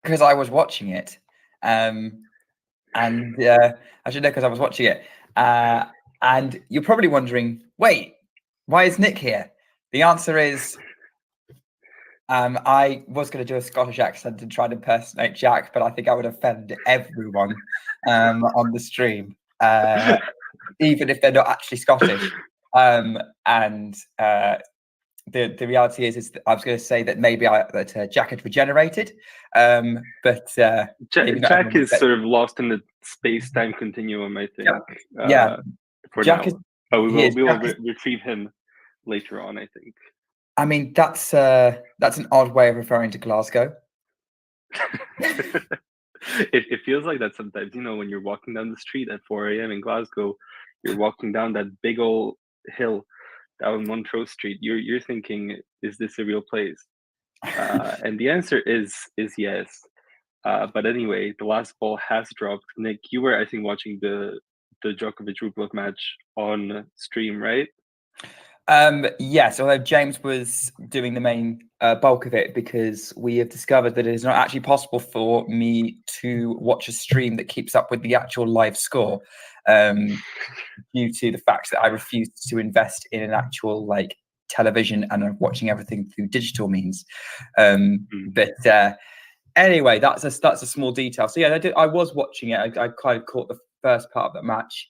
because I was watching it. And I should know because I was watching it. And you're probably wondering, wait, why is Nick here? The answer is I was going to do a Scottish accent and try to impersonate Jack, but I think I would offend everyone on the stream, even if they're not actually Scottish. And the reality is that I was going to say that maybe Jack had regenerated, but Jack is sort of lost in the space-time continuum, I think. Yeah, for Jack now, but we will retrieve him later on, I think. I mean, that's an odd way of referring to Glasgow. It feels like that sometimes, when you're walking down the street at 4 a.m. in Glasgow, you're walking down that big old hill down Montrose Street. You're thinking, is this a real place? And the answer is yes. But anyway, the last ball has dropped. Nick, you were, I think, watching the Djokovic Rublev match on stream, right? Yes, although James was doing the main bulk of it, because we have discovered that it is not actually possible for me to watch a stream that keeps up with the actual live score, due to the fact that I refuse to invest in an actual television and I'm watching everything through digital means. But anyway, that's a small detail. So yeah, I was watching it. I kind of caught the first part of that match.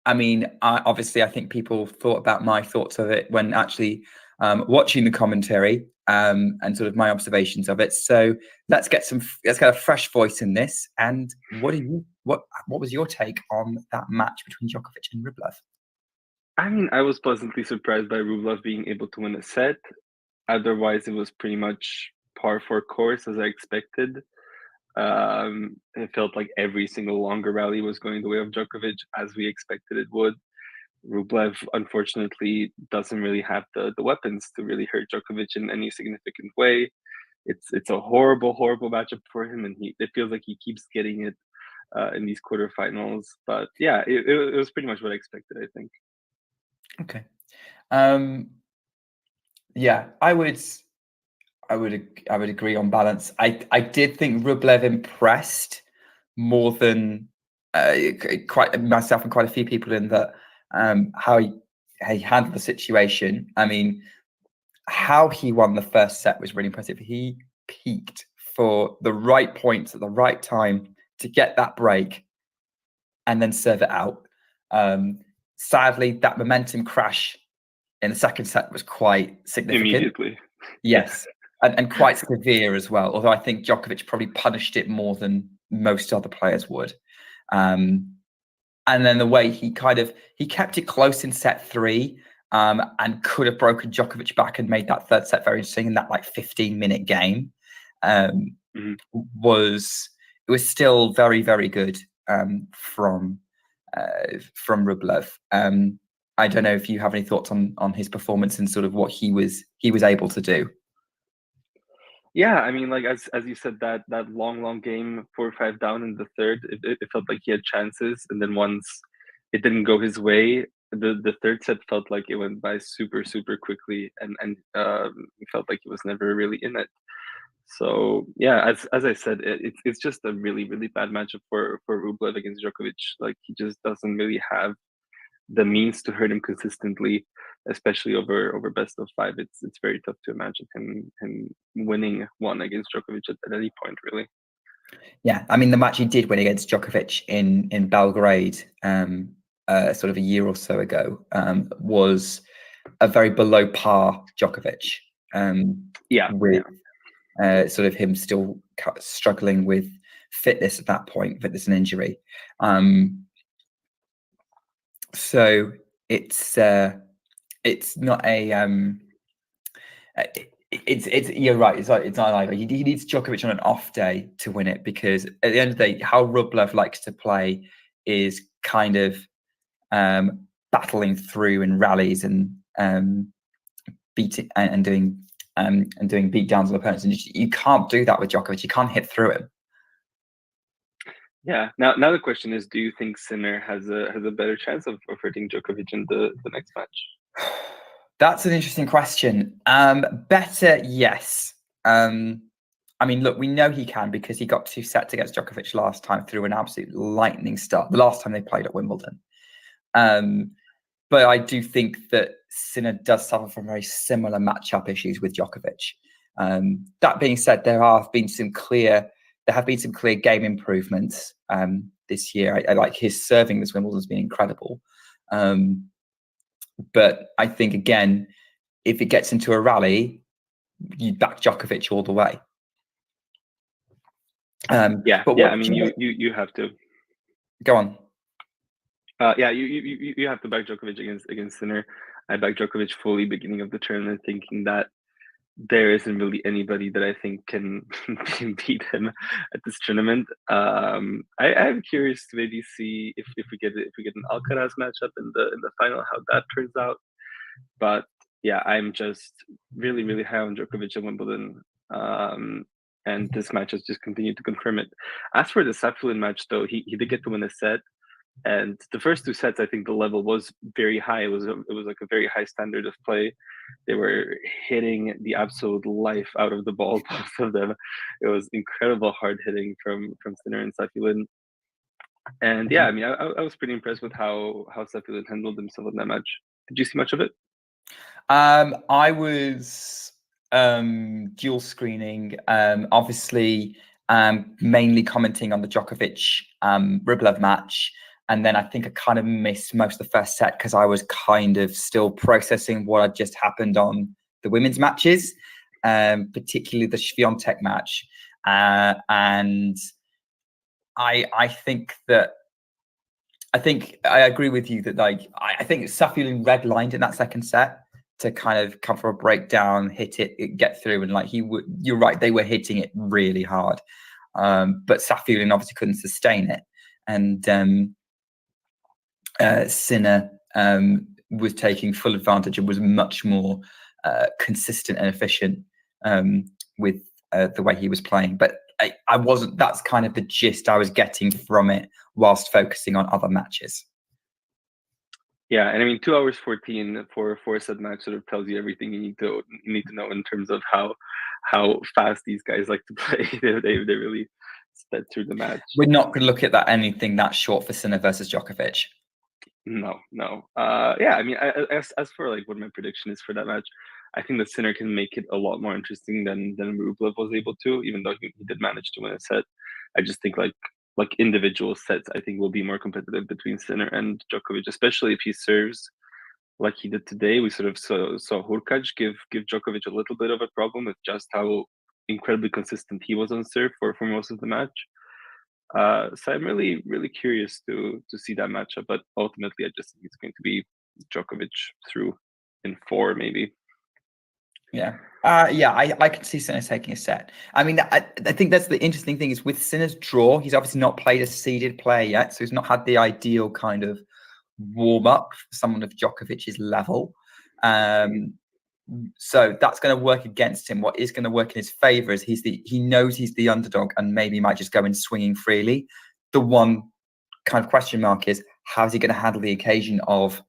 I mean, obviously, I think people thought about my thoughts of it when actually watching the commentary and sort of my observations of it. So let's get a fresh voice in this. And what was your take on that match between Djokovic and Rublev? I mean, I was pleasantly surprised by Rublev being able to win a set. Otherwise, it was pretty much par for course as I expected. It felt like every single longer rally was going the way of Djokovic, as we expected it would. Rublev, unfortunately, doesn't really have the weapons to really hurt Djokovic in any significant way. It's a horrible matchup for him, and it feels like he keeps getting it in these quarterfinals. But yeah, it was pretty much what I expected, I think. Okay. Yeah, I would agree on balance. I did think Rublev impressed more than quite myself and quite a few people in that how he handled the situation. I mean, how he won the first set was really impressive. He peaked for the right points at the right time to get that break and then serve it out. Sadly, that momentum crash in the second set was quite significant. Immediately. Yes. And quite severe as well. Although I think Djokovic probably punished it more than most other players would. And then the way he kept it close in set 3, and could have broken Djokovic back and made that third set very interesting in that 15-minute game. Was still very, very good from Rublev. I don't know if you have any thoughts on his performance and sort of what he was able to do. Yeah, I mean, as you said, that long game, 4-5 down in the third, it felt like he had chances, and then once it didn't go his way, the third set felt like it went by super quickly, and it felt like he was never really in it. So yeah, as I said, it's just a really bad matchup for Rublev against Djokovic. Like, he just doesn't really have the means to hurt him consistently, especially over best of 5. It's very tough to imagine him winning one against Djokovic at any point, really. Yeah, I mean, the match he did win against Djokovic in Belgrade, sort of a year or so ago, was a very below par Djokovic. Sort of him still struggling with fitness at that point, fitness and injury. So it's not a it's you're right. It's not like he needs Djokovic on an off day to win it, because at the end of the day, how Rublev likes to play is kind of battling through in rallies and beating and doing beat downs on opponents. And you can't do that with Djokovic. You can't hit through him. Yeah. Now the question is, do you think Sinner has a better chance of hurting Djokovic in the next match? That's an interesting question. Better, yes. I mean, look, we know he can because he got 2 sets against Djokovic last time through an absolute lightning start. The last time they played at Wimbledon. But I do think that Sinner does suffer from very similar matchup issues with Djokovic. That being said, there have been some clear game improvements this year. I like his serving this Wimbledon has been incredible. But I think, again, if it gets into a rally, you back Djokovic all the way. I mean, you have to go on. You have to back Djokovic against Sinner. I back Djokovic fully beginning of the tournament, thinking that there isn't really anybody that I think can beat him at this tournament. I'm curious to maybe see if we get an Alcaraz matchup in the final, how that turns out. But yeah, I'm just really high on Djokovic at Wimbledon. And this match has just continued to confirm it. As for the Sabalenka match, though, he did get to win a set. And the first 2 sets, I think the level was very high. It was like a very high standard of play. They were hitting the absolute life out of the ball, both of them. It was incredible hard hitting from Sinner and Sabalenka. And yeah, I mean, I was pretty impressed with how Sabalenka handled himself in that match. Did you see much of it? I was dual screening, obviously mainly commenting on the Djokovic Rublev match. And then I think I kind of missed most of the first set because I was kind of still processing what had just happened on the women's matches, particularly the Swiatek match. And I think I agree with you that I think Safiullin redlined in that second set to kind of come for a breakdown, hit it, get through, and you're right, they were hitting it really hard, but Safiullin obviously couldn't sustain it, and Sinner was taking full advantage and was much more consistent and efficient with the way he was playing. But I wasn't. That's kind of the gist I was getting from it, whilst focusing on other matches. Yeah, and I mean, 2 hours 14 for a 4-set match sort of tells you everything you need to know in terms of how fast these guys like to play. they really sped through the match. We're not going to look at anything that short for Sinner versus Djokovic. No. Yeah, I mean, as for like what my prediction is for that match, I think the Sinner can make it a lot more interesting than Rublev was able to, even though he did manage to win a set. I just think like individual sets, I think will be more competitive between Sinner and Djokovic, especially if he serves like he did today. We sort of saw Hurkacz give Djokovic a little bit of a problem with just how incredibly consistent he was on serve for most of the match. So I'm really curious to see that matchup, but ultimately I just think it's going to be Djokovic through in 4 maybe. Yeah. I can see Sinner taking a set. I mean, I think that's the interesting thing is with Sinner's draw, he's obviously not played a seeded player yet, so he's not had the ideal kind of warm up for someone of Djokovic's level. So that's going to work against him. What is going to work in his favor is he knows he's the underdog and maybe might just go in swinging freely. The one kind of question mark is how is he going to handle the occasion of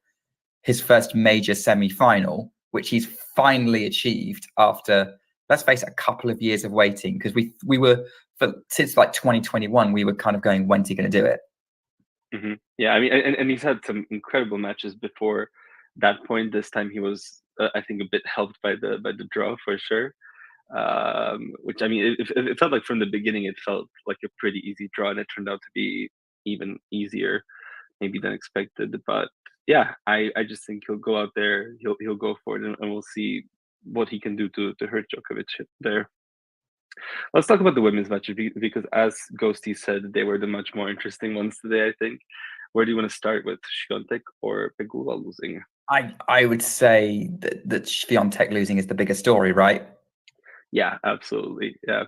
his first major semi-final, which he's finally achieved after, let's face it, a couple of years of waiting, because we were since like 2021 we were kind of going, when's he going to do it? Mm-hmm. Yeah, I mean, and he's had some incredible matches before that point. This time he was, I think, a bit helped by the draw for sure. Which I mean, it felt like from the beginning, it felt like a pretty easy draw, and it turned out to be even easier, maybe than expected. But yeah, I just think he'll go out there, he'll go for it, and we'll see what he can do to hurt Djokovic there. Let's talk about the women's matches because, as Ghosty said, they were the much more interesting ones today, I think. Where do you want to start with, Swiatek or Pegula losing? I would say that Swiatek losing is the bigger story, right? Yeah, absolutely. Yeah.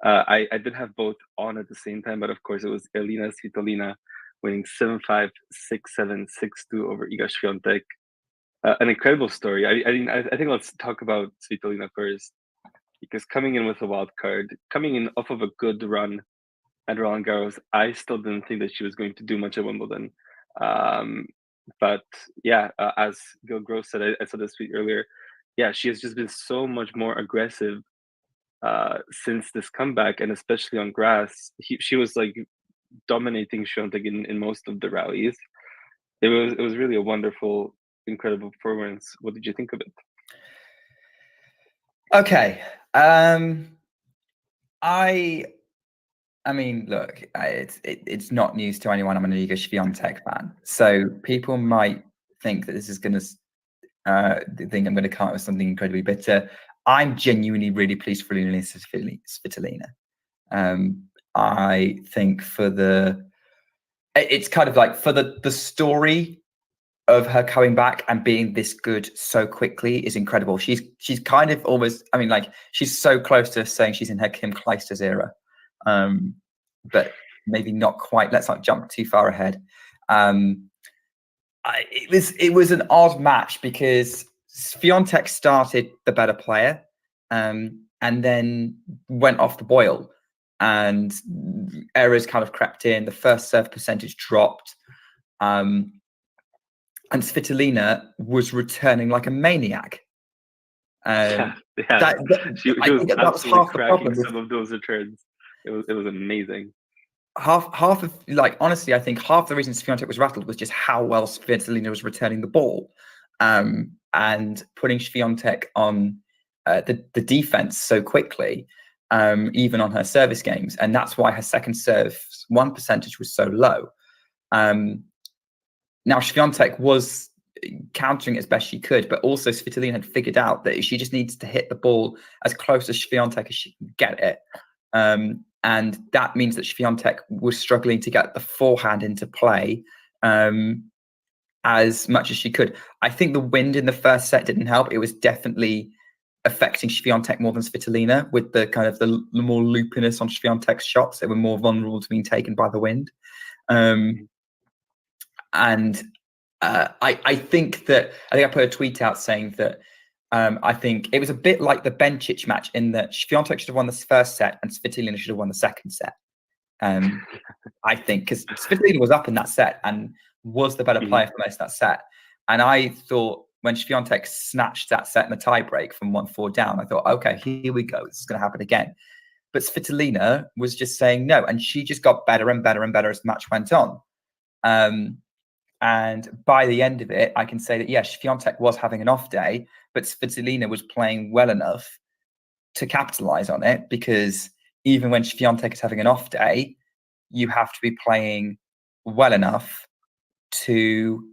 I did have both on at the same time, but of course it was Elena Svitolina winning 7-5, 6-7, 6-2 over Iga Swiatek. An incredible story. I think let's talk about Svitolina first, because coming in with a wild card, coming in off of a good run at Roland Garros, I still didn't think that she was going to do much at Wimbledon. But yeah, as Gil Gross said, I saw this tweet earlier. Yeah, she has just been so much more aggressive since this comeback, and especially on grass. She was like dominating Swiatek in most of the rallies. It was really a wonderful, incredible performance. What did you think of it? Okay. I mean, look, it's not news to anyone. I'm an Iga Swiatek fan, so people might think that this is going to think I'm going to come up with something incredibly bitter. I'm genuinely really pleased for Elena Svitolina. I think it's kind of like for the story of her coming back and being this good so quickly is incredible. She's kind of almost, I mean, like she's so close to saying she's in her Kim Clijsters era, but maybe not quite. Let's not jump too far ahead. It was an odd match because Swiatek started the better player, and then went off the boil, and errors kind of crept in. The first serve percentage dropped. And Svitolina was returning like a maniac. Yeah. She was absolutely cracking some of those returns. It was amazing. Half of, like, honestly, I think half the reason Swiatek was rattled was just how well Svitolina was returning the ball, and putting Swiatek on the defense so quickly, even on her service games, and that's why her second serve one percentage was so low. Now, Swiatek was countering as best she could, but also Svitolina had figured out that she just needs to hit the ball as close to Swiatek as she can get it. And that means that Swiatek was struggling to get the forehand into play as much as she could. I think the wind in the first set didn't help. It was definitely affecting Swiatek more than Svitolina, with the kind of the more loopiness on Swiatek's shots. They were more vulnerable to being taken by the wind. And I think I put a tweet out saying that I think it was a bit like the Bencic match in that Swiatek should have won the first set and Svitolina should have won the second set. I think because Svitolina was up in that set and was the better player for most of that set. And I thought when Swiatek snatched that set in the tiebreak from 1-4 down, I thought, okay, here we go. This is going to happen again. But Svitolina was just saying no, and she just got better and better and better as the match went on. And by the end of it, I can say that, yes, Swiatek was having an off day, but Svitolina was playing well enough to capitalize on it, because even when Swiatek is having an off day, you have to be playing well enough to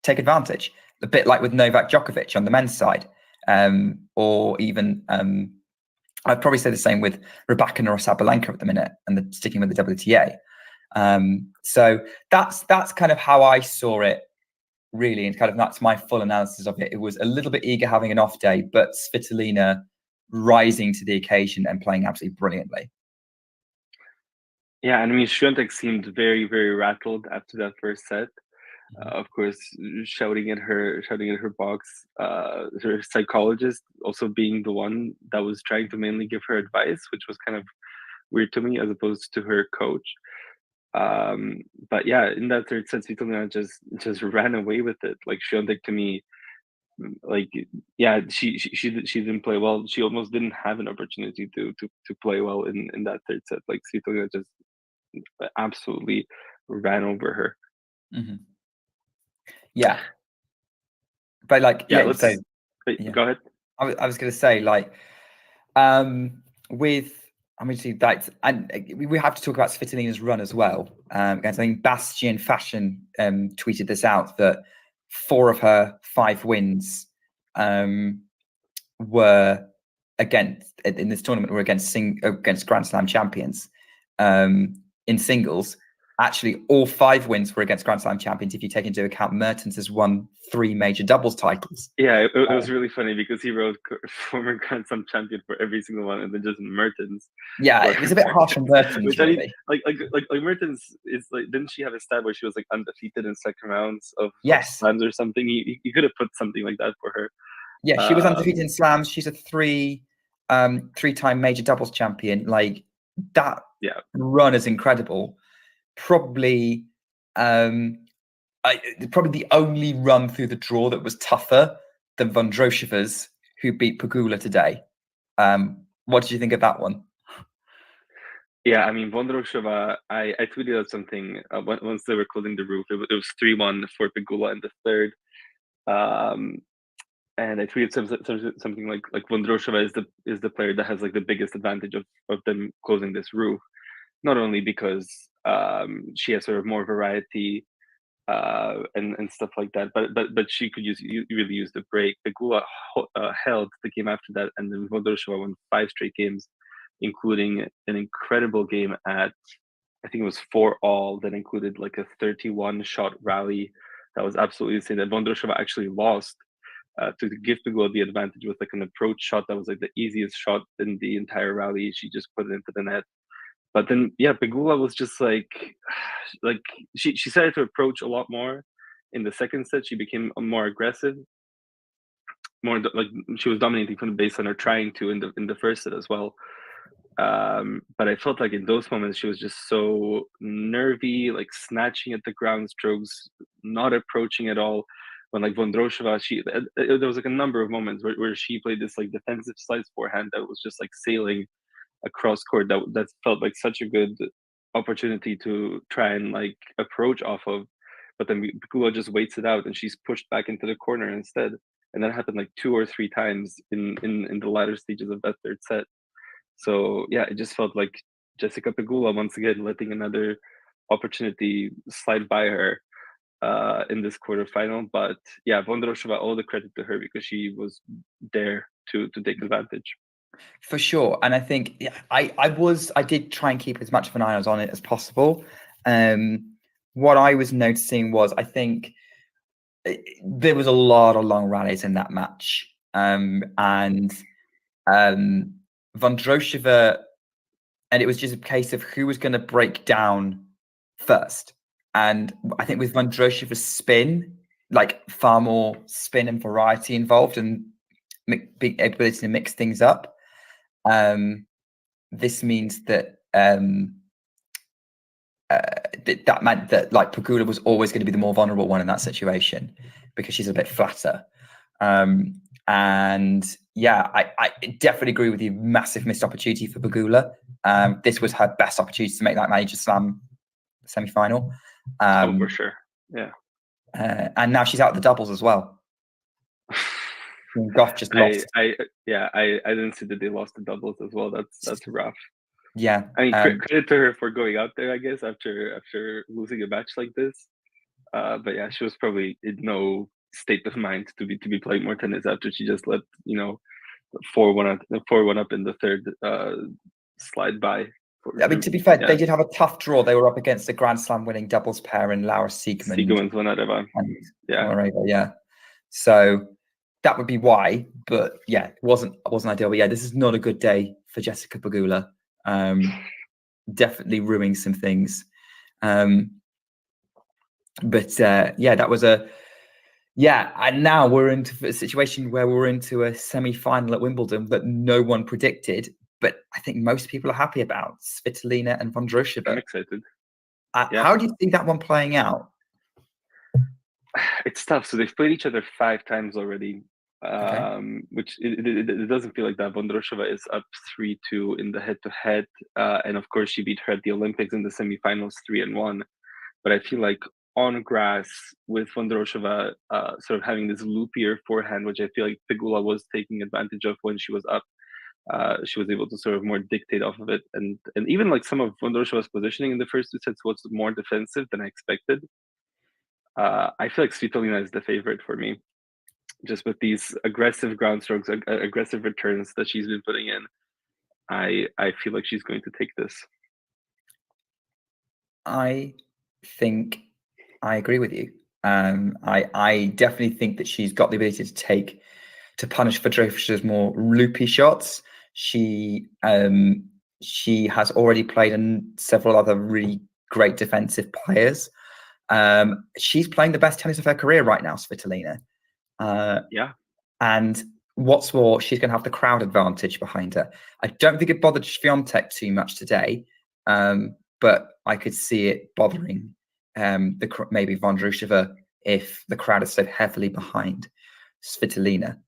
take advantage. A bit like with Novak Djokovic on the men's side, or even I'd probably say the same with Rybakina or Sabalenka at the minute, and sticking with the WTA. So that's kind of how I saw it, really, and kind of that's my full analysis of it. It was a little bit Iga having an off day, but Svitolina rising to the occasion and playing absolutely brilliantly. Yeah, and I mean, Swiatek seemed very, very rattled after that first set. Of course, shouting at her box. Her psychologist also being the one that was trying to mainly give her advice, which was kind of weird to me, as opposed to her coach. But yeah, in that third set, Svitolina just ran away with it. Like Swiatek, to me, like, yeah, she didn't play well. She almost didn't have an opportunity to play well in that third set. Like Svitolina just absolutely ran over her. Yeah, but like, go ahead. I was going to say, like, see that, and we have to talk about Svitolina's run as well. I think Bastion Fashion tweeted this out, that 4 of her 5 wins were in this tournament were against Grand Slam champions in singles. Actually, all 5 wins were against Grand Slam champions, if you take into account Mertens has won 3 major doubles titles. Yeah, it was really funny because he wrote former Grand Slam champion for every single one, and then just Mertens. Yeah, it was a bit harsh on Mertens. Which, really. I mean, like Mertens is like, didn't she have a stat where she was like undefeated in second rounds of slams or something? You could have put something like that for her. Yeah, she was undefeated in slams. She's a 3-time major doubles champion. Like, that run is incredible. Probably the only run through the draw that was tougher than Vondrousova's who beat Pegula today. What did you think of that one? Yeah, I mean, Vondrousova, I tweeted out something once they were closing the roof. It was 3-1 for Pegula in the third. And I tweeted something like Vondrousova is the player that has like the biggest advantage of them closing this roof. Not only because she has sort of more variety and stuff like that, but she could really use the break. Pegula held the game after that, and then Vondrousova won 5 straight games, including an incredible game at, I think it was 4-all, that included like a 31 shot rally that was absolutely insane. That Vondrousova actually lost to give Pegula the advantage with like an approach shot that was like the easiest shot in the entire rally. She just put it into the net. But then, yeah, Pegula was just like she started to approach a lot more in the second set. She became more aggressive, like she was dominating from the baseline or trying to in the first set as well. But I felt like in those moments she was just so nervy, like snatching at the ground strokes, not approaching at all. When like Vondrousova, there was like a number of moments where she played this like defensive slice forehand that was just like sailing across court. That felt like such a good opportunity to try and like approach off of, but then Pegula just waits it out and she's pushed back into the corner instead. And that happened like 2 or 3 times in the latter stages of that third set. So yeah, it just felt like Jessica Pegula once again letting another opportunity slide by her in this quarterfinal. But yeah, Vondrousova, all the credit to her because she was there to take advantage. For sure. And I think I did try and keep as much of an eye on it as possible. What I was noticing was I think there was a lot of long rallies in that match. And Vondrousova, and it was just a case of who was going to break down first. And I think with Vondrousova's spin, like far more spin and variety involved and ability to mix things up. This means that that meant that like Pegula was always going to be the more vulnerable one in that situation because she's a bit flatter. And yeah, I definitely agree with you. Massive missed opportunity for Pegula. This was her best opportunity to make that Major Slam semi-final. Oh, for sure. Yeah. And now she's out of the doubles as well. Goff just lost. I didn't see that they lost the doubles as well. That's rough. Yeah. I mean, credit to her for going out there, I guess, after losing a match like this. But yeah, she was probably in no state of mind to be playing more tennis after she just let 4-1 up in the third slide by. I mean, to be fair, they did have a tough draw. They were up against the Grand Slam winning doubles pair in Laura Siegemund. Yeah. So that would be why. But yeah, it wasn't ideal. But yeah, this is not a good day for Jessica Pegula. Definitely ruining some things. But yeah, that was and now we're into a situation where we're into a semi-final at Wimbledon that no one predicted, but I think most people are happy about. Svitolina and Vondrousova. I'm excited. How do you see that one playing out? It's tough. So they've played each other 5 times already, which it doesn't feel like that. Vondrousova is up 3-2 in the head-to-head, and of course she beat her at the Olympics in the semifinals 3-1. But I feel like on grass with Vondrousova sort of having this loopier forehand, which I feel like Pegula was taking advantage of when she was up. She was able to sort of more dictate off of it, and even like some of Vondrousova's positioning in the first 2 sets was more defensive than I expected. I feel like Svitolina is the favorite for me, just with these aggressive ground strokes, aggressive returns that she's been putting in. I feel like she's going to take this. I think I agree with you. I definitely think that she's got the ability to punish Vondrousova's more loopy shots. She has already played in several other really great defensive players. She's playing the best tennis of her career right now, Svitolina. And what's more, she's going to have the crowd advantage behind her. I don't think it bothered Swiatek too much today, but I could see it bothering maybe Vondrousova if the crowd is so heavily behind Svitolina.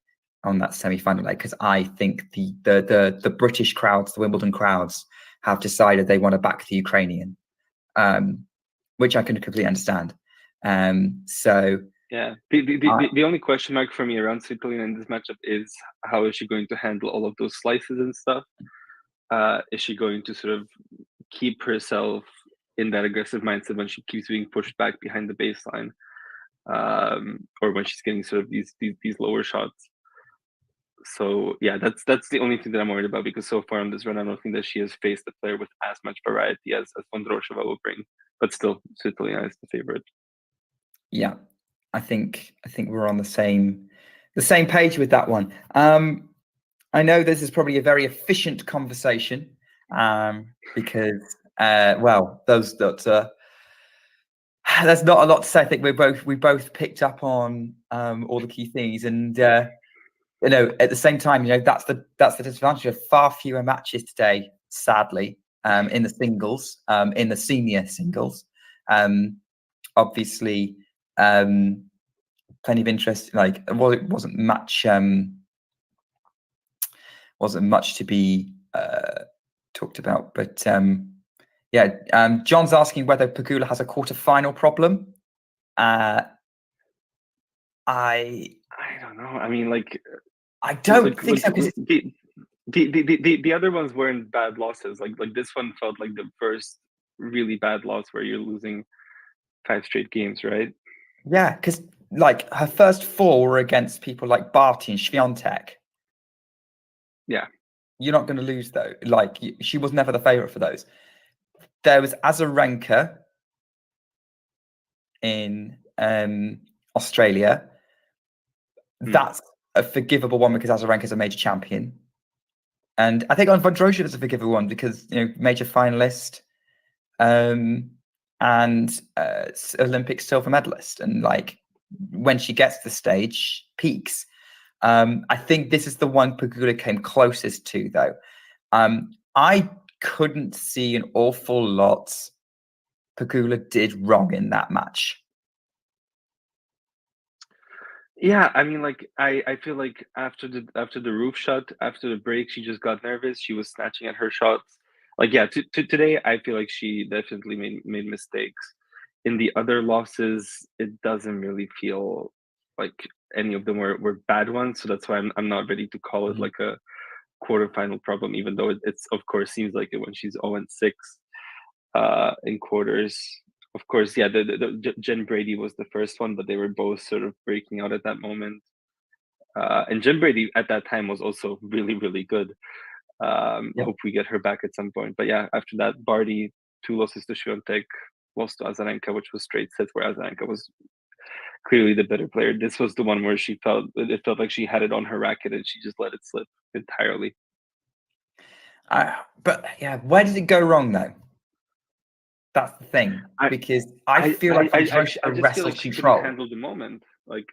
on that semi-final day, because I think the British crowds, the Wimbledon crowds, have decided they want to back the Ukrainian, which I can completely understand. So yeah, the only question mark for me around Svitolina in this matchup is how is she going to handle all of those slices and stuff? Is she going to sort of keep herself in that aggressive mindset when she keeps being pushed back behind the baseline, or when she's getting sort of these lower shots? So yeah, that's the only thing that I'm worried about, because so far on this run, I don't think that she has faced a player with as much variety as Vondrousova will bring. But still, Svitolina is the favorite. Yeah, I think we're on the same page with that one. I know this is probably a very efficient conversation, because well, those that there's not a lot to say. I think we both picked up on all the key things, and you know, at the same time, you know, that's the disadvantage of far fewer matches today, sadly, in the singles, in the senior singles. Obviously, plenty of interest. Like, well, it wasn't much to be talked about, but yeah. John's asking whether Pegula has a quarterfinal problem. I don't know. I mean, like, I don't think so, because the other ones weren't bad losses. Like this one felt like the first really bad loss where you're losing 5 straight games, right? Yeah, because like her first 4 were against people like Barty and Swiatek. Yeah, you're not going to lose though. Like, she was never the favorite for those. There was Azarenka in Australia. That's a forgivable one because Azarenka is a major champion. And I think on Vondrousova is a forgivable one because, you know, major finalist, and Olympic silver medalist. And like, when she gets to the stage, peaks. I think this is the one Pegula came closest to, though. I couldn't see an awful lot Pegula did wrong in that match. Yeah, I mean, like, I feel like after the roof shot, after the break, she just got nervous. She was snatching at her shots. Like, yeah, today, I feel like she definitely made mistakes. In the other losses, it doesn't really feel like any of them were bad ones. So that's why I'm not ready to call it like a quarterfinal problem, even though it's of course seems like it when she's 0-6 in quarters. Of course, yeah, the Jen Brady was the first one, but they were both sort of breaking out at that moment. And Jen Brady at that time was also really, really good. Hope we get her back at some point. But yeah, after that, Barty, 2 losses to Swiatek, lost to Azarenka, which was straight sets where Azarenka was clearly the better player. This was the one where it felt like she had it on her racket and she just let it slip entirely. But yeah, where did it go wrong though? That's the thing, because I feel like Vondrousova wrestled she control. couldn't handle the moment. Like,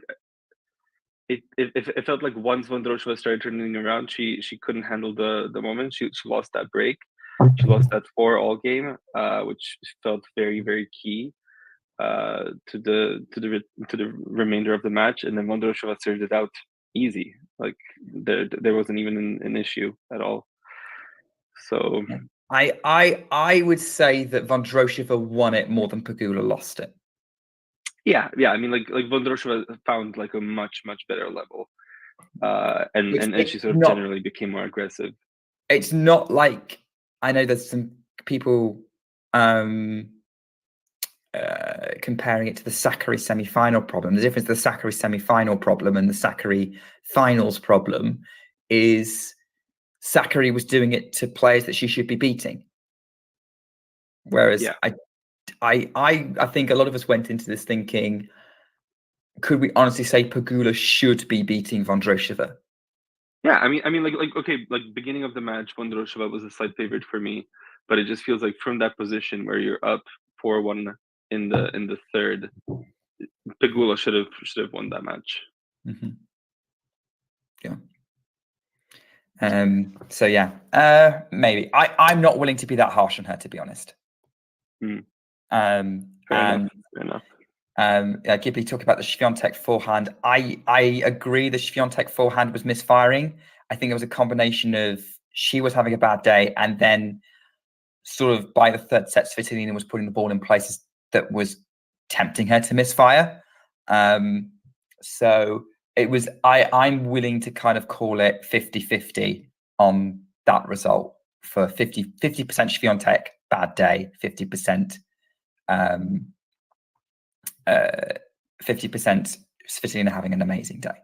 it felt like once Vondrousova started turning around, she couldn't handle the moment. She lost that break. She lost that 4-all game, which felt very, very key to the remainder of the match. And then Vondrousova served it out easy. Like, there wasn't even an issue at all. So I would say that Vondrousova won it more than Pegula lost it. Yeah. I mean, like Vondrousova found like a much better level, and she sort of generally became more aggressive. It's not like, I know there's some people comparing it to the Sakkari semi-final problem. The difference, the Sakkari semi-final problem and the Sakkari finals problem is Sakkari was doing it to players that she should be beating. Whereas I think a lot of us went into this thinking, could we honestly say Pegula should be beating Vondrousova? Yeah, I mean, like okay, like beginning of the match, Vondrousova was a slight favorite for me, but it just feels like from that position where you're up 4-1 in the third, Pegula should have won that match. Yeah. So yeah, maybe I'm not willing to be that harsh on her, to be honest. Fair enough. Ghibli talking about the Swiatek forehand. I agree the Swiatek forehand was misfiring. I think it was a combination of she was having a bad day, and then sort of by the third set, Svitolina was putting the ball in places that was tempting her to misfire. So it was, I'm willing to kind of call it 50-50 on that result for 50% Swiatek, bad day, 50% 50% Svitolina having an amazing day.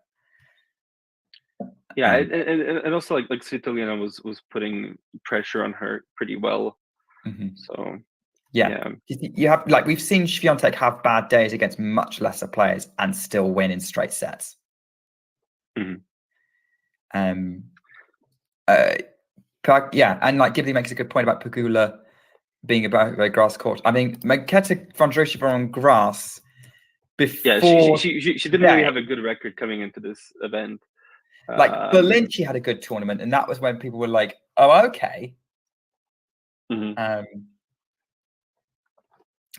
Yeah, and also like Svitolina was putting pressure on her pretty well. So yeah, you have, like, we've seen Swiatek have bad days against much lesser players and still win in straight sets. Yeah, and like Ghibli makes a good point about Pegula being about a grass court. I mean, Maketa Vondrousova on grass before. Yeah, she didn't really have a good record coming into this event. Like Berlin, she had a good tournament, and that was when people were like, "Oh, okay."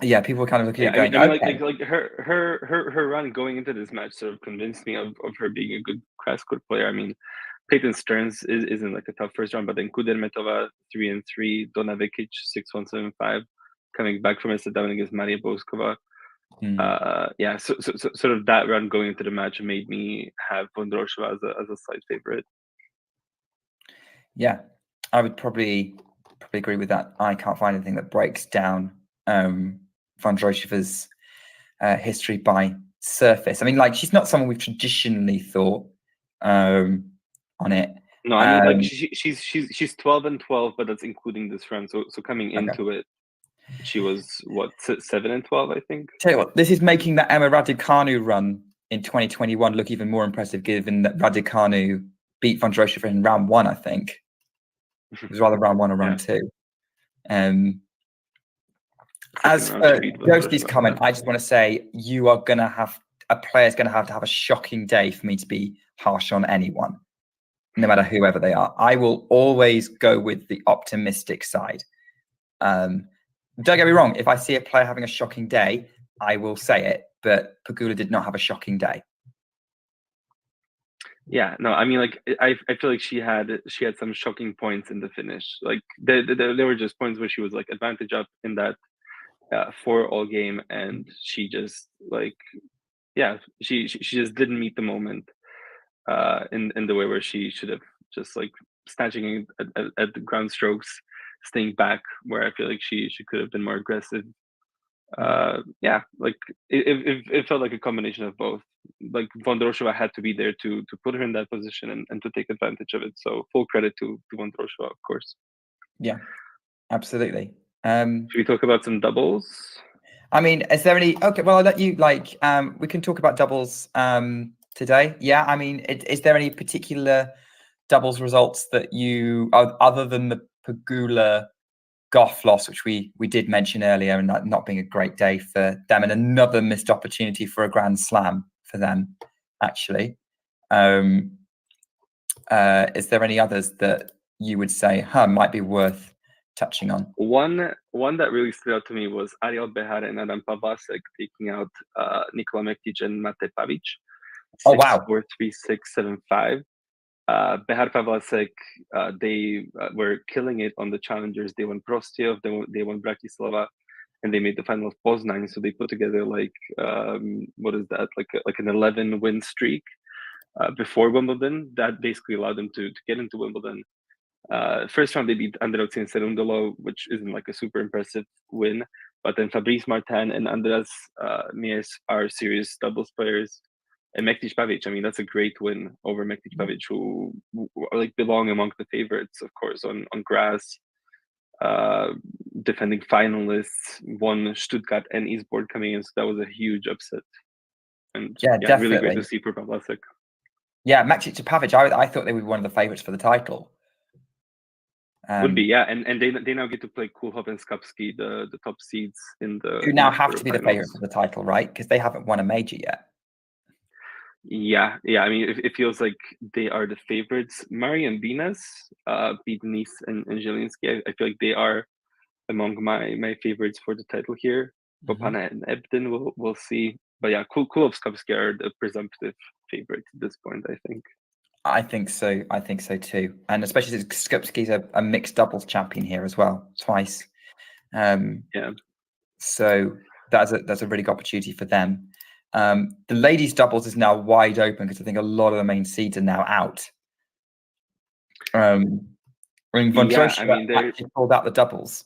Yeah, people were kind of looking at going. I mean, okay. like her run going into this match sort of convinced me of her being a good grass court player. I mean, Peyton Stearns isn't like a tough first round, but then Kudermetova 3-3, Donna Vekic 6-1-7-5, coming back from a set down against Maria Boskova. Yeah, so sort of that run going into the match made me have Vondrousova as a slight favorite. Yeah, I would probably agree with that. I can't find anything that breaks down Vondrousova's history by surface. I mean, like, she's not someone we've traditionally thought on it. No, I mean, like she's 12-12, but that's including this run. So coming into it, she was what, 7-12, I think. Tell you what, this is making that Emma Raducanu run in 2021 look even more impressive, given that Raducanu beat Vondrousova in round 1. I think it was rather round 1 or round 2. As for Ghosty's comment, I just want to say a player's going to have a shocking day for me to be harsh on anyone, no matter whoever they are. I will always go with the optimistic side. Don't get me wrong. If I see a player having a shocking day, I will say it. But Pegula did not have a shocking day. Yeah, no, I mean, like, I feel like she had some shocking points in the finish. Like there were just points where she was like advantage up in that 4-all game, and she just like, yeah, she just didn't meet the moment in the way where she should have, just like snatching at the ground strokes, staying back, where I feel like she could have been more aggressive. Yeah, like it felt like a combination of both. Like Vondrousova had to be there to put her in that position and to take advantage of it. So full credit to Vondrousova, of course. Yeah, absolutely. Should we talk about some doubles? I mean, is there any? Okay, well, I'll let you, like, we can talk about doubles today. Yeah, I mean, is there any particular doubles results that you, other than the Pegula Goff loss, which we did mention earlier, and not being a great day for them, and another missed opportunity for a Grand Slam for them, actually. Is there any others that you would say might be worth touching on? One that really stood out to me was Ariel Behar and Adam Pavlasek taking out Nikola Mektic and Mate Pavic. 6-4, 3-6, 7-5. Behar Pavlasek, they were killing it on the challengers. They won Prostiev, they won Bratislava, and they made the final of Poznan. So they put together like what is that, like an 11-win streak before Wimbledon. That basically allowed them to get into Wimbledon. First round they beat Andreutin and Serundolo, which isn't like a super impressive win. But then Fabrice Martin and Andras Mies are serious doubles players. And Mektic Pavic, I mean, that's a great win over Mektic Pavic, who like belong among the favorites, of course, on grass. Defending finalists, won Stuttgart and Eastbourne coming in, so that was a huge upset. And yeah, definitely. Really great to see for Pavlasek. Yeah, Mektic Pavic, I thought they would be one of the favorites for the title. Would be, yeah, and they now get to play Kulhov and Skapski, the top seeds in the. Who now have to be the favorites for the title, right? Because they haven't won a major yet. Yeah. I mean, it feels like they are the favorites. Marian Binas beat Nice and Zielinski. I feel like they are among my favorites for the title here. Popana and Ebden, we'll see. but yeah, Kulovskovsky are the presumptive favorite at this point, I think. I think so. I think so too. And especially since Skupski's a mixed doubles champion here as well, twice. Yeah. So that's a really good opportunity for them. The ladies' doubles is now wide open because I think a lot of the main seeds are now out. I mean, Yeah, Vondrousova I mean, actually pulled out the doubles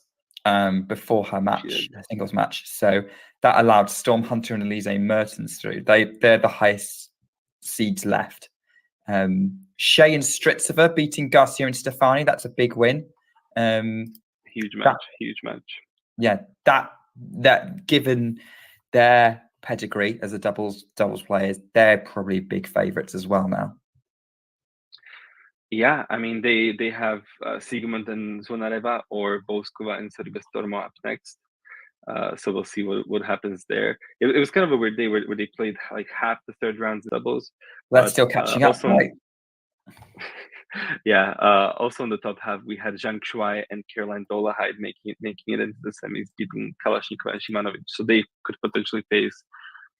before her match, did. her singles match. So that allowed Storm Hunter and Elise Mertens through. They're the highest seeds left. Shea and Stritzova beating Garcia and Stefani. That's a big win. Huge match. Yeah, that given their pedigree as a doubles players, they're probably big favourites as well now. Yeah, I mean they have Sigmund and Zvonareva or Boskova and Stormo up next. So we'll see what happens there. It was kind of a weird day where they played like half the third rounds of doubles. That's still catching up, right? Yeah. Also in the top half, we had Zhang Shuai and Caroline Dolahide making it into the semis, beating Kalashnikova and Shimanovic. So they could potentially face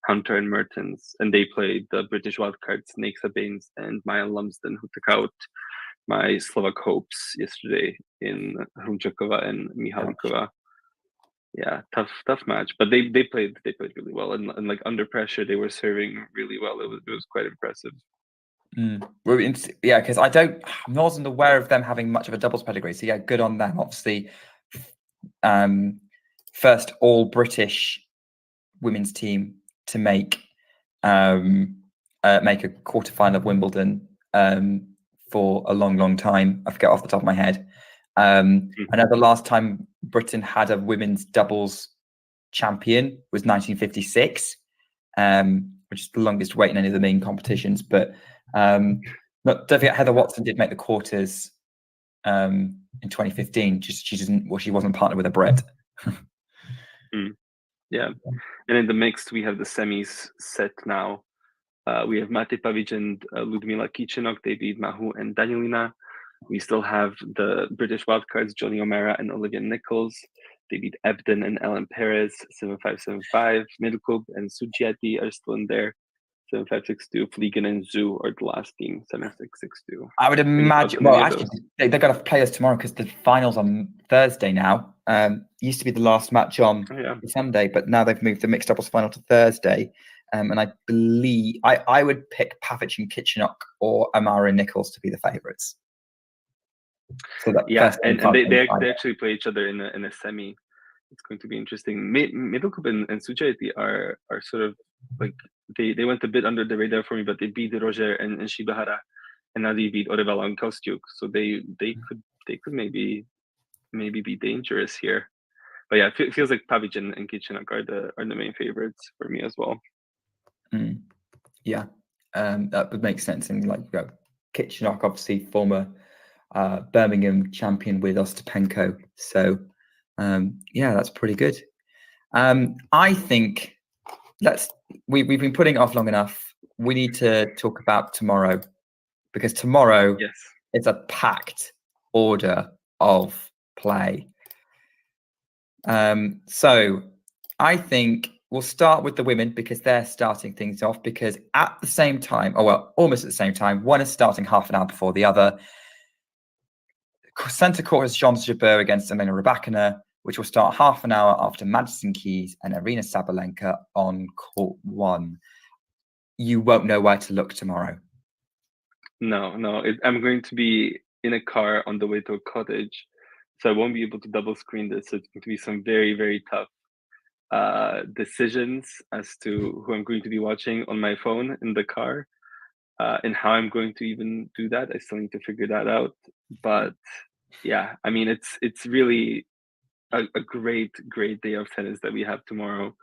Hunter and Mertens, and they played the British wildcards, Snake Sabanes and Maya Lumsden, who took out my Slovak hopes yesterday in Hrunčáková and Mihalikova. Yeah, tough match, but they played really well, and like under pressure, they were serving really well. It was quite impressive. Well, yeah, because I wasn't aware of them having much of a doubles pedigree. So yeah, good on them. Obviously, first all British women's team to make a quarterfinal of Wimbledon for a long time. I forget off the top of my head. I know the last time Britain had a women's doubles champion was 1956, which is the longest wait in any of the main competitions. But don't forget Heather Watson did make the quarters in 2015. She wasn't partnered with a Brit. Yeah, and in the mixed we have the semis set now. We have Mate Pavic and Ludmila Kichenok. They beat Mahu and Danielina. We still have the British wildcards, Johnny O'Mara and Olivia Nichols. They beat Ebden and Ellen Perez, 7-5, 7-5. Middelkoop and Sugiati are still in there, 7-5, 6-2. Fliegen and Zhu are the last team, 7-6, 6-2. I would imagine. Well, actually, they're going to play us tomorrow because the finals on Thursday now. Used to be the last match on Sunday, but now they've moved the mixed doubles final to Thursday. And I believe I would pick Pavic and Kichenok or Amara and Nichols to be the favourites. So that and they actually play each other in a semi. It's going to be interesting. Middelkoop and Sugiati are sort of like they went a bit under the radar for me, but they beat Roger and Shibahara, and now they beat Orevalo and Kostyuk. So they could maybe be dangerous here. But yeah, it feels like Pavic and Kichenok are the main favorites for me as well. Yeah, that would make sense. And Kichenok, obviously former Birmingham champion with Ostapenko. So yeah, that's pretty good. I think we've been putting it off long enough. We need to talk about tomorrow, because tomorrow is a packed order of play. So I think we'll start with the women because they're starting things off, because at the same time, almost at the same time, one is starting half an hour before the other. Centre court is John Jabeur against Elena Rybakina, which will start half an hour after Madison Keys and Aryna Sabalenka on court 1. You won't know where to look tomorrow. No. I'm going to be in a car on the way to a cottage, so I won't be able to double screen this. So it's going to be some very, very tough decisions as to who I'm going to be watching on my phone in the car, and how I'm going to even do that. I still need to figure that out. But yeah, I mean, it's really a great day of tennis that we have tomorrow.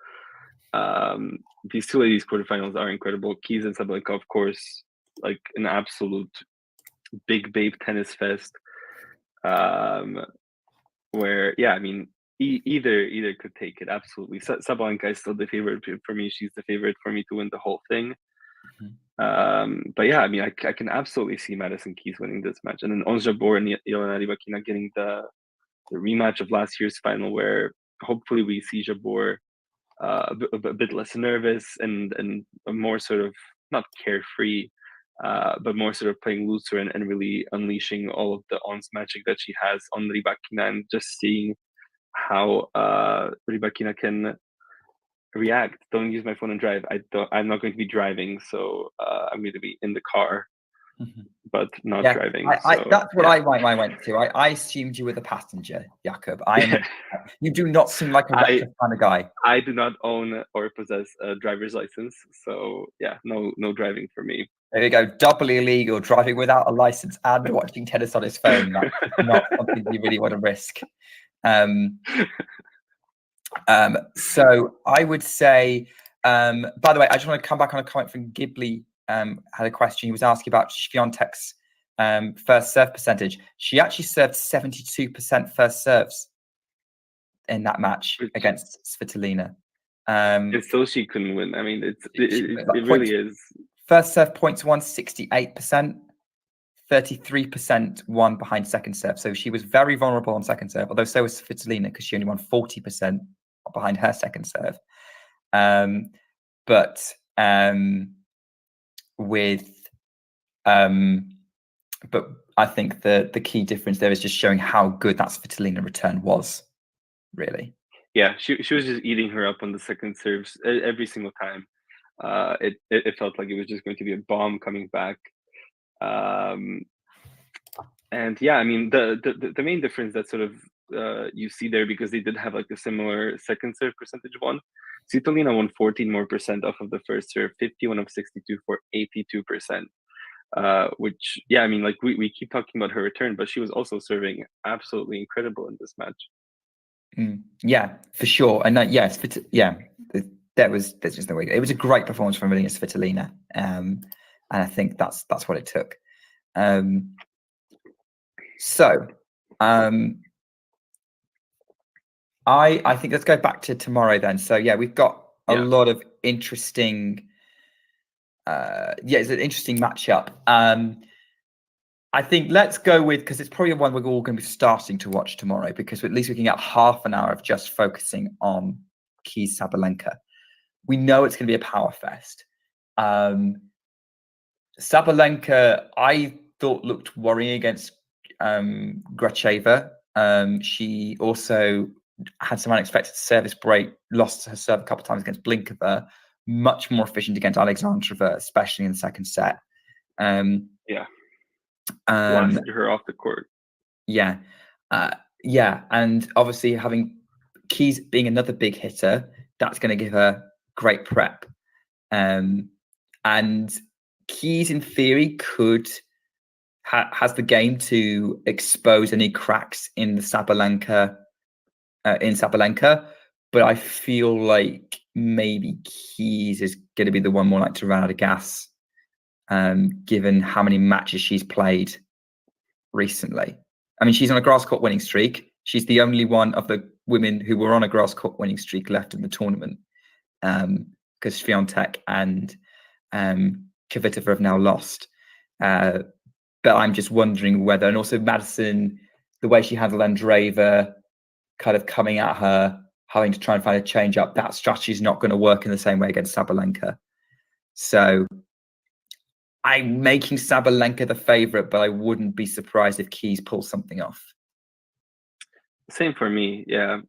These two ladies quarterfinals are incredible. Keys and Sabalenka, of course, like an absolute big babe tennis fest. Where I mean, either could take it, absolutely. Sabalenka is still the favorite for me. She's the favorite for me to win the whole thing. But yeah, I mean, I can absolutely see Madison Keys winning this match, and then Jabeur and Elena Rybakina getting the rematch of last year's final, where hopefully we see Jabeur a bit less nervous and a more sort of not carefree, but more sort of playing looser and really unleashing all of the ons magic that she has on Rybakina, and just seeing how Rybakina can react. Don't use my phone and drive. I'm not going to be driving, so I'm going to be in the car, but not driving. That's what I went to. I assumed you were the passenger, Jakob. You do not seem like a reckless kind of guy. I do not own or possess a driver's license, so yeah, no driving for me. There you go, doubly illegal, driving without a license and watching tennis on his phone. That's not something you really want to risk. So I would say, by the way, I just want to come back on a comment from Ghibli. Had a question. He was asking about Swiatek's first serve percentage. She actually served 72% first serves in that match against Svitolina. It's so she couldn't win. I mean, it really is. First serve points won 68%, 33% won behind second serve. So she was very vulnerable on second serve, although so was Svitolina because she only won 40% behind her second serve. But I think the key difference there is just showing how good that Svitolina return was, really. Yeah, she was just eating her up on the second serves every single time. It felt like it was just going to be a bomb coming back. And yeah, I mean the main difference that sort of you see there, because they did have like a similar second serve percentage one. Svitolina won 14% more off of the first serve, 51 of 62 for 82%. Which, yeah, I mean, like we keep talking about her return, but she was also serving absolutely incredible in this match. Yeah, for sure. And that's just the way. It was a great performance from Elena Svitolina, and I think that's what it took. I think let's go back to tomorrow then. So yeah, we've got a lot of interesting. It's an interesting matchup. I think let's go with, because it's probably one we're all going to be starting to watch tomorrow, because at least we can get half an hour of just focusing on Keys Sabalenka. We know it's going to be a power fest. Sabalenka, I thought, looked worrying against Gracheva. She also had some unexpected service break, lost her serve a couple of times against Blinkova. Much more efficient against Alexandrova, especially in the second set. Blasted her off the court. And obviously having Keys being another big hitter, that's going to give her great prep. And Keys, in theory, has the game to expose any cracks in the Sabalenka. But I feel like maybe Keys is going to be the one more like to run out of gas, given how many matches she's played recently. I mean, she's on a grass court winning streak. She's the only one of the women who were on a grass court winning streak left in the tournament, because Swiatek and Kvitova have now lost. But I'm just wondering whether, and also Madison, the way she handled Andreeva, kind of coming at her, having to try and find a change up, that strategy is not going to work in the same way against Sabalenka. So I'm making Sabalenka the favorite, but I wouldn't be surprised if Keys pulls something off. Same for me, yeah.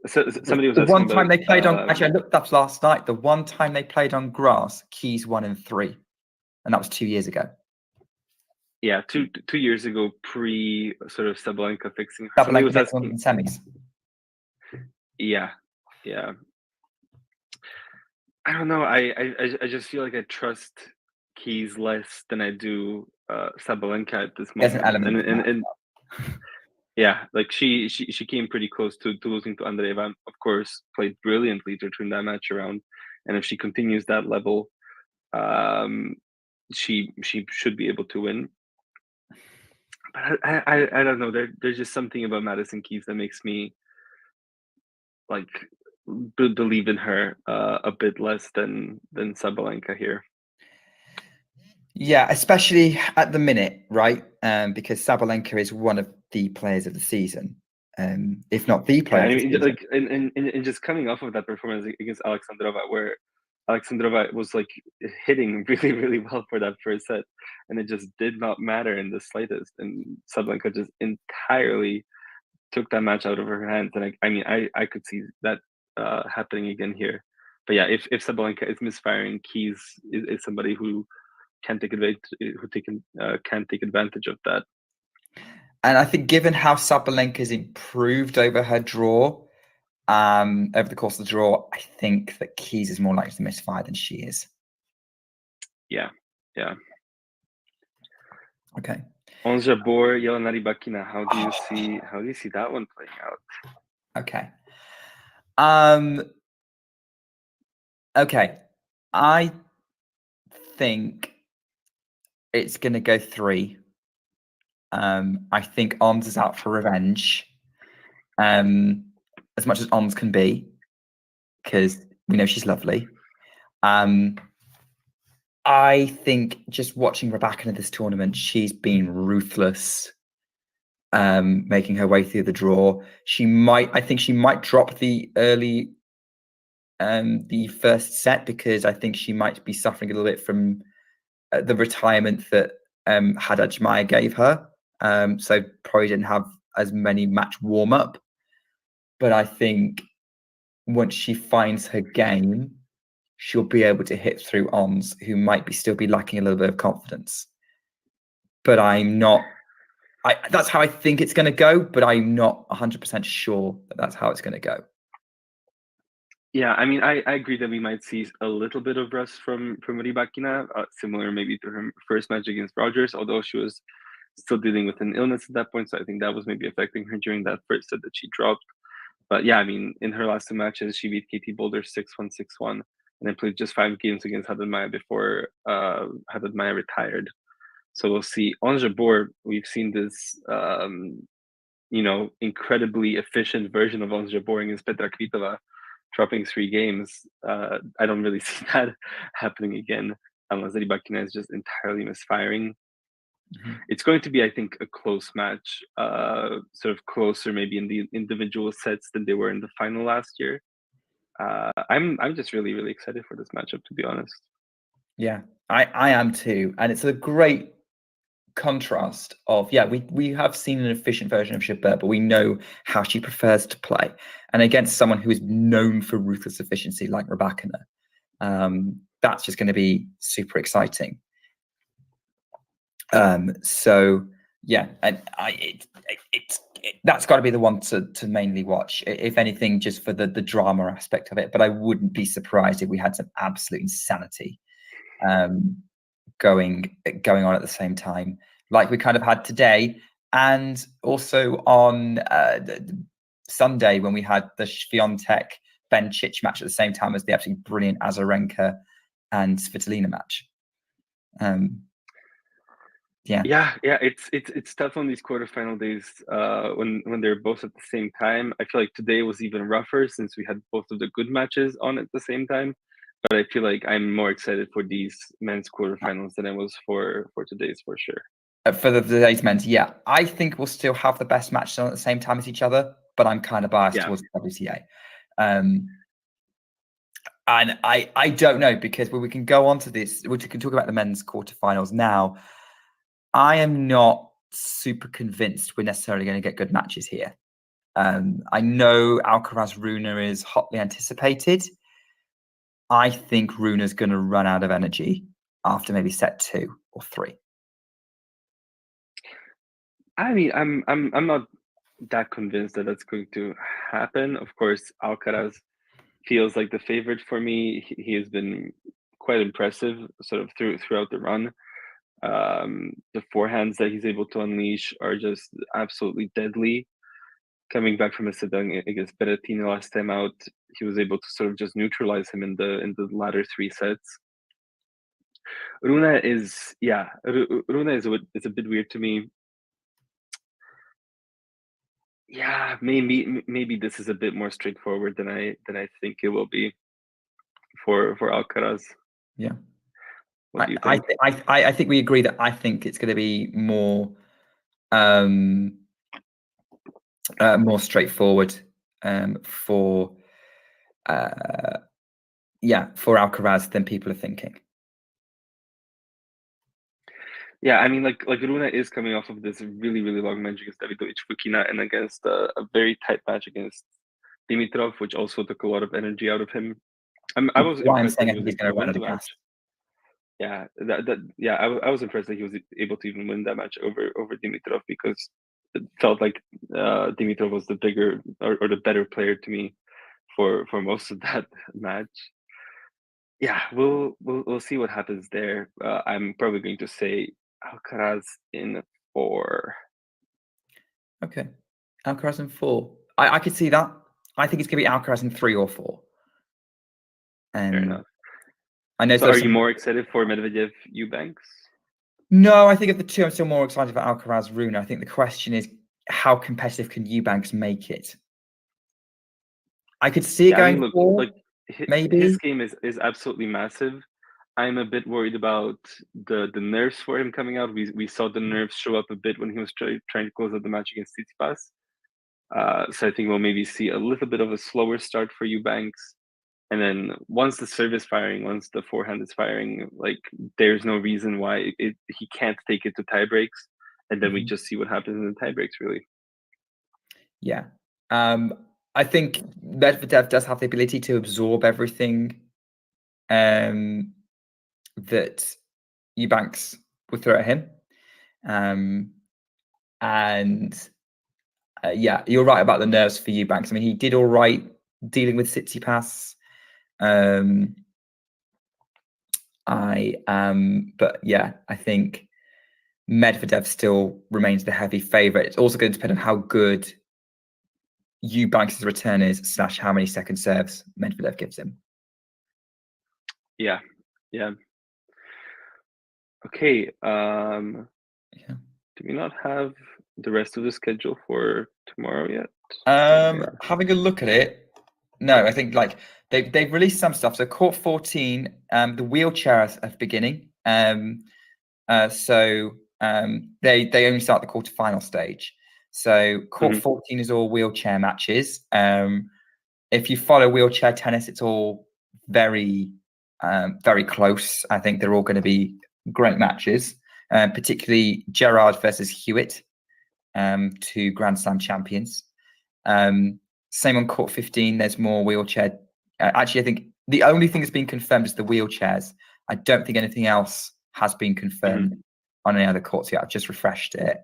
So somebody was the asking one time about, they played on. Actually, I looked up last night. The one time they played on grass, Keys won in 3, and that was 2 years ago. Yeah, two years ago, pre sort of Sabalenka fixing her. Sabalenka was asking in semis. Yeah. I don't know. I just feel like I trust Keys less than I do Sabalenka at this moment. There's an element, and yeah, like she came pretty close to losing to Andreeva. Of course, played brilliantly to turn that match around. And if she continues that level, she should be able to win. But I don't know. There's just something about Madison Keys that makes me like believe in her a bit less than Sabalenka here. Yeah, especially at the minute, right? Because Sabalenka is one of the players of the season. if not the player. I mean, like, and just coming off of that performance against Alexandrova, where Alexandrova was like hitting really, really well for that first set, and it just did not matter in the slightest. And Sabalenka just entirely took that match out of her hands. And I could see that happening again here. But yeah, if Sabalenka is misfiring, Keys is somebody who can take advantage of that. And I think given how Sabalenka's improved over her draw, over the course of the draw, I think that Keys is more likely to misfire than she is. Yeah. Okay. On Jabeur, Elena Rybakina, how do you see that one playing out? Okay. Okay. I think it's going to go 3. I think Ons is out for revenge. As much as Ons can be, because we know she's lovely. I think just watching Rybakina this tournament, she's been ruthless, making her way through the draw. I think she might drop the first set, because I think she might be suffering a little bit from the retirement that Haddad Jmaya gave her. So probably didn't have as many match warm up. But I think once she finds her game, she'll be able to hit through Ons, who might still be lacking a little bit of confidence. But I'm not. That's how I think it's going to go, but I'm not 100% sure that that's how it's going to go. Yeah, I mean, I agree that we might see a little bit of rust from Rybakina, similar maybe to her first match against Rogers, although she was still dealing with an illness at that point. So I think that was maybe affecting her during that first set that she dropped. But yeah, I mean, in her last 2 matches, she beat Katie Boulder 6-1, 6-1, and then played just 5 games against Haddad Maya before Haddad Maya retired. So we'll see. On Jabeur, we've seen this, incredibly efficient version of Ons Jabeur against Petra Kvitova, dropping 3 games. I don't really see that happening again unless Rybakina is just entirely misfiring. Mm-hmm. It's going to be, I think, a close match, sort of closer maybe in the individual sets than they were in the final last year. I'm just really, really excited for this matchup, to be honest. Yeah, I am too. And it's a great contrast of, we have seen an efficient version of Jabeur, but we know how she prefers to play. And against someone who is known for ruthless efficiency like Rybakina, that's just going to be super exciting. So yeah, and that's got to be the one to mainly watch, if anything, just for the drama aspect of it. But I wouldn't be surprised if we had some absolute insanity going on at the same time, like we kind of had today, and also on Sunday when we had the Swiatek Bencic match at the same time as the absolutely brilliant Azarenka and Svitolina match. Yeah, it's tough on these quarterfinal days when they're both at the same time. I feel like today was even rougher since we had both of the good matches on at the same time. But I feel like I'm more excited for these men's quarterfinals than I was for today's, for sure. For the today's men's, yeah, I think we'll still have the best matches on at the same time as each other, but I'm kind of biased towards the WTA. And I don't know, because we can go on to this. We can talk about the men's quarterfinals now. I am not super convinced we're necessarily going to get good matches here. I know Alcaraz Rune is hotly anticipated. I think Rune's going to run out of energy after maybe set 2 or 3. I mean, I'm not that convinced that that's going to happen. Of course, Alcaraz feels like the favorite for me. He has been quite impressive, sort of throughout the run. The forehands that he's able to unleash are just absolutely deadly. Coming back from a sit down against Berrettini last time out, he was able to sort of just neutralize him in the latter 3 sets. Rune is a bit weird to me. Yeah, maybe this is a bit more straightforward than I think it will be for Alcaraz. Yeah. What do you think? I think we agree that I think it's going to be more more straightforward for Alcaraz than people are thinking. Yeah, I mean, like Runa is coming off of this really, really long match against Vondrousova and against a very tight match against Dimitrov, which also took a lot of energy out of him. I was Why I'm impressed that saying I he think was he's able going to to run win out the of gas. match. Yeah, I was impressed that he was able to even win that match over Dimitrov, because it felt like Dimitrov was the bigger or the better player to me for most of that match. Yeah, we'll see what happens there. I'm probably going to say Alcaraz in 4. Okay, Alcaraz in 4. I could see that. I think it's going to be Alcaraz in 3 or 4. Fair enough. I know. So, are you more excited for Medvedev Eubanks? No, I think of the two, I'm still more excited for Alcaraz Rune. I think the question is, how competitive can Eubanks make it? I could see it going forward. Maybe his game is absolutely massive. I'm a bit worried about the nerves for him coming out. We saw the nerves show up a bit when he was trying to close out the match against Tsitsipas. So I think we'll maybe see a little bit of a slower start for Eubanks. And then once the serve is firing, once the forehand is firing, like there's no reason why he can't take it to tie breaks. And then we just see what happens in the tie breaks, really. Yeah. I think Medvedev does have the ability to absorb everything that Eubanks would throw at him. Yeah, you're right about the nerves for Eubanks. I mean, he did all right dealing with Tsitsipas. But yeah, I think Medvedev still remains the heavy favorite. It's also going to depend on how good Eubanks' return is, / how many second serves Medvedev gives him. Yeah. Okay. Do we not have the rest of the schedule for tomorrow yet? Having a look at it, no, I think like they've released some stuff. So court 14, the wheelchairs are beginning. So they only start the quarterfinal stage. So court 14 is all wheelchair matches. If you follow wheelchair tennis, it's all very, very close. I think they're all going to be great matches, particularly Gerard versus Hewitt, 2 Grand Slam champions. Same on court 15. There's more wheelchair. Actually, I think the only thing that's been confirmed is the wheelchairs. I don't think anything else has been confirmed on any other courts yet. I've just refreshed it.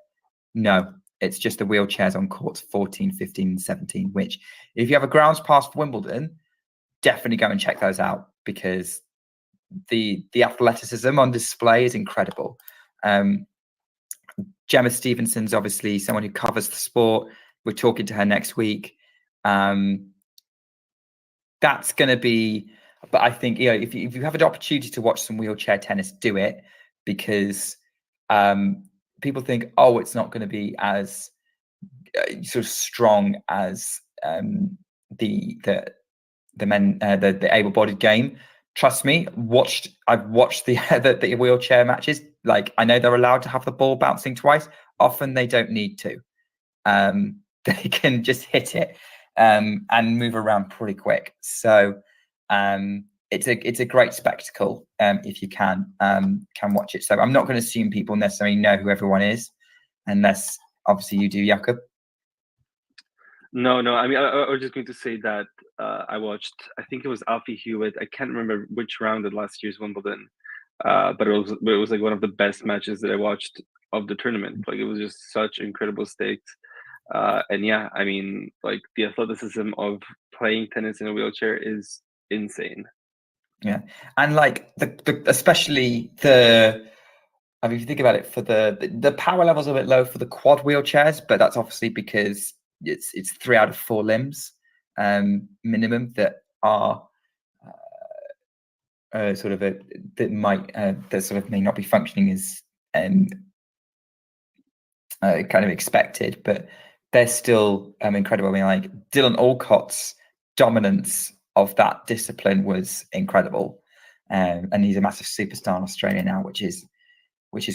No, it's just the wheelchairs on courts 14, 15, and 17, which if you have a grounds pass for Wimbledon, definitely go and check those out, because the athleticism on display is incredible. Gemma Stevenson's obviously someone who covers the sport. We're talking to her next week. That's going to be, but I think, if you have an opportunity to watch some wheelchair tennis, do it, because people think, oh, it's not going to be as sort of strong as the men, the able-bodied game. Trust me, I've watched the wheelchair matches. Like, I know they're allowed to have the ball bouncing twice. Often they don't need to. They can just hit it and move around pretty quick. So it's a great spectacle if you can watch it. So I'm not going to assume people necessarily know who everyone is, unless obviously you do, Jakob. No. I mean, I was just going to say that I watched, I think it was Alfie Hewitt. I can't remember which round of last year's Wimbledon, but it was like one of the best matches that I watched of the tournament. Like, it was just such incredible stakes. And yeah, I mean, like, the athleticism of playing tennis in a wheelchair is insane. Yeah, and like especially the. I mean, if you think about it, for the power levels are a bit low for the quad wheelchairs, but that's obviously because it's 3 out of 4 limbs minimum that are sort of that sort of may not be functioning as kind of expected, but they're still incredible. I mean, like Dylan Alcott's dominance of that discipline was incredible, and he's a massive superstar in Australia now, which is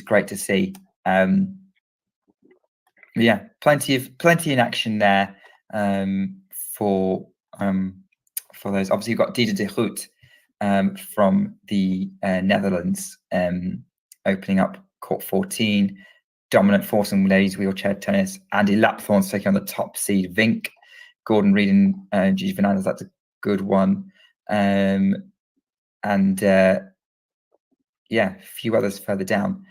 great to see. Yeah, plenty in action there for those. Obviously, you've got Dida de Groot from the Netherlands opening up court 14. Dominant force in ladies wheelchair tennis. Andy Lapthorne's taking on the top seed Vink. Gordon Reed and Gigi Fernandez, that's a good one. And yeah, a few others further down.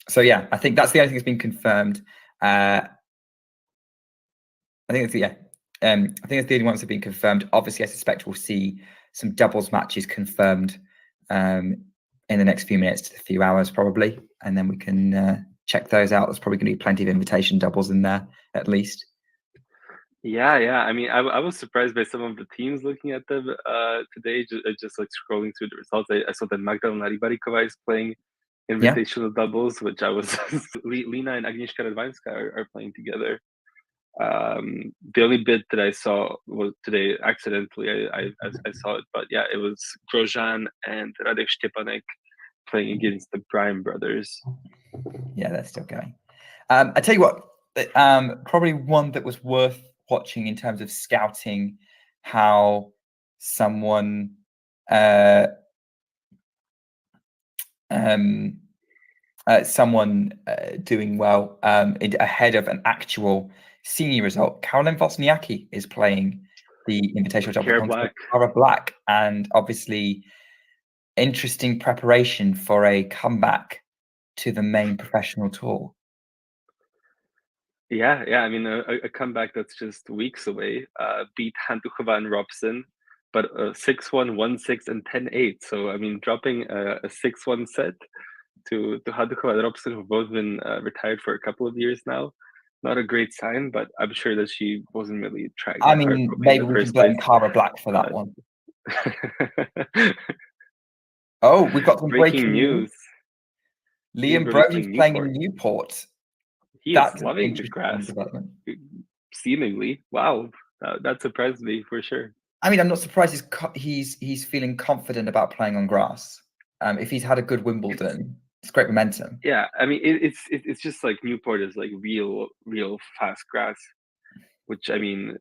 So yeah, I think that's the only thing that's been confirmed. I think it's I think it's the only ones that have been confirmed. Obviously, I suspect we'll see some doubles matches confirmed in the next few minutes to a few hours probably, and then we can check those out. There's probably going to be plenty of invitation doubles in there at least. Yeah. I mean, I was surprised by some of the teams looking at them today. Just like scrolling through the results, I saw that Magdalena Rybakina is playing invitational doubles, which I was Lena and Agnieszka Radwańska are playing together. The only bit that I saw was today accidentally. I saw it, but yeah, it was Grosjean and Radek Stepanek playing against the Bryan brothers. Yeah, they're still going. I tell you what, probably one that was worth watching in terms of scouting how someone doing well ahead of an actual senior result. Caroline Wozniacki is playing the invitational double Cara Black, and obviously interesting preparation for a comeback to the main professional tour. Yeah. I mean, a comeback that's just weeks away. Beat Hantuchova and Robson, but 6-1, 1-6, and 10-8. So I mean, dropping a 6-1 set to Hantuchova and Robson, who've both been retired for a couple of years now. Not a great sign, but I'm sure that she wasn't really trying. I mean, maybe we can blame Cara Black for that one. Oh, we've got some breaking news. Liam Brody's playing in Newport. He is loving the grass. Seemingly, wow, that surprised me for sure. I mean, I'm not surprised he's feeling confident about playing on grass. If he's had a good Wimbledon, it's great momentum. Yeah, I mean, it's just like Newport is like real fast grass, which I mean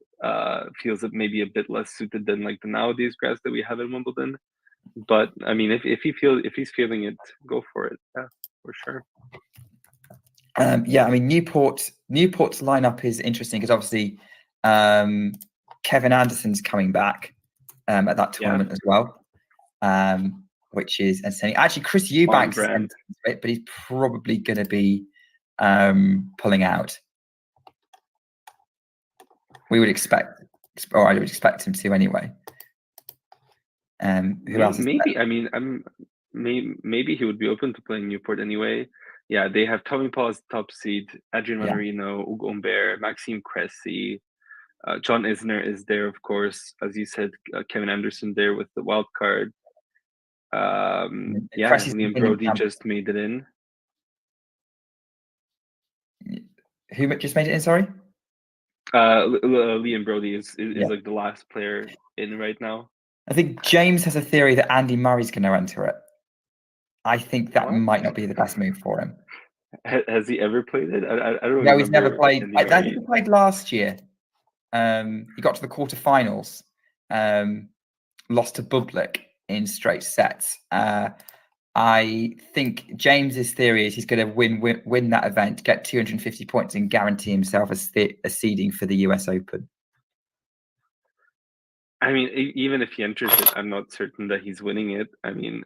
feels maybe a bit less suited than like the nowadays grass that we have in Wimbledon. But I mean, if he's feeling it, go for it. Yeah, for sure. Yeah, I mean, Newport's lineup is interesting because obviously Kevin Anderson's coming back at that tournament as well, which is insane. Actually, Chris Eubanks is it, but he's probably going to be pulling out. We would expect, or I would expect him to anyway. Who else? Maybe I mean, maybe he would be open to playing Newport anyway. Yeah, they have Tommy Paul as top seed, Adrian Manarino, Hugo Humbert, Maxime Cressy, John Isner is there, of course, as you said. Kevin Anderson there with the wild card. Liam Brody just made it in. Who just made it in? Sorry. Liam Brody is like the last player in right now. I think James has a theory that Andy Murray's going to enter it. I think that might not be the best move for him. Has he ever played it? I don't know. No, he's never played. I think he played last year. He got to the quarterfinals, lost to Bublik in straight sets. I think James's theory is he's going to win that event, get 250 points, and guarantee himself a seeding for the US Open. I mean, even if he enters it, I'm not certain that he's winning it. I mean,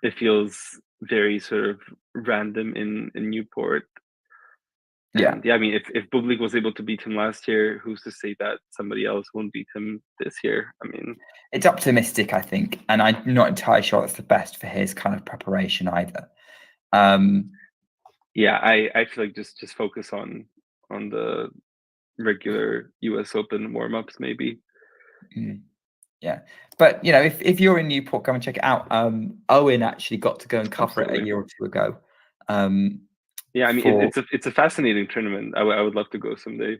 it feels very sort of random in Newport. And I mean, if Bublik was able to beat him last year, who's to say that somebody else won't beat him this year? I mean, it's optimistic, I think, and I'm not entirely sure that's the best for his kind of preparation either. Yeah, I feel like just focus on the regular US Open warm-ups maybe. Yeah, but you know, if you're in Newport, go and check it out. Owen actually got to go and cover it a year or two ago. Yeah, I mean, it's a fascinating tournament. I would love to go someday.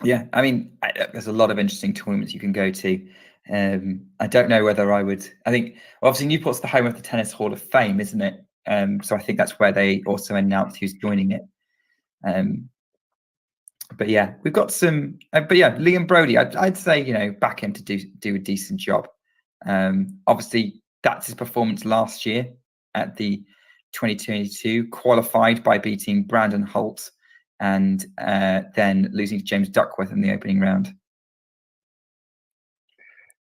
Yeah, I mean, there's a lot of interesting tournaments you can go to. I don't know whether I would. I think obviously Newport's the home of the Tennis Hall of Fame, isn't it? So I think that's where they also announced who's joining it. But yeah, we've got some. But yeah, Liam Brody, I'd say back him to do a decent job. Obviously, that's his performance last year at the 2022, qualified by beating Brandon Holt and then losing to James Duckworth in the opening round.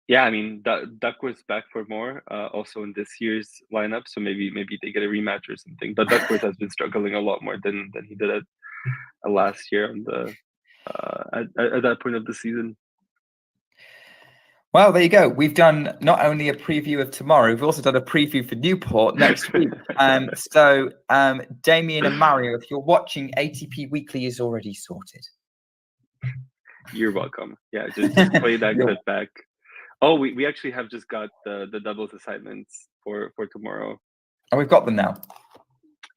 Yeah, I mean, Duckworth's back for more, also in this year's lineup, so maybe they get a rematch or something. But Duckworth has been struggling a lot more than he did at last year on the at that point of the season. Well, there you go. We've done not only a preview of tomorrow, we've also done a preview for Newport next week. So Damien and Mario, if you're watching, ATP Weekly is already sorted. You're welcome. Yeah, just play that clip back. Oh, we actually have just got the doubles assignments for tomorrow. Oh, we've got them now.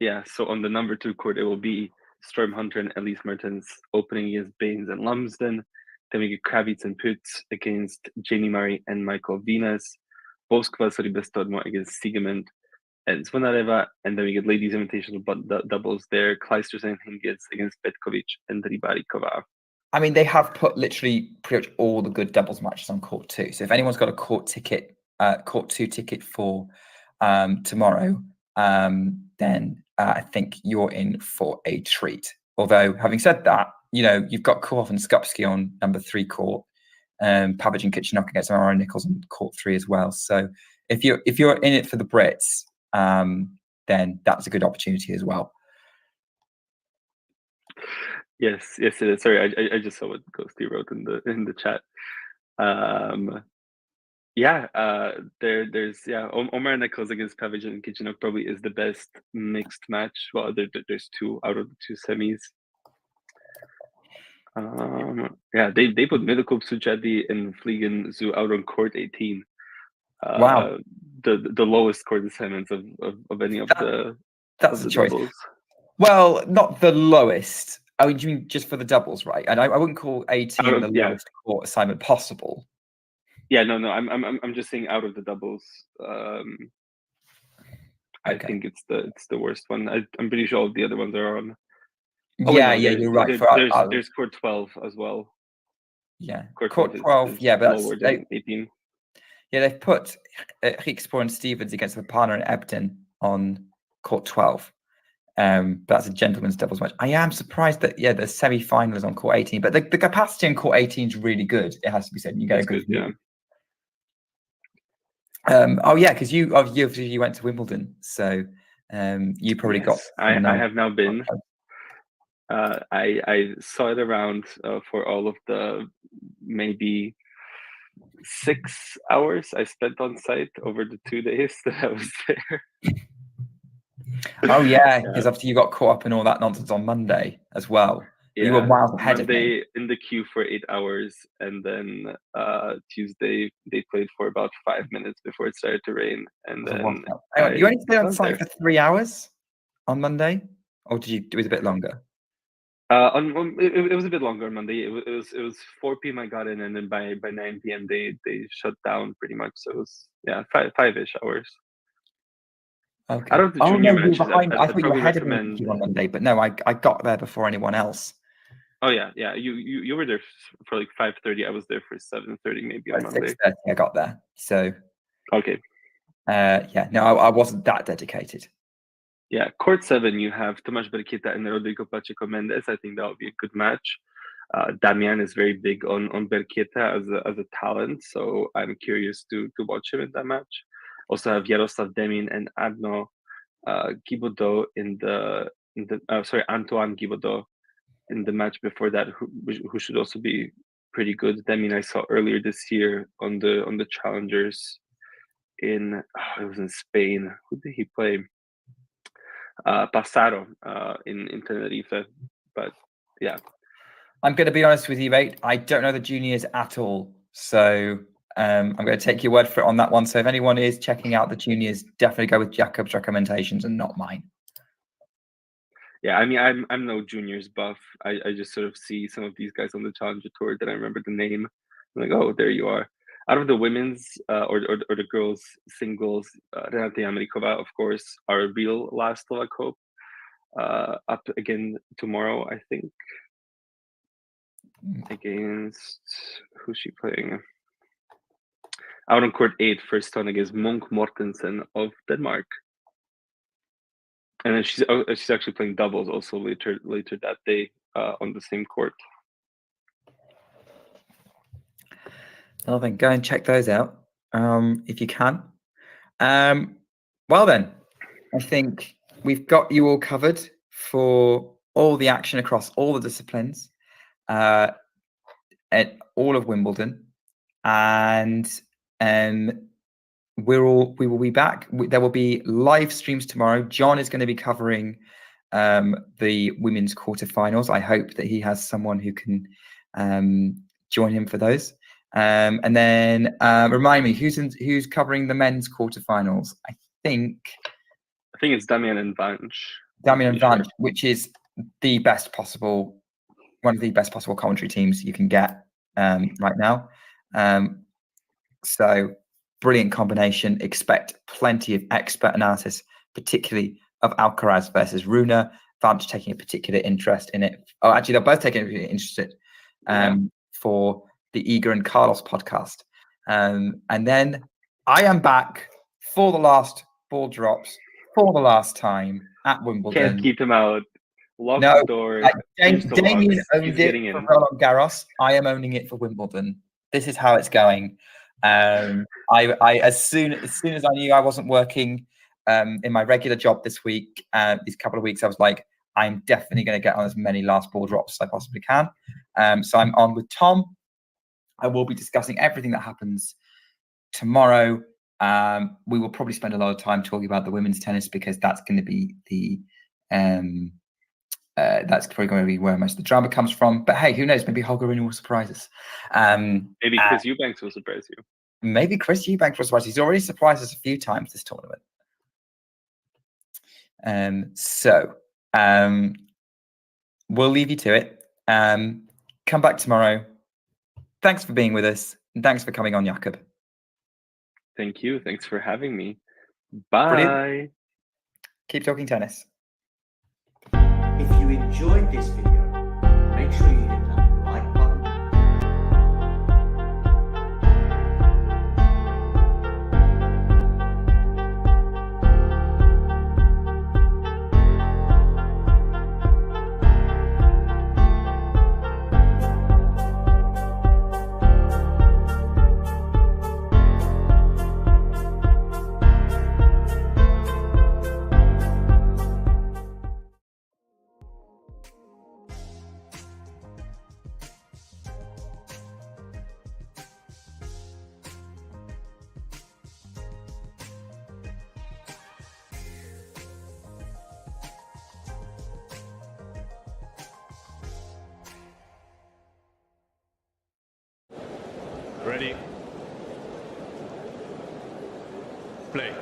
Yeah, so on the number 2 court, it will be Storm Hunter and Elise Mertens opening against Baines and Lumsden. Then we get Kravitz and Putz against Jenny Murray and Michael Venus. Boskova Soribestormo against Siegemund and Zvonareva. And then we get Ladies Invitational doubles there. Kleisters and Hingis against Petkovic and Rybarikova. I mean, they have put literally pretty much all the good doubles matches on court 2. So if anyone's got a court 2 ticket for tomorrow, then I think you're in for a treat. Although, having said that, you've got Korov and Skupski on number 3 court, Pavic and Kitchenok against Aaron Nichols on court 3 as well. So if you're in it for the Brits, then that's a good opportunity as well. Yes, it is. Sorry, I just saw what Ghosty wrote in the chat. There's Omar Nichols against Pavic and Kitchenok probably is the best mixed match. Well, there's 2 out of the 2 semis. They put Middlekup, Suchadi, and Fliegen Zoo out on court 18. Wow, the lowest court assignments of any of that's the a choice. doubles. Well, not the lowest. I mean, you mean just for the doubles, right? And I wouldn't call 18 the lowest court assignment possible. Yeah, no. I'm just saying out of the doubles. I think it's the worst one. I'm pretty sure all the other ones are on. Oh, you're right. There's court 12 as well. Yeah, court 12. Yeah, but lower than 18. Yeah, they've put Rikspoor and Stevens against Vapana and Ebden on court 12. But that's a gentleman's doubles match. I am surprised that the semi-final is on court 18, but the capacity on court 18 is really good. It has to be said. You get a good view. Because you went to Wimbledon, so you probably got. I have now been. I saw it around for all of the maybe 6 hours I spent on site over the 2 days that I was there. Oh yeah, because obviously you got caught up in all that nonsense on Monday as well. Yeah, you were miles ahead of me. In the queue for 8 hours, and then Tuesday they played for about 5 minutes before it started to rain, and then you only stayed on site for 3 hours on Monday, or it was a bit longer? It was a bit longer on Monday. It was 4 p.m. I got in, and then by 9 p.m. they shut down pretty much. So it was 5-ish hours. Okay. Out of the junior matches, I thought you were ahead of me on Monday, but no, I got there before anyone else. Oh yeah. You were there for like 5:30. I was there for 7:30 maybe on Monday. 6:30 I got there. So okay. I wasn't that dedicated. Yeah, court 7, you have Tomasz Berkieta and Rodrigo Pacheco Mendes. I think that would be a good match. Damian is very big on Berkieta as a talent, so I'm curious to watch him in that match. Also have Jaroslav Demin and Adno Guibaudot Antoine Guibaudot in the match before that, who should also be pretty good. Demin I saw earlier this year on the challengers it was in Spain. Who did he play? Passaro in Tenerife, but yeah. I'm going to be honest with you, mate. I don't know the juniors at all, so I'm going to take your word for it on that one. So if anyone is checking out the juniors, definitely go with Jakob's recommendations and not mine. Yeah, I mean, I'm no juniors buff. I just sort of see some of these guys on the Challenger Tour that I remember the name. I'm like, oh, there you are. Out of the women's or the girls singles, Renata Yamrikova, of course, our real last Slovak hope. Up again tomorrow, I think. Against who's she playing? Out on court 8, first round against Munk Mortensen of Denmark. And then she's actually playing doubles also later that day on the same court. Well then, go and check those out if you can. Well then, I think we've got you all covered for all the action across all the disciplines at all of Wimbledon, and we will be back. There will be live streams tomorrow. John is going to be covering the women's quarterfinals. I hope that he has someone who can join him for those. And then remind me, who's covering the men's quarterfinals? I think it's Damian and Vanch. Which is the best possible, one of the best possible commentary teams you can get right now. So brilliant combination. Expect plenty of expert analysis, particularly of Alcaraz versus Rune. Vanch taking a particular interest in it. Oh, actually, they're both taking an interest for the Iga and Carlos podcast. And then I am back for the last ball drops for the last time at Wimbledon. Can't keep him out. Lock the door. Damien owned it for Roland Garros. I am owning it for Wimbledon. This is how it's going. I as soon as I knew I wasn't working in my regular job this week, these couple of weeks, I was like, I'm definitely going to get on as many last ball drops as I possibly can. So I'm on with Tom. I will be discussing everything that happens tomorrow. We will probably spend a lot of time talking about the women's tennis because that's going to be the that's probably going to be where most of the drama comes from. But hey, who knows? Maybe Holger Rune will surprise us. Maybe Chris Eubanks will surprise you. Maybe Chris Eubanks will surprise us. He's already surprised us a few times this tournament. We'll leave you to it. Come back tomorrow. Thanks for being with us. And thanks for coming on, Jakob. Thank you. Thanks for having me. Bye. Brilliant. Keep talking tennis. If you enjoyed this video, make sure you hit that like button. Ready? Play.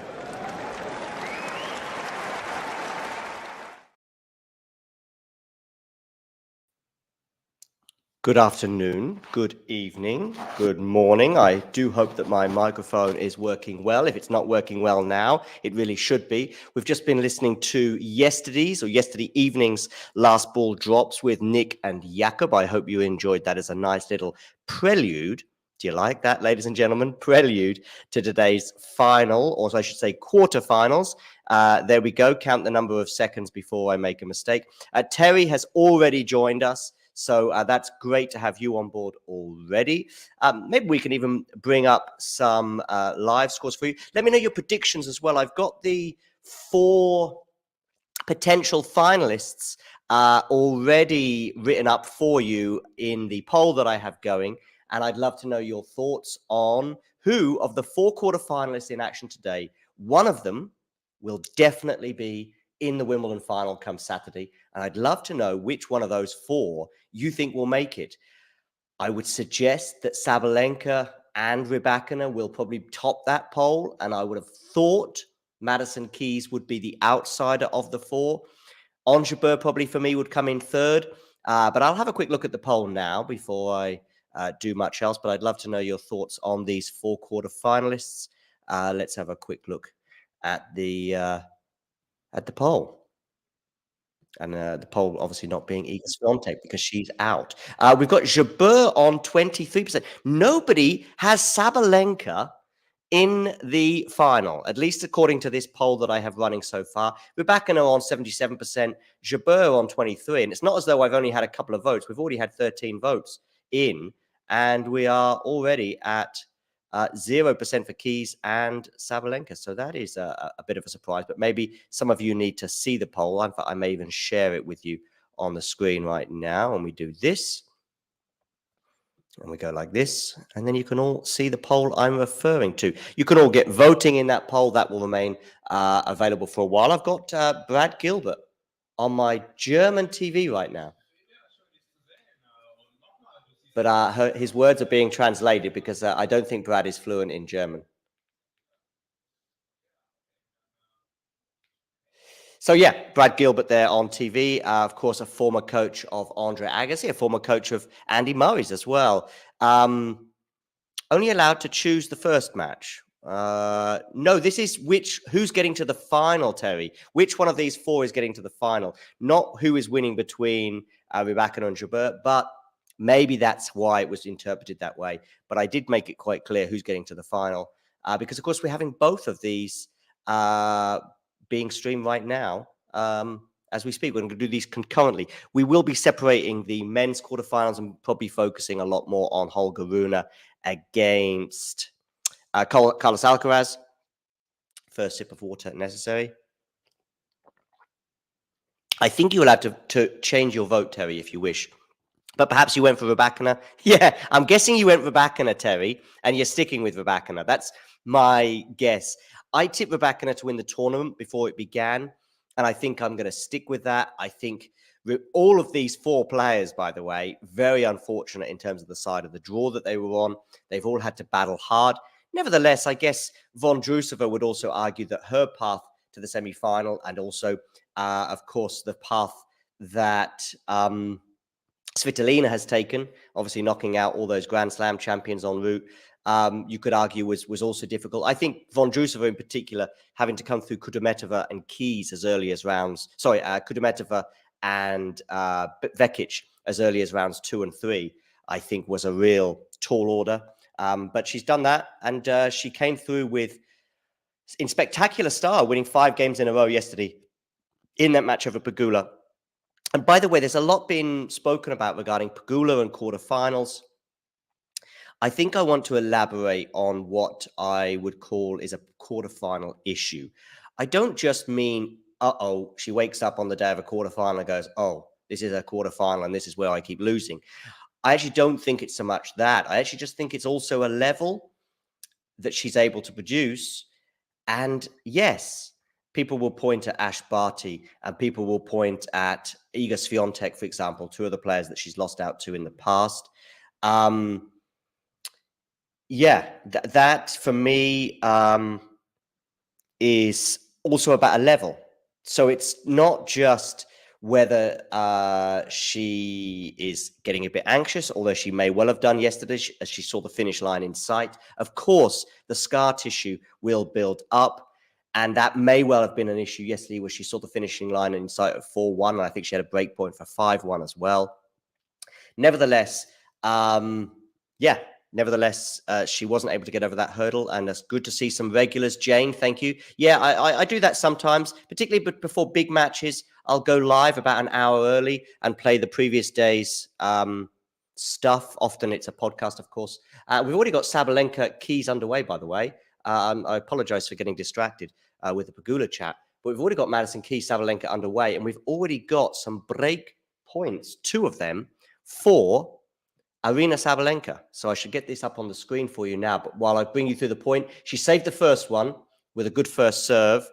Good afternoon, good evening, good morning. I do hope that my microphone is working well. If it's not working well now, it really should be. We've just been listening to yesterday evening's last ball drops with Nick and Jakob. I hope you enjoyed that as a nice little prelude. Do you like that, ladies and gentlemen? Prelude to today's final, or I should say quarterfinals. There we go. Count the number of seconds before I make a mistake. Terry has already joined us. So that's great to have you on board already. Maybe we can even bring up some live scores for you. Let me know your predictions as well. I've got the 4 potential finalists already written up for you in the poll that I have going. And I'd love to know your thoughts on who of the 4 quarterfinalists in action today, one of them will definitely be in the Wimbledon final come Saturday. And I'd love to know which one of those 4 you think will make it. I would suggest that Sabalenka and Rybakina will probably top that poll. And I would have thought Madison Keys would be the outsider of the 4. Jabeur probably for me would come in 3rd. But I'll have a quick look at the poll now before I do much else. But I'd love to know your thoughts on these 4 quarterfinalists. Let's have a quick look at the poll. And the poll obviously not being Iga Swiatek because she's out. We've got Jabeur on 23%. Nobody has Sabalenka in the final, at least according to this poll that I have running so far. Rybakina on 77%, Jabeur on 23%. And it's not as though I've only had a couple of votes. We've already had 13 votes in, and we are already at 0% for Keys and Sabalenka. So that is a bit of a surprise, but maybe some of you need to see the poll. In fact, I may even share it with you on the screen right now. And we do this. And we go like this. And then you can all see the poll I'm referring to. You can all get voting in that poll. That will remain available for a while. I've got Brad Gilbert on my German TV right now. But his words are being translated because I don't think Brad is fluent in German. So yeah, Brad Gilbert there on TV. Of course, a former coach of Andre Agassi, a former coach of Andy Murray's as well. Only allowed to choose the first match. No, this is who's getting to the final, Terry. Which one of these 4 is getting to the final? Not who is winning between Rybakina and Jabeur, but maybe that's why it was interpreted that way. But I did make it quite clear who's getting to the final because, of course, we're having both of these being streamed right now as we speak. We're going to do these concurrently. We will be separating the men's quarterfinals and probably focusing a lot more on Holger Rune against Carlos Alcaraz. First sip of water necessary. I think you will have to change your vote, Terry, if you wish. But perhaps you went for Rybakina. Yeah, I'm guessing you went Rybakina, Terry, and you're sticking with Rybakina. That's my guess. I tipped Rybakina to win the tournament before it began, and I think I'm going to stick with that. I think all of these 4 players, by the way, very unfortunate in terms of the side of the draw that they were on. They've all had to battle hard. Nevertheless, I guess Vondrousova would also argue that her path to the semi-final and also, of course, the path that Svitolina has taken, obviously knocking out all those Grand Slam champions en route, you could argue was also difficult. I think Vondrousova in particular, having to come through Kudermetova and Keys as early as rounds, Kudermetova and Vekic as early as rounds 2 and 3, I think was a real tall order. But she's done that, and she came through in spectacular style, winning 5 games in a row yesterday in that match over Pegula. And by the way, there's a lot been spoken about regarding Pegula and quarterfinals. I think I want to elaborate on what I would call is a quarterfinal issue. I don't just mean, she wakes up on the day of a quarterfinal and goes, oh, this is a quarterfinal and this is where I keep losing. I actually don't think it's so much that. I actually just think it's also a level that she's able to produce. And yes, people will point at Ash Barty and people will point at Iga Swiatek, for example, 2 of the players that she's lost out to in the past. That for me is also about a level. So it's not just whether she is getting a bit anxious, although she may well have done yesterday as she saw the finish line in sight. Of course, the scar tissue will build up. And that may well have been an issue yesterday where she saw the finishing line in sight of 4-1. And I think she had a break point for 5-1 as well. Nevertheless, she wasn't able to get over that hurdle. And it's good to see some regulars. Jane, thank you. Yeah, I do that sometimes, particularly before big matches. I'll go live about an hour early and play the previous day's stuff. Often it's a podcast, of course. We've already got Sabalenka Keys underway, by the way. I apologize for getting distracted with the Pegula chat, but we've already got Madison Keys, Sabalenka underway, and we've already got some break points, 2 of them, for Aryna Sabalenka. So I should get this up on the screen for you now, but while I bring you through the point, she saved the first one with a good first serve.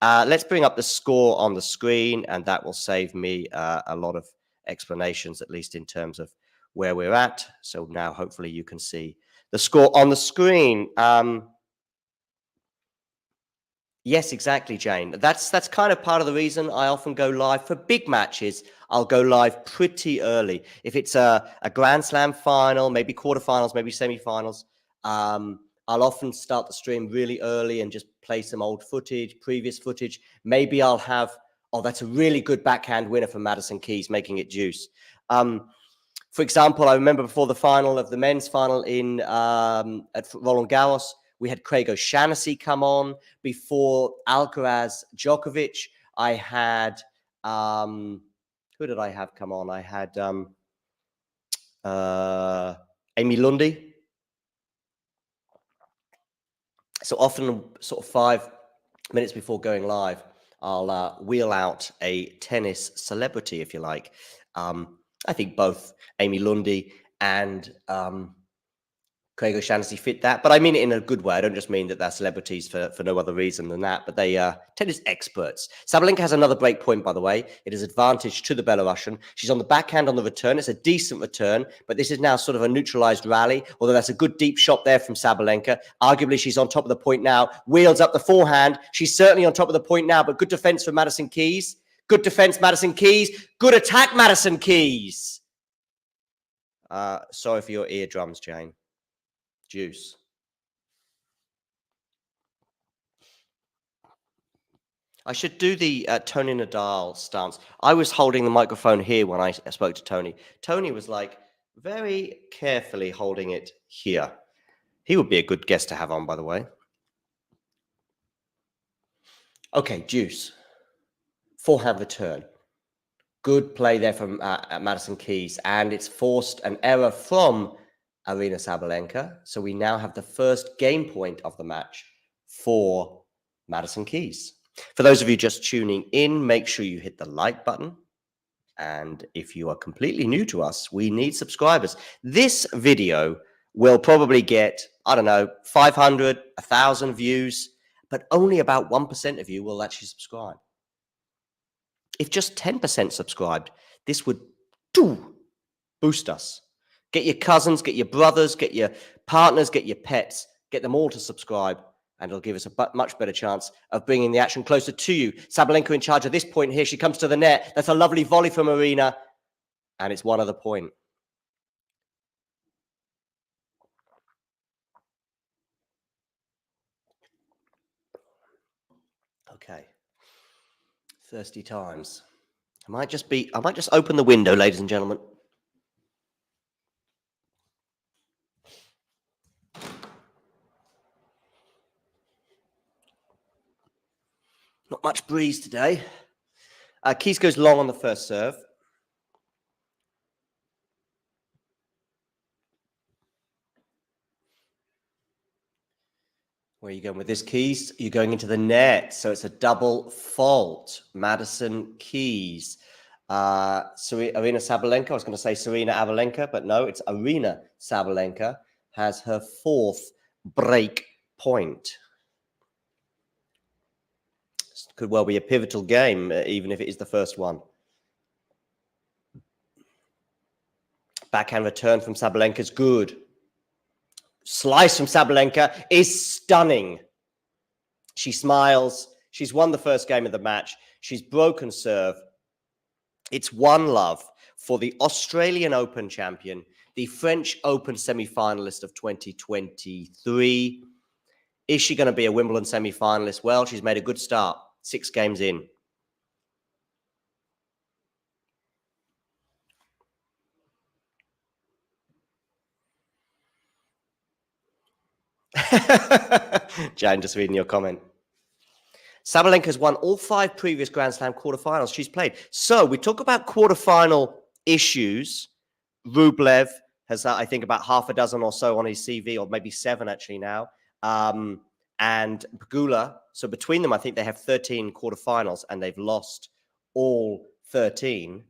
Let's bring up the score on the screen, and that will save me a lot of explanations, at least in terms of where we're at. So now hopefully you can see the score on the screen. Yes, exactly, Jane. That's kind of part of the reason I often go live for big matches. I'll go live pretty early. If it's a Grand Slam final, maybe quarterfinals, maybe semifinals, I'll often start the stream really early and just play some old footage, previous footage. Maybe I'll have, oh, that's a really good backhand winner from Madison Keys, making it juice. For example, I remember before the final of the men's final in at Roland Garros, we had Craig O'Shaughnessy come on. Before Alcaraz Djokovic, I had who did I have come on? I had Amy Lundy. So often, sort of 5 minutes before going live, I'll wheel out a tennis celebrity, if you like. I think both Amy Lundy and Craig O'Shaughnessy fit that, but I mean it in a good way. I don't just mean that they're celebrities for no other reason than that, but they are tennis experts. Sabalenka has another break point, by the way. It is advantage to the Belarusian. She's on the backhand on the return. It's a decent return, but this is now sort of a neutralized rally, although that's a good deep shot there from Sabalenka. Arguably, she's on top of the point now. Wheels up the forehand. She's certainly on top of the point now, but good defense from Madison Keys. Good defense, Madison Keys. Good attack, Madison Keys. Sorry for your eardrums, Jane. Juice. I should do the Tony Nadal stance. I was holding the microphone here when I spoke to Tony. Tony was like very carefully holding it here. He would be a good guest to have on, by the way. Okay, juice. Forehand return. Good play there from Madison Keys, and it's forced an error from Aryna Sabalenka. So we now have the first game point of the match for Madison Keys. For those of you just tuning in, make sure you hit the like button. And if you are completely new to us, we need subscribers. This video will probably get, I don't know, 500, 1,000 views, but only about 1% of you will actually subscribe. If just 10% subscribed, this would boost us. Get your cousins, get your brothers, get your partners, get your pets, get them all to subscribe, and it'll give us a much better chance of bringing the action closer to you. Sabalenka in charge at this point here. She comes to the net. That's a lovely volley from Aryna, and it's one other point. Okay. Thirsty times. I might just open the window, ladies and gentlemen. Not much breeze today. Keys goes long on the first serve. Where are you going with this, Keys? You're going into the net, so it's a double fault. Madison Keys. Aryna Sabalenka. I was going to say Serena Abalenka, but no, it's Aryna Sabalenka has her fourth break point. This could well be a pivotal game, even if it is the first one. Backhand return from Sabalenka is good. Slice from Sabalenka is stunning. She smiles. She's won the first game of the match. She's broken serve. It's 1-love for the Australian Open champion, the French Open semi-finalist of 2023. Is she going to be a Wimbledon semi-finalist? Well, she's made a good start, 6 games in. Jan, just reading your comment. Sabalenka's won all 5 previous Grand Slam quarterfinals she's played. So we talk about quarterfinal issues. Rublev has, I think, about half a dozen or so on his CV, or maybe 7 actually now. And Pegula, so between them, I think they have 13 quarterfinals, and they've lost all 13.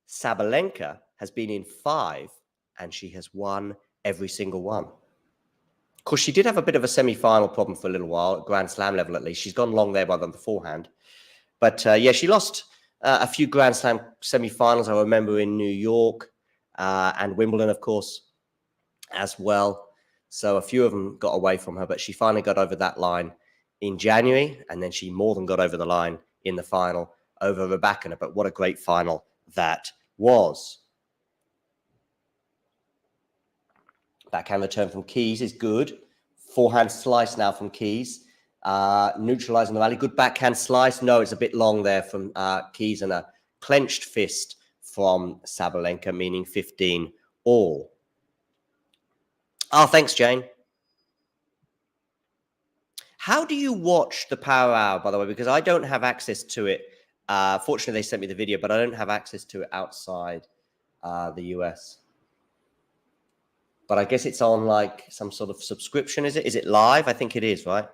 Sabalenka has been in 5, and she has won every single one. Of course, she did have a bit of a semi-final problem for a little while, at Grand Slam level at least. She's gone long there by the beforehand. But yeah, she lost a few Grand Slam semi-finals, I remember, in New York and Wimbledon, of course, as well. So a few of them got away from her, but she finally got over that line in January, and then she more than got over the line in the final over Rybakina. But what a great final that was. Backhand return from Keys is good. Forehand slice now from Keys. Neutralizing the rally. Good backhand slice. No, it's a bit long there from Keys, and a clenched fist from Sabalenka, meaning 15 all. Oh, thanks, Jane. How do you watch the Power Hour, by the way? Because I don't have access to it. Fortunately, they sent me the video, but I don't have access to it outside the US. But I guess it's on like some sort of subscription, is it? Is it live? I think it is, right?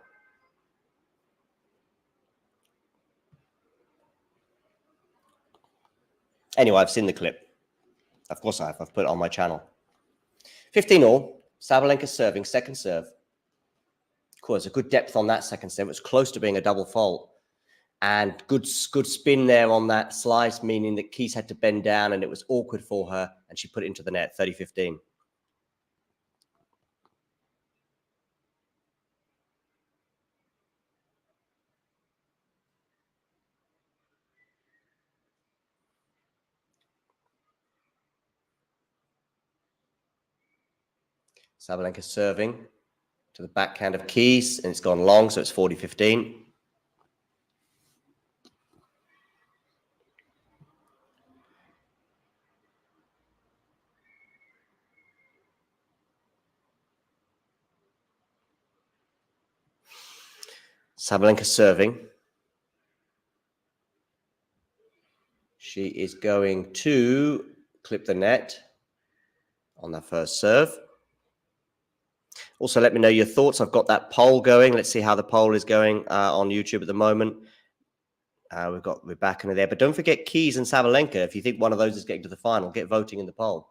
Anyway, I've seen the clip. Of course I have. I've put it on my channel. 15 all. Sabalenka serving, second serve. Of course, a good depth on that second serve. It was close to being a double fault. And good spin there on that slice, meaning that Keys had to bend down, and it was awkward for her, and she put it into the net, 30-15. Sabalenka serving to the backhand of Keys, and it's gone long, so it's 40-15. Sabalenka serving. She is going to clip the net on that first serve. Also, let me know your thoughts. I've got that poll going. Let's see how the poll is going on YouTube at the moment. We've got Rybakina there. But don't forget Keys and Sabalenka. If you think one of those is getting to the final, get voting in the poll.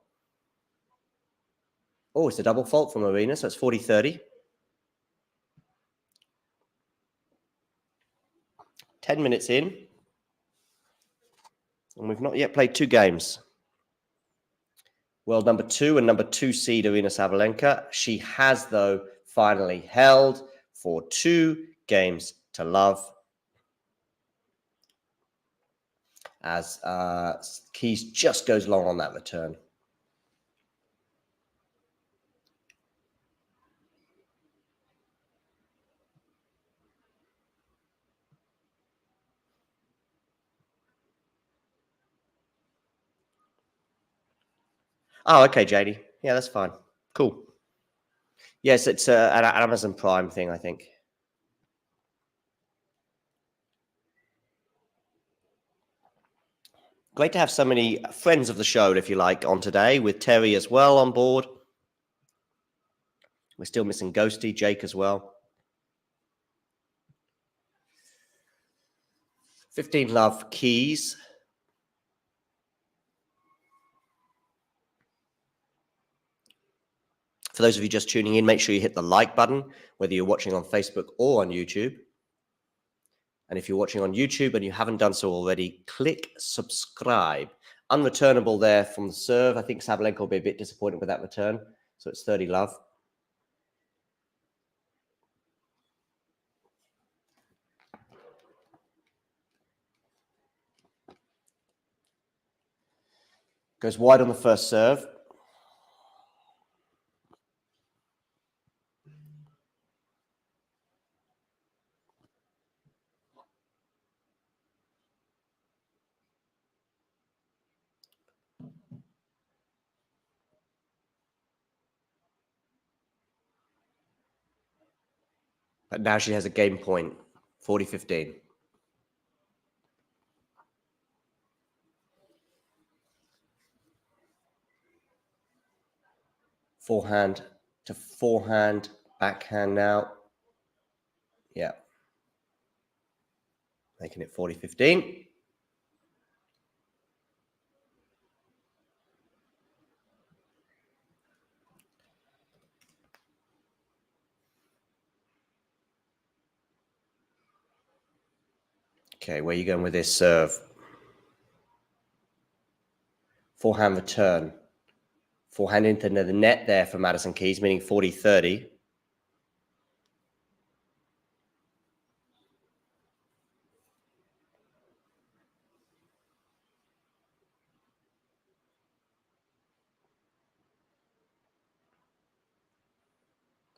Oh, it's a double fault from Aryna, so it's 40-30. 10 minutes in. And we've not yet played two games. World number 2 and number 2 seed Aryna Sabalenka. She has, though, finally held for 2 games to love. As Keys just goes long on that return. Oh, okay, JD. Yeah, that's fine. Cool. Yes, it's an Amazon Prime thing, I think. Great to have so many friends of the show, if you like, on today, with Terry as well on board. We're still missing Ghosty, Jake as well. 15 love Keys. For those of you just tuning in, make sure you hit the like button, whether you're watching on Facebook or on YouTube. And if you're watching on YouTube and you haven't done so already, click subscribe. Unreturnable there from the serve. I think Sabalenka will be a bit disappointed with that return. So it's 30 love. Goes wide on the first serve. But now she has a game point, 40-15. Forehand to forehand, backhand now. Yeah. Making it 40-15. Okay, where are you going with this serve? Forehand return. Forehand into the net there for Madison Keys, meaning 40-30.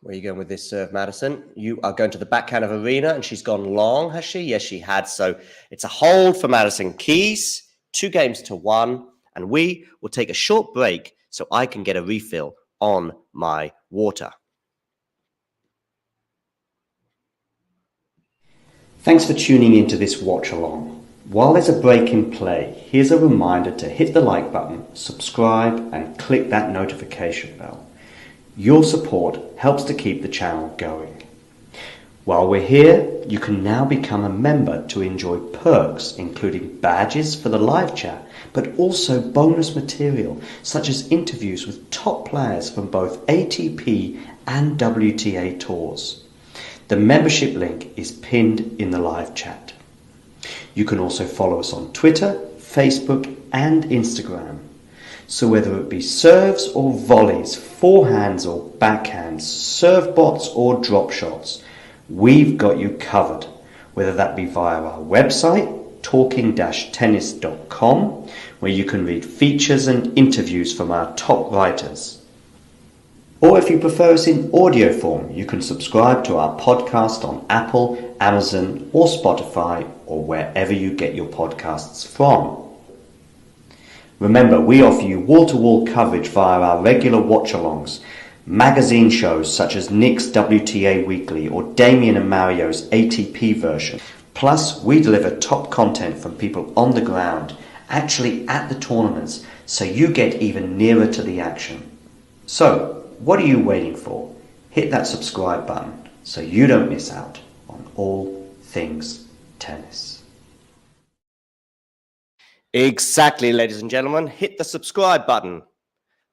Where are you going with this serve, Madison? You are going to the backhand of Aryna, and she's gone long, has she? Yes, she had. So it's a hold for Madison Keys, 2-1, and we will take a short break so I can get a refill on my water. Thanks for tuning into this watch along. While there's a break in play, here's a reminder to hit the like button, subscribe, and click that notification bell. Your support helps to keep the channel going. While we're here, you can now become a member to enjoy perks including badges for the live chat, but also bonus material such as interviews with top players from both ATP and WTA tours. The membership link is pinned in the live chat. You can also follow us on Twitter, Facebook and Instagram. So whether it be serves or volleys, forehands or backhands, serve bots or drop shots, we've got you covered. Whether that be via our website, talking-tennis.com, where you can read features and interviews from our top writers. Or if you prefer us in audio form, you can subscribe to our podcast on Apple, Amazon or Spotify or wherever you get your podcasts from. Remember, we offer you wall-to-wall coverage via our regular watchalongs, magazine shows such as Nick's WTA Weekly or Damien and Mario's ATP version. Plus, we deliver top content from people on the ground, actually at the tournaments, so you get even nearer to the action. So, what are you waiting for? Hit that subscribe button so you don't miss out on all things tennis. Exactly, ladies and gentlemen. Hit the subscribe button.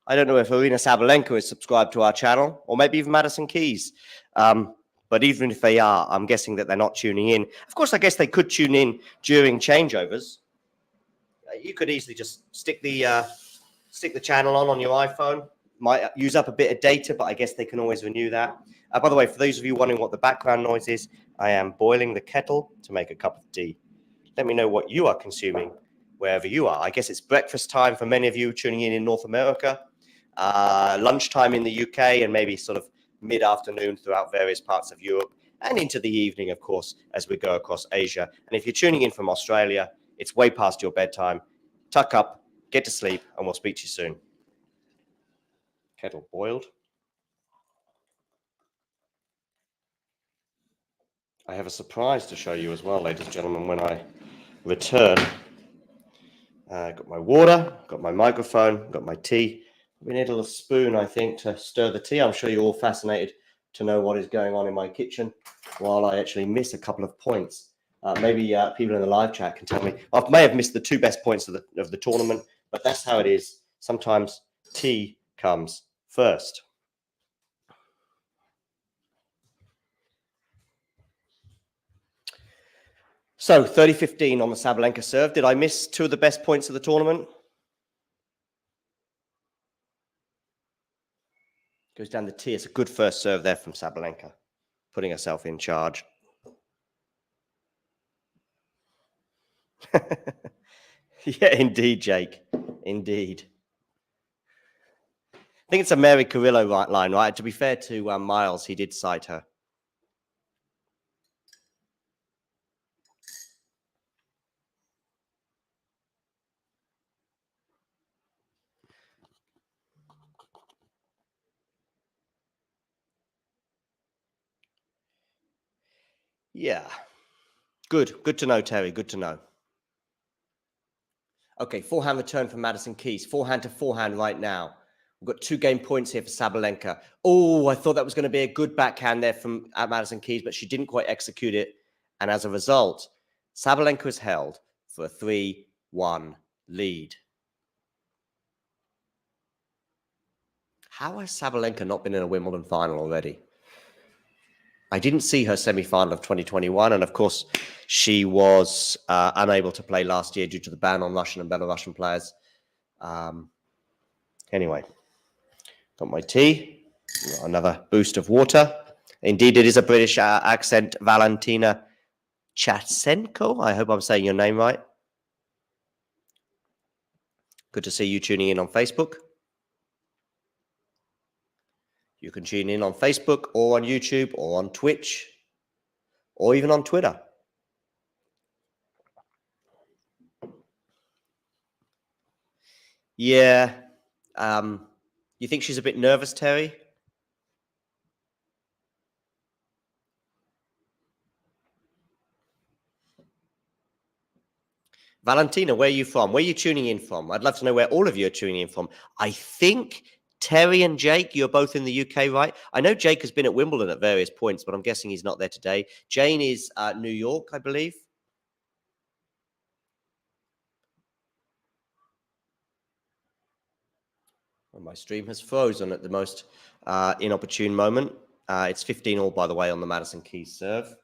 I don't know if Aryna Sabalenka is subscribed to our channel, or maybe even Madison Keys. But even if they are, I'm guessing that they're not tuning in. Of course, I guess they could tune in during changeovers. You could easily just stick the channel on your iPhone. Might use up a bit of data, but I guess they can always renew that. By the way, for those of you wondering what the background noise is, I am boiling the kettle to make a cup of tea. Let me know what you are consuming wherever you are. I guess it's breakfast time for many of you tuning in North America, lunchtime in the UK, and maybe sort of mid-afternoon throughout various parts of Europe, and into the evening, of course, as we go across Asia. And if you're tuning in from Australia, it's way past your bedtime. Tuck up, get to sleep, and we'll speak to you soon. Kettle boiled. I have a surprise to show you as well, ladies and gentlemen, when I return. Got my water, got my microphone, got my tea. We need a little spoon, I think, to stir the tea. I'm sure you're all fascinated to know what is going on in my kitchen while I actually miss a couple of points. Maybe people in the live chat can tell me. I may have missed the 2 best points of the tournament, but that's how it is. Sometimes tea comes first. So 30-15 on the Sabalenka serve. Did I miss 2 of the best points of the tournament? Goes down the tee. It's a good first serve there from Sabalenka, putting herself in charge. Yeah, indeed, Jake. Indeed. I think it's a Mary Carrillo line, right? To be fair to Miles, he did cite her. Yeah. Good to know, Terry. Good to know. Okay, forehand return for Madison Keys. Forehand to forehand right now. We've got 2 game points here for Sabalenka. Oh, I thought that was going to be a good backhand there from Madison Keys, but she didn't quite execute it. And as a result, Sabalenka is held for a 3-1 lead. How has Sabalenka not been in a Wimbledon final already? I didn't see her semi-final of 2021, and of course, she was unable to play last year due to the ban on Russian and Belarusian players. Anyway, got my tea, another boost of water. Indeed, it is a British accent, Valentina Chatsenko. I hope I'm saying your name right. Good to see you tuning in on Facebook. You can tune in on Facebook or on YouTube or on Twitch or even on Twitter. Yeah. You think she's a bit nervous, Terry? Valentina, where are you from? Where are you tuning in from? I'd love to know where all of you are tuning in from. I think Terry and Jake, you're both in the UK, right? I know Jake has been at Wimbledon at various points, but I'm guessing he's not there today. Jane is New York, I believe. Well, my stream has frozen at the most inopportune moment. It's 15-all, by the way, on the Madison Keys serve.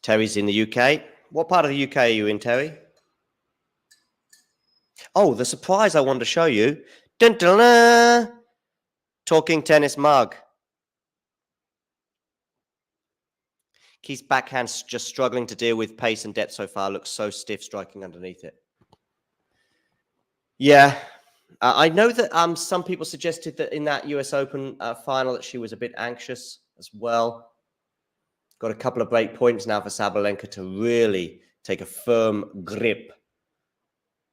Terry's in the UK. What part of the UK are you in, Terry? Oh, the surprise I wanted to show you. Dun, dun, dun, talking tennis mug. Keith's backhand's just struggling to deal with pace and depth so far. Looks so stiff striking underneath it. Yeah. I know that some people suggested that in that US Open final that she was a bit anxious as well. Got a couple of break points now for Sabalenka to really take a firm grip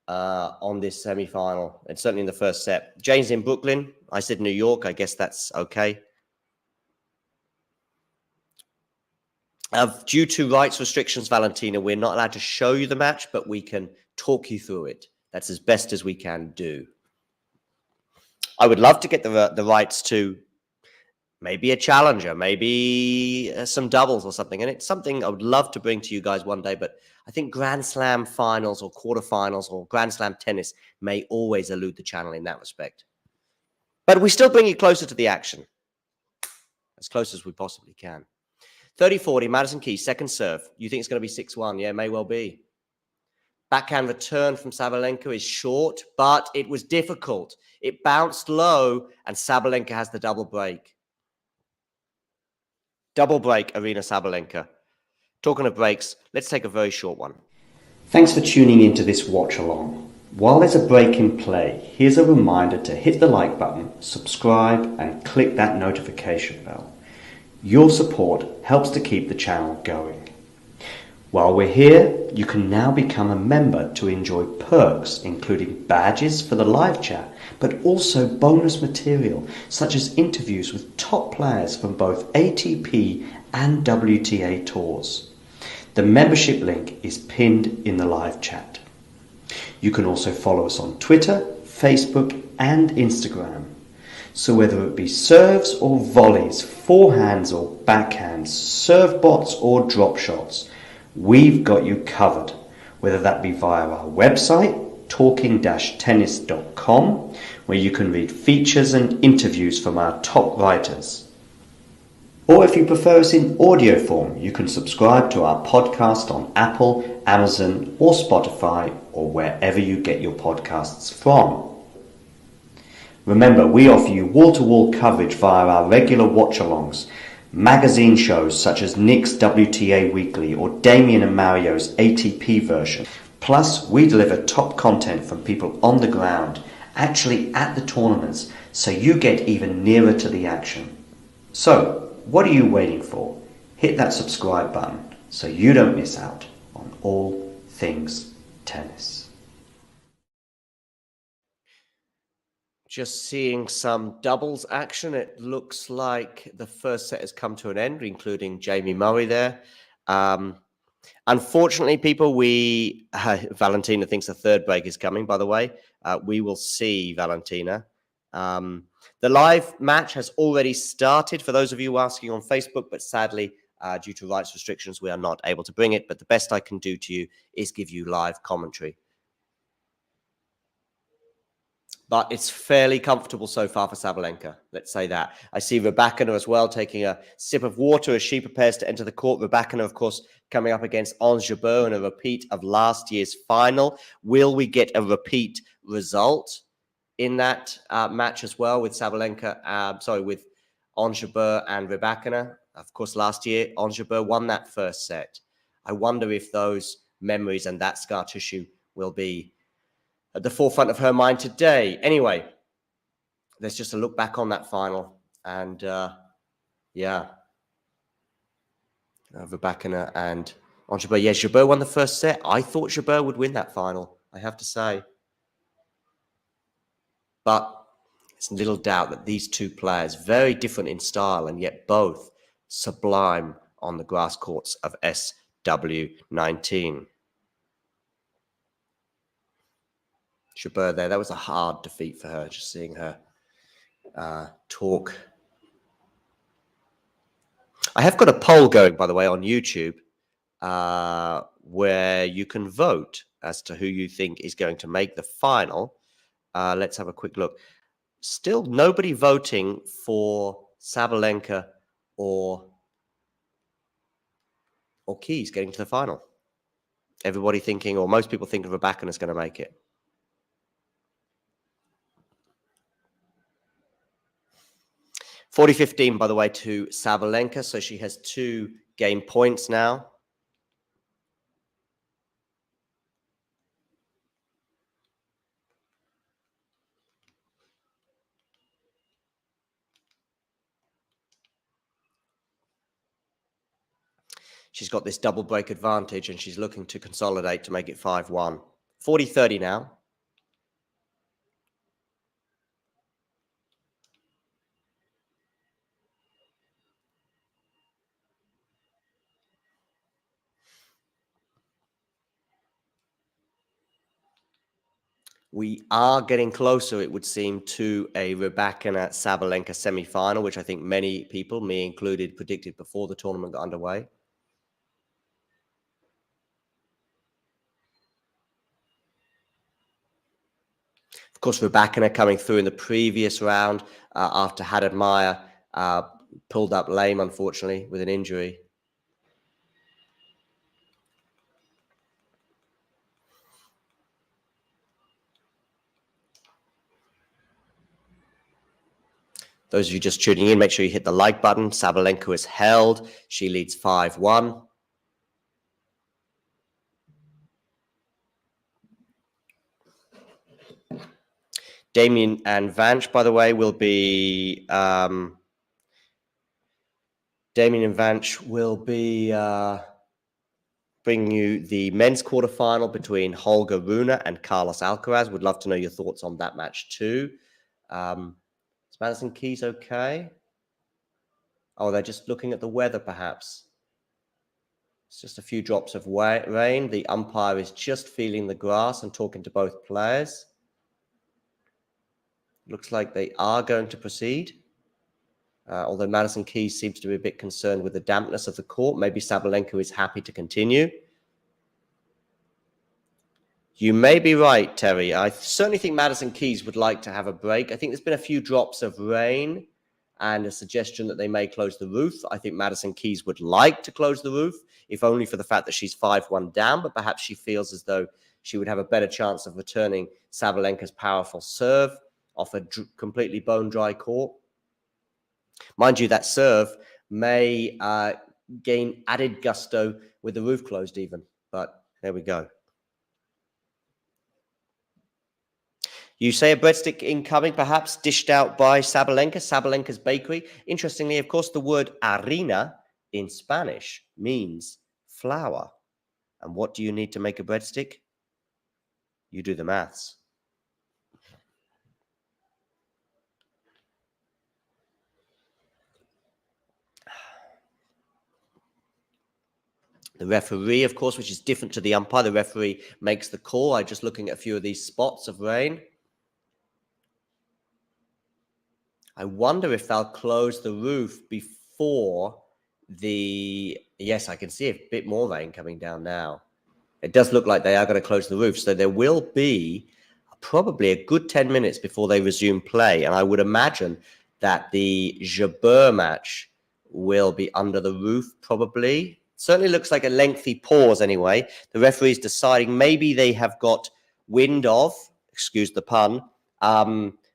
on this semi-final, and certainly in the first set. Jane's in Brooklyn. I said New York. I guess that's okay. Due to rights restrictions, Valentina, we're not allowed to show you the match, but we can talk you through it. That's as best as we can do. I would love to get the rights to maybe a challenger, maybe some doubles or something. And it's something I would love to bring to you guys one day, but I think Grand Slam finals or quarterfinals or Grand Slam tennis may always elude the channel in that respect. But we still bring you closer to the action, as close as we possibly can. 30-40, Madison Keys, second serve. You think it's going to be 6-1? Yeah, may well be. Backhand return from Sabalenka is short, but it was difficult. It bounced low, and Sabalenka has the double break. Double break, Aryna Sabalenka. Talking of breaks, let's take a very short one. Thanks for tuning into this watch along. While there's a break in play, here's a reminder to hit the like button, subscribe, and click that notification bell. Your support helps to keep the channel going. While we're here, you can now become a member to enjoy perks, including badges for the live chat, but also bonus material such as interviews with top players from both ATP and WTA tours. The membership link is pinned in the live chat. You can also follow us on Twitter, Facebook, and Instagram. So whether it be serves or volleys, forehands or backhands, serve bots or drop shots, we've got you covered, whether that be via our website, talking-tennis.com, where you can read features and interviews from our top writers. Or if you prefer us in audio form, you can subscribe to our podcast on Apple, Amazon, or Spotify, or wherever you get your podcasts from. Remember, we offer you wall-to-wall coverage via our regular watch-alongs, magazine shows such as Nick's WTA Weekly or Damien and Mario's ATP version. Plus, we deliver top content from people on the ground, actually at the tournaments, so you get even nearer to the action. So, what are you waiting for? Hit that subscribe button so you don't miss out on all things tennis. Just seeing some doubles action. It looks like the first set has come to an end, including Jamie Murray there. Unfortunately, people, Valentina thinks the third break is coming, by the way. We will see Valentina. The live match has already started for those of you asking on Facebook, but sadly, due to rights restrictions, we are not able to bring it. But the best I can do to you is give you live commentary. But it's fairly comfortable so far for Sabalenka. Let's say that. I see Rybakina as well taking a sip of water as she prepares to enter the court. Rybakina, of course, coming up against Jabeur in a repeat of last year's final. Will we get a repeat result in that match as well with Sabalenka? With Jabeur and Rybakina? Of course, last year, Jabeur won that first set. I wonder if those memories and that scar tissue will be at the forefront of her mind today. Anyway, let's just look back on that final. And Rybakina and Jabeur. Yeah, Jabeur won the first set. I thought Jabeur would win that final, I have to say. But it's little doubt that these two players, very different in style and yet both sublime on the grass courts of SW19. Jabeur there, that was a hard defeat for her, just seeing her talk. I have got a poll going, by the way, on YouTube, where you can vote as to who you think is going to make the final. Let's have a quick look. Still nobody voting for Sabalenka or Keys getting to the final. Everybody thinking, or most people think Rybakina is going to make it. (40-15), by the way, to Sabalenka. So she has 2 game points now. She's got this double break advantage and she's looking to consolidate to make it 5-1. 40-30 now. We are getting closer, it would seem, to a Rybakina-Sabalenka semi-final, which I think many people, me included, predicted before the tournament got underway. Of course, Rybakina coming through in the previous round after Haddad Meyer pulled up lame, unfortunately, with an injury. Those of you just tuning in, make sure you hit the like button. Sabalenka is held. She leads 5-1. Damien and Vanch, by the way, will be... Damien and Vanch will be bringing you the men's quarterfinal between Holger Rune and Carlos Alcaraz. Would love to know your thoughts on that match too. Is Madison Keys okay? Oh, they're just looking at the weather, perhaps. It's just a few drops of rain. The umpire is just feeling the grass and talking to both players. Looks like they are going to proceed. Although Madison Keys seems to be a bit concerned with the dampness of the court. Maybe Sabalenka is happy to continue. You may be right, Terry. I certainly think Madison Keys would like to have a break. I think there's been a few drops of rain and a suggestion that they may close the roof. I think Madison Keys would like to close the roof, if only for the fact that she's 5-1 down, but perhaps she feels as though she would have a better chance of returning Sabalenka's powerful serve off a completely bone-dry court. Mind you, that serve may gain added gusto with the roof closed even, but there we go. You say a breadstick incoming, perhaps dished out by Sabalenka, Sabalenka's bakery. Interestingly, of course, the word Aryna in Spanish means flour. And what do you need to make a breadstick? You do the maths. The referee, of course, which is different to the umpire. The referee makes the call. I'm just looking at a few of these spots of rain. I wonder if they'll close the roof before the... Yes, I can see a bit more rain coming down now. It does look like they are going to close the roof. So there will be probably a good 10 minutes before they resume play. And I would imagine that the Jabeur match will be under the roof probably. Certainly looks like a lengthy pause anyway. The referee's deciding maybe they have got wind of, excuse the pun,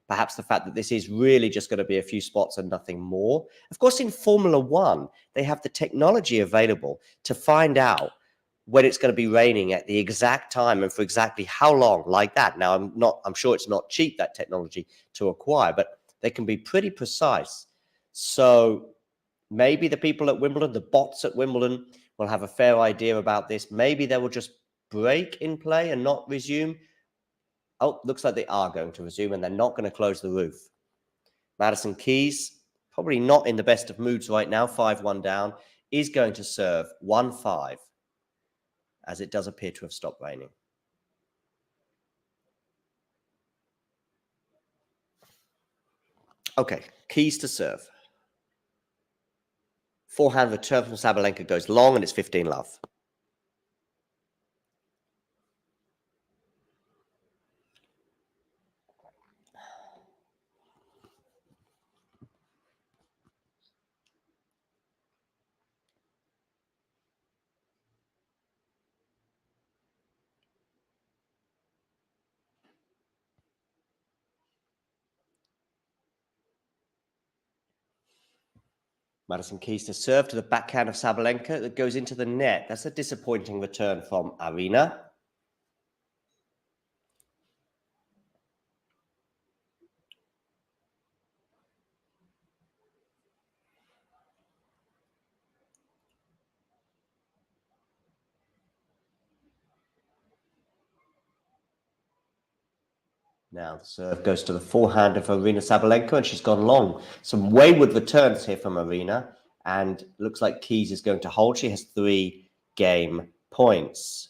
perhaps the fact that this is really just going to be a few spots and nothing more. Of course, in Formula One, they have the technology available to find out when it's going to be raining at the exact time and for exactly how long, like that. Now, I'm sure it's not cheap, that technology to acquire, but they can be pretty precise. So maybe the people at Wimbledon, the bots at Wimbledon, will have a fair idea about this. Maybe they will just break in play and not resume. Oh, looks like they are going to resume, and they're not going to close the roof. Madison Keys, probably not in the best of moods right now, 5-1 down, is going to serve 1-5, as it does appear to have stopped raining. Okay, Keys to serve. Forehand return from Sabalenka goes long, and it's 15-love. Madison Keys to serve to the backhand of Sabalenka that goes into the net. That's a disappointing return from Aryna. Now the serve goes to the forehand of Aryna Sabalenka, and she's gone long. Some wayward returns here from Aryna, and looks like Keys is going to hold. She has 3 game points.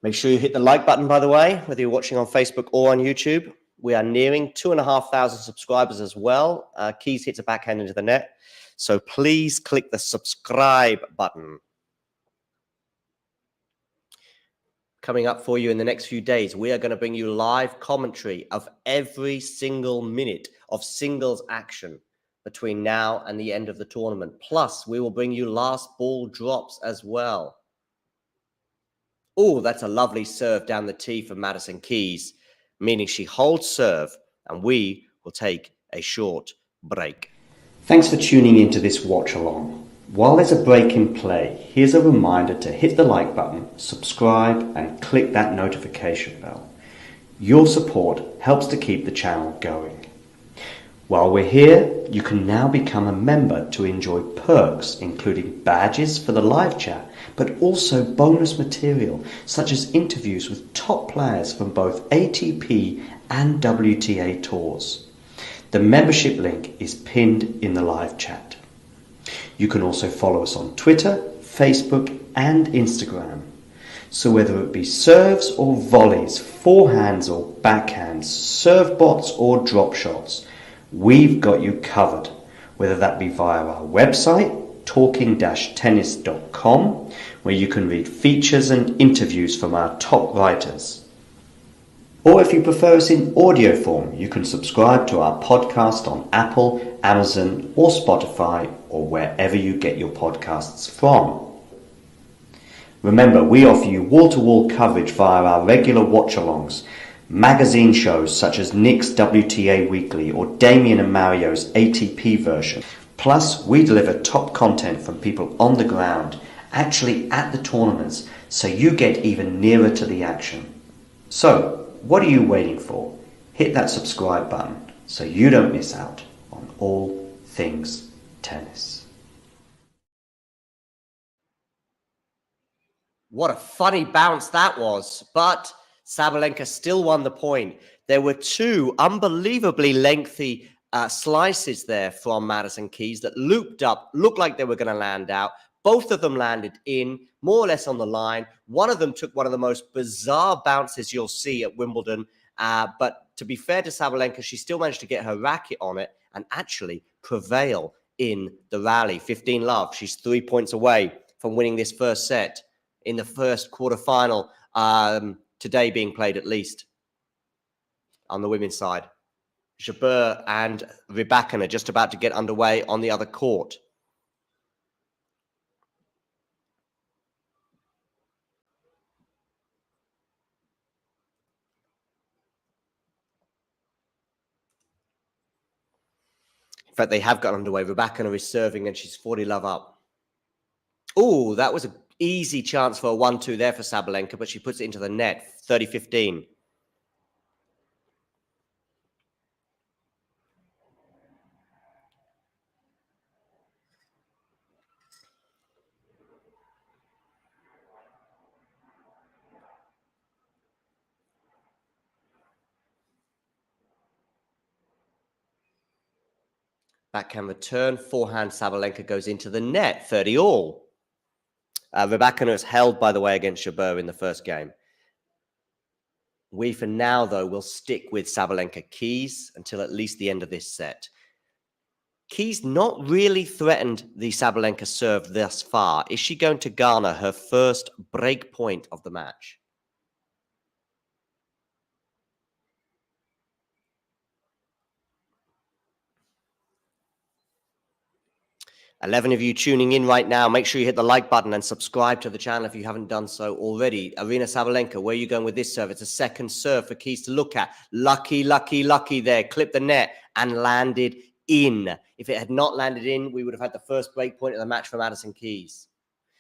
Make sure you hit the like button, by the way, whether you're watching on Facebook or on YouTube. We are nearing 2,500 subscribers as well. Keys hits a backhand into the net. So please click the subscribe button. Coming up for you in the next few days, we are going to bring you live commentary of every single minute of singles action between now and the end of the tournament. Plus, we will bring you last ball drops as well. Oh, that's a lovely serve down the tee for Madison Keys, meaning she holds serve, and we will take a short break. Thanks for tuning into this watch along. While there's a break in play, here's a reminder to hit the like button, subscribe, and click that notification bell. Your support helps to keep the channel going. While we're here, you can now become a member to enjoy perks, including badges for the live chat, but also bonus material such as interviews with top players from both ATP and WTA tours. The membership link is pinned in the live chat. You can also follow us on Twitter, Facebook, and Instagram. So whether it be serves or volleys, forehands or backhands, serve bots or drop shots, we've got you covered, whether that be via our website, talking-tennis.com, where you can read features and interviews from our top writers. Or if you prefer us in audio form, you can subscribe to our podcast on Apple, Amazon, or Spotify, or wherever you get your podcasts from. Remember, we offer you wall-to-wall coverage via our regular watchalongs, magazine shows such as Nick's WTA Weekly or Damien and Mario's ATP version. Plus, we deliver top content from people on the ground, actually at the tournaments, so you get even nearer to the action. So, what are you waiting for? Hit that subscribe button so you don't miss out on all things tennis. What a funny bounce that was, but Sabalenka still won the point. There were 2 unbelievably lengthy slices there from Madison Keys that looped up, looked like they were going to land out. Both of them landed in, more or less on the line. One of them took one of the most bizarre bounces you'll see at Wimbledon. But to be fair to Sabalenka, she still managed to get her racket on it and actually prevail in the rally. 15-love. She's 3 points away from winning this first set in the first quarterfinal today being played at least. on the women's side. Jabeur and Rybakina are just about to get underway on the other court. In fact, they have got underway. Rybakina is serving and she's 40 love up. Oh, that was an easy chance for a 1-2 there for Sabalenka, but she puts it into the net, 30-15. Backhand return, forehand Sabalenka goes into the net, 30 all. Rybakina is held, by the way, against Jabeur in the first game. We, for now, though, will stick with Sabalenka Keys until at least the end of this set. Keys not really threatened the Sabalenka serve thus far. Is she going to garner her first break point of the match? 11 of you tuning in right now, make sure you hit the like button and subscribe to the channel if you haven't done so already. Aryna Sabalenka, where are you going with this serve? It's a second serve for Keys to look at. Lucky, lucky, lucky there. Clipped the net and landed in. If it had not landed in, we would have had the first break point of the match for Madison Keys.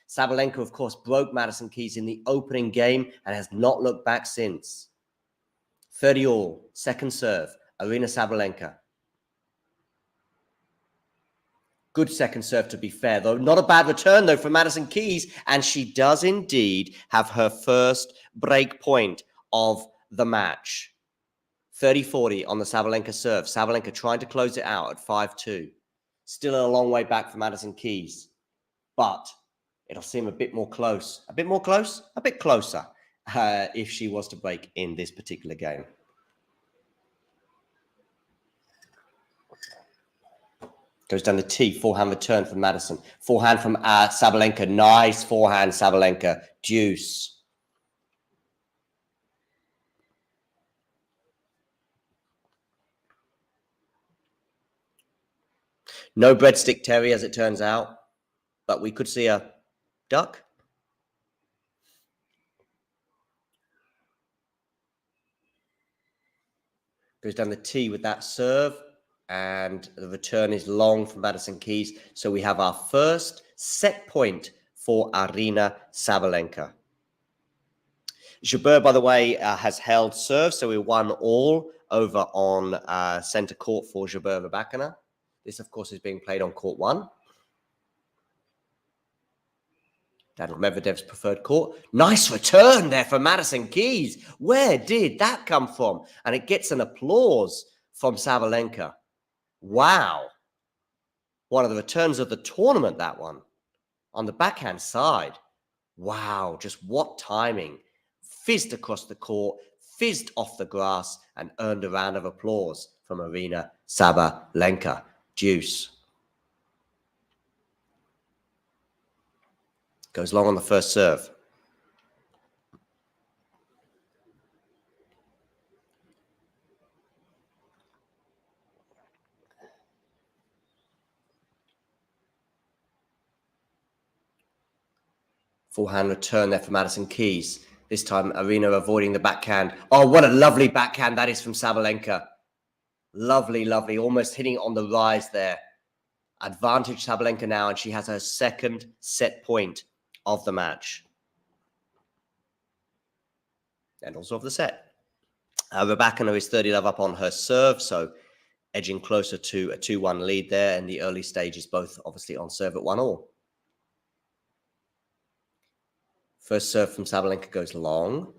Sabalenka, of course, broke Madison Keys in the opening game and has not looked back since. 30 all, second serve, Aryna Sabalenka. Good second serve, to be fair, though. Not a bad return, though, for Madison Keys. And she does indeed have her first break point of the match. 30-40 on the Sabalenka serve. Sabalenka trying to close it out at 5-2. Still a long way back for Madison Keys. But it'll seem a bit more close. A bit more close? A bit closer if she was to break in this particular game. Goes down the tee, forehand return from Madison. Forehand from Sabalenka. Nice forehand, Sabalenka. Deuce. No breadstick, Terry, as it turns out. But we could see a duck. Goes down the tee with that serve. And the return is long from Madison Keys. So we have our first set point for Aryna Sabalenka. Jabeur, by the way, has held serve. So we won all over on center court for Jabeur Rybakina. This, of course, is being played on court 1. Daniil Medvedev's preferred court. Nice return there for Madison Keys. Where did that come from? And it gets an applause from Sabalenka. Wow. One of the returns of the tournament, that one. On the backhand side. Wow, just what timing. Fizzed across the court, fizzed off the grass, and earned a round of applause from Aryna Sabalenka. Deuce. Goes long on the first serve. Forehand return there for Madison Keys. This time, Aryna avoiding the backhand. Oh, what a lovely backhand that is from Sabalenka. Lovely, lovely. Almost hitting on the rise there. Advantage Sabalenka now, and she has her second set point of the match. And also of the set. Rybakina is 30 love up on her serve, so edging closer to a 2-1 lead there in the early stages, both obviously on serve at 1-all. First serve from Sabalenka goes long.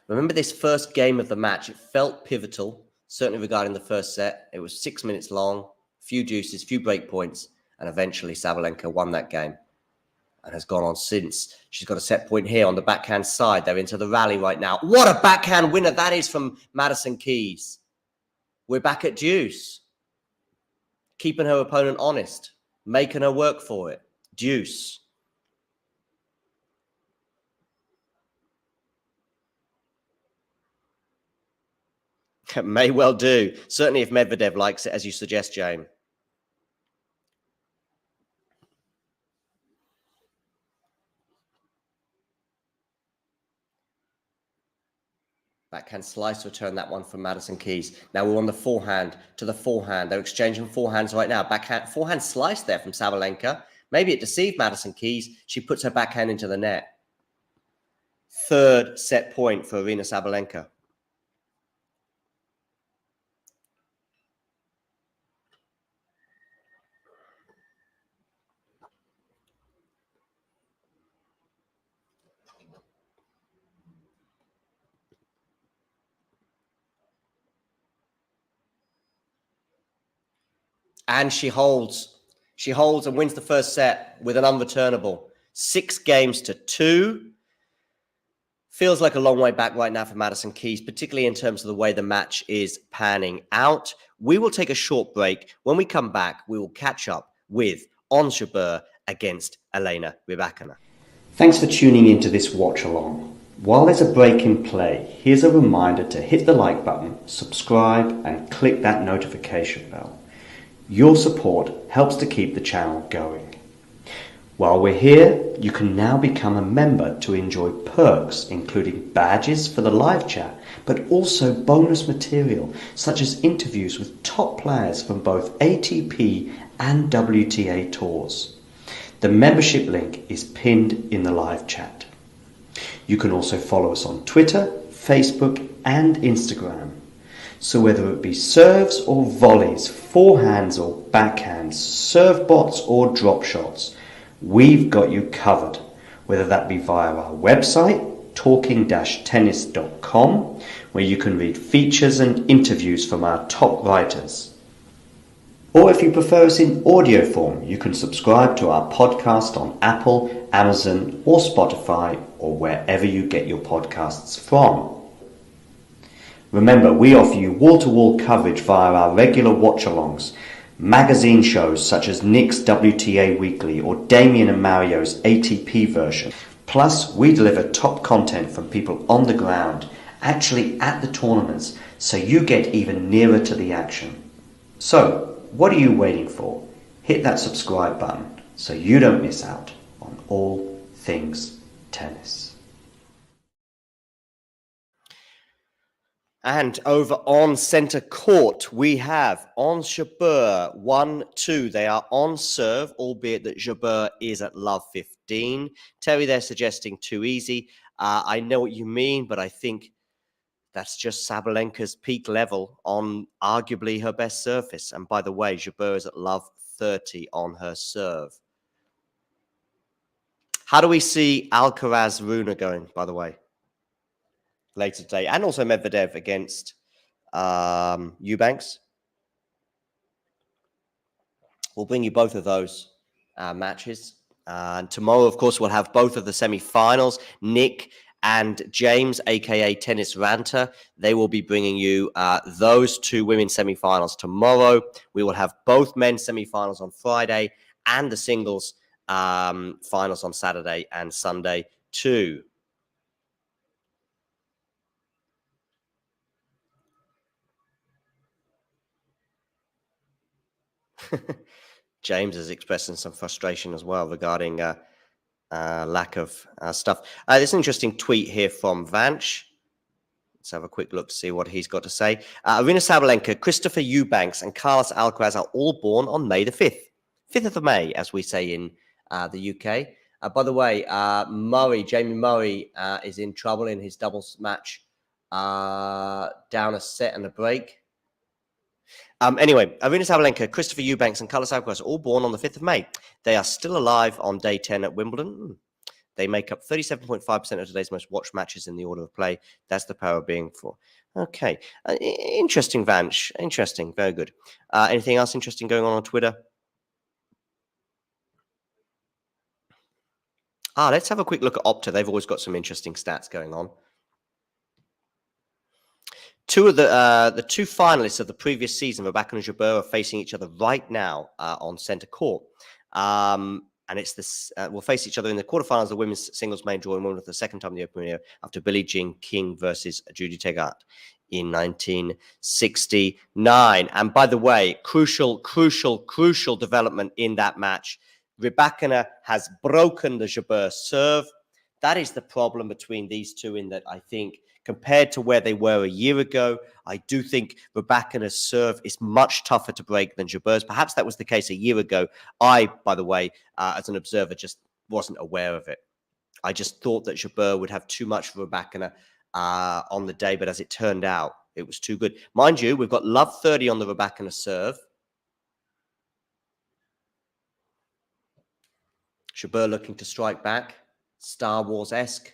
Remember this first game of the match, it felt pivotal, certainly regarding the first set. It was 6 minutes long, few deuces, few break points, and eventually Sabalenka won that game and has gone on since. She's got a set point here on the backhand side. They're into the rally right now. What a backhand winner that is from Madison Keys. We're back at deuce. Keeping her opponent honest, making her work for it. Deuce. May well do. Certainly if Medvedev likes it, as you suggest, James. Backhand slice return, that one from Madison Keys. Now we're on the forehand to the forehand. They're exchanging forehands right now. Forehand slice there from Sabalenka. Maybe it deceived Madison Keys. She puts her backhand into the net. Third set point for Aryna Sabalenka. And she holds. She holds and wins the first set with an unreturnable. 6-2. Feels like a long way back right now for Madison Keys, particularly in terms of the way the match is panning out. We will take a short break. When we come back, we will catch up with Ons Jabeur against Elena Rybakina. Thanks for tuning into this watch along. While there's a break in play, here's a reminder to hit the like button, subscribe and click that notification bell. Your support helps to keep the channel going. While we're here, you can now become a member to enjoy perks including badges for the live chat, but also bonus material such as interviews with top players from both ATP and WTA tours. The membership link is pinned in the live chat. You can also follow us on Twitter, Facebook and Instagram. So whether it be serves or volleys, forehands or backhands, serve bots or drop shots, we've got you covered. Whether that be via our website, talking-tennis.com, where you can read features and interviews from our top writers. Or if you prefer us in audio form, you can subscribe to our podcast on Apple, Amazon or Spotify or wherever you get your podcasts from. Remember, we offer you wall-to-wall coverage via our regular watch-alongs, magazine shows such as Nick's WTA Weekly or Damien and Mario's ATP version. Plus, we deliver top content from people on the ground, actually at the tournaments, so you get even nearer to the action. So, what are you waiting for? Hit that subscribe button so you don't miss out on all things tennis. And over on centre court, we have Ons Jabeur 1-2. They are on serve, albeit that Jabeur is at love 15. Terry, they're suggesting too easy. I know what you mean, but I think that's just Sabalenka's peak level on arguably her best surface. And by the way, Jabeur is at love 30 on her serve. How do we see Alcaraz-Rune going, by the way, later today? And also Medvedev against Eubanks. We'll bring you both of those matches. And tomorrow, of course, we'll have both of the semi-finals. Nick and James, aka Tennis Ranter, they will be bringing you those two women's semi-finals tomorrow. We will have both men's semi-finals on Friday and the singles finals on Saturday and Sunday too. James is expressing some frustration as well regarding lack of stuff. There's an interesting tweet here from Vanch. Let's have a quick look to see what he's got to say. Aryna Sabalenka, Christopher Eubanks, and Carlos Alcaraz are all born on May the 5th. 5th of May, as we say in the UK. By the way, Jamie Murray is in trouble in his doubles match. Down a set and a break. Anyway, Aryna Sabalenka, Christopher Eubanks, and Carlos Alcaraz are all born on the 5th of May. They are still alive on day 10 at Wimbledon. They make up 37.5% of today's most watched matches in the order of play. That's the power of being for. Okay. Interesting, Vanch. Interesting. Very good. Anything else interesting going on Twitter? Let's have a quick look at Opta. They've always got some interesting stats going on. Two of the two finalists of the previous season, Rybakina and Jabeur, are facing each other right now on centre court. And it's this. We'll face each other in the quarterfinals of the women's singles main draw in Wimbledon for the second time in the Open year after Billie Jean King versus Judy Tegart in 1969. And by the way, crucial development in that match. Rybakina has broken the Jabeur serve. That is the problem between these two, in that I think compared to where they were a year ago, I do think Rybakina's serve is much tougher to break than Jabeur's. Perhaps that was the case a year ago. I, by the way, as an observer, just wasn't aware of it. I just thought that Jabeur would have too much for Rybakina on the day, but as it turned out, it was too good. Mind you, we've got love 30 on the Rybakina serve. Jabeur looking to strike back, Star Wars-esque.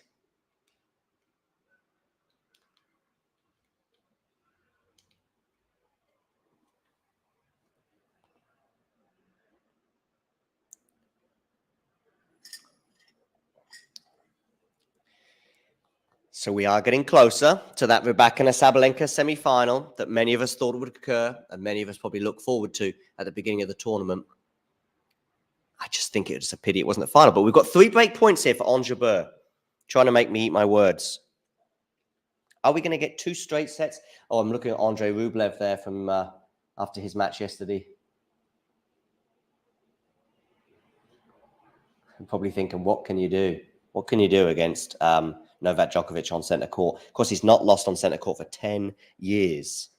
So we are getting closer to that Rybakina-Sabalenka semi-final that many of us thought would occur and many of us probably look forward to at the beginning of the tournament. I just think it's a pity it wasn't the final. But we've got 3 break points here for Jabeur, trying to make me eat my words. Are we going to get 2 straight sets? Oh, I'm looking at Andrei Rublev there from after his match yesterday. I'm probably thinking, what can you do? What can you do against Novak Djokovic on centre court? Of course, he's not lost on centre court for 10 years.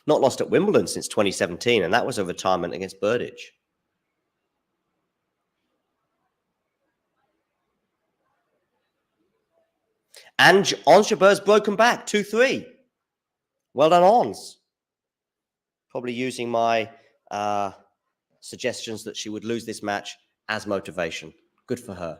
Not lost at Wimbledon since 2017, and that was a retirement against Berdych. And Ons Jabeur's broken back, 2-3. Well done, Ons. Probably using my suggestions that she would lose this match as motivation. Good for her.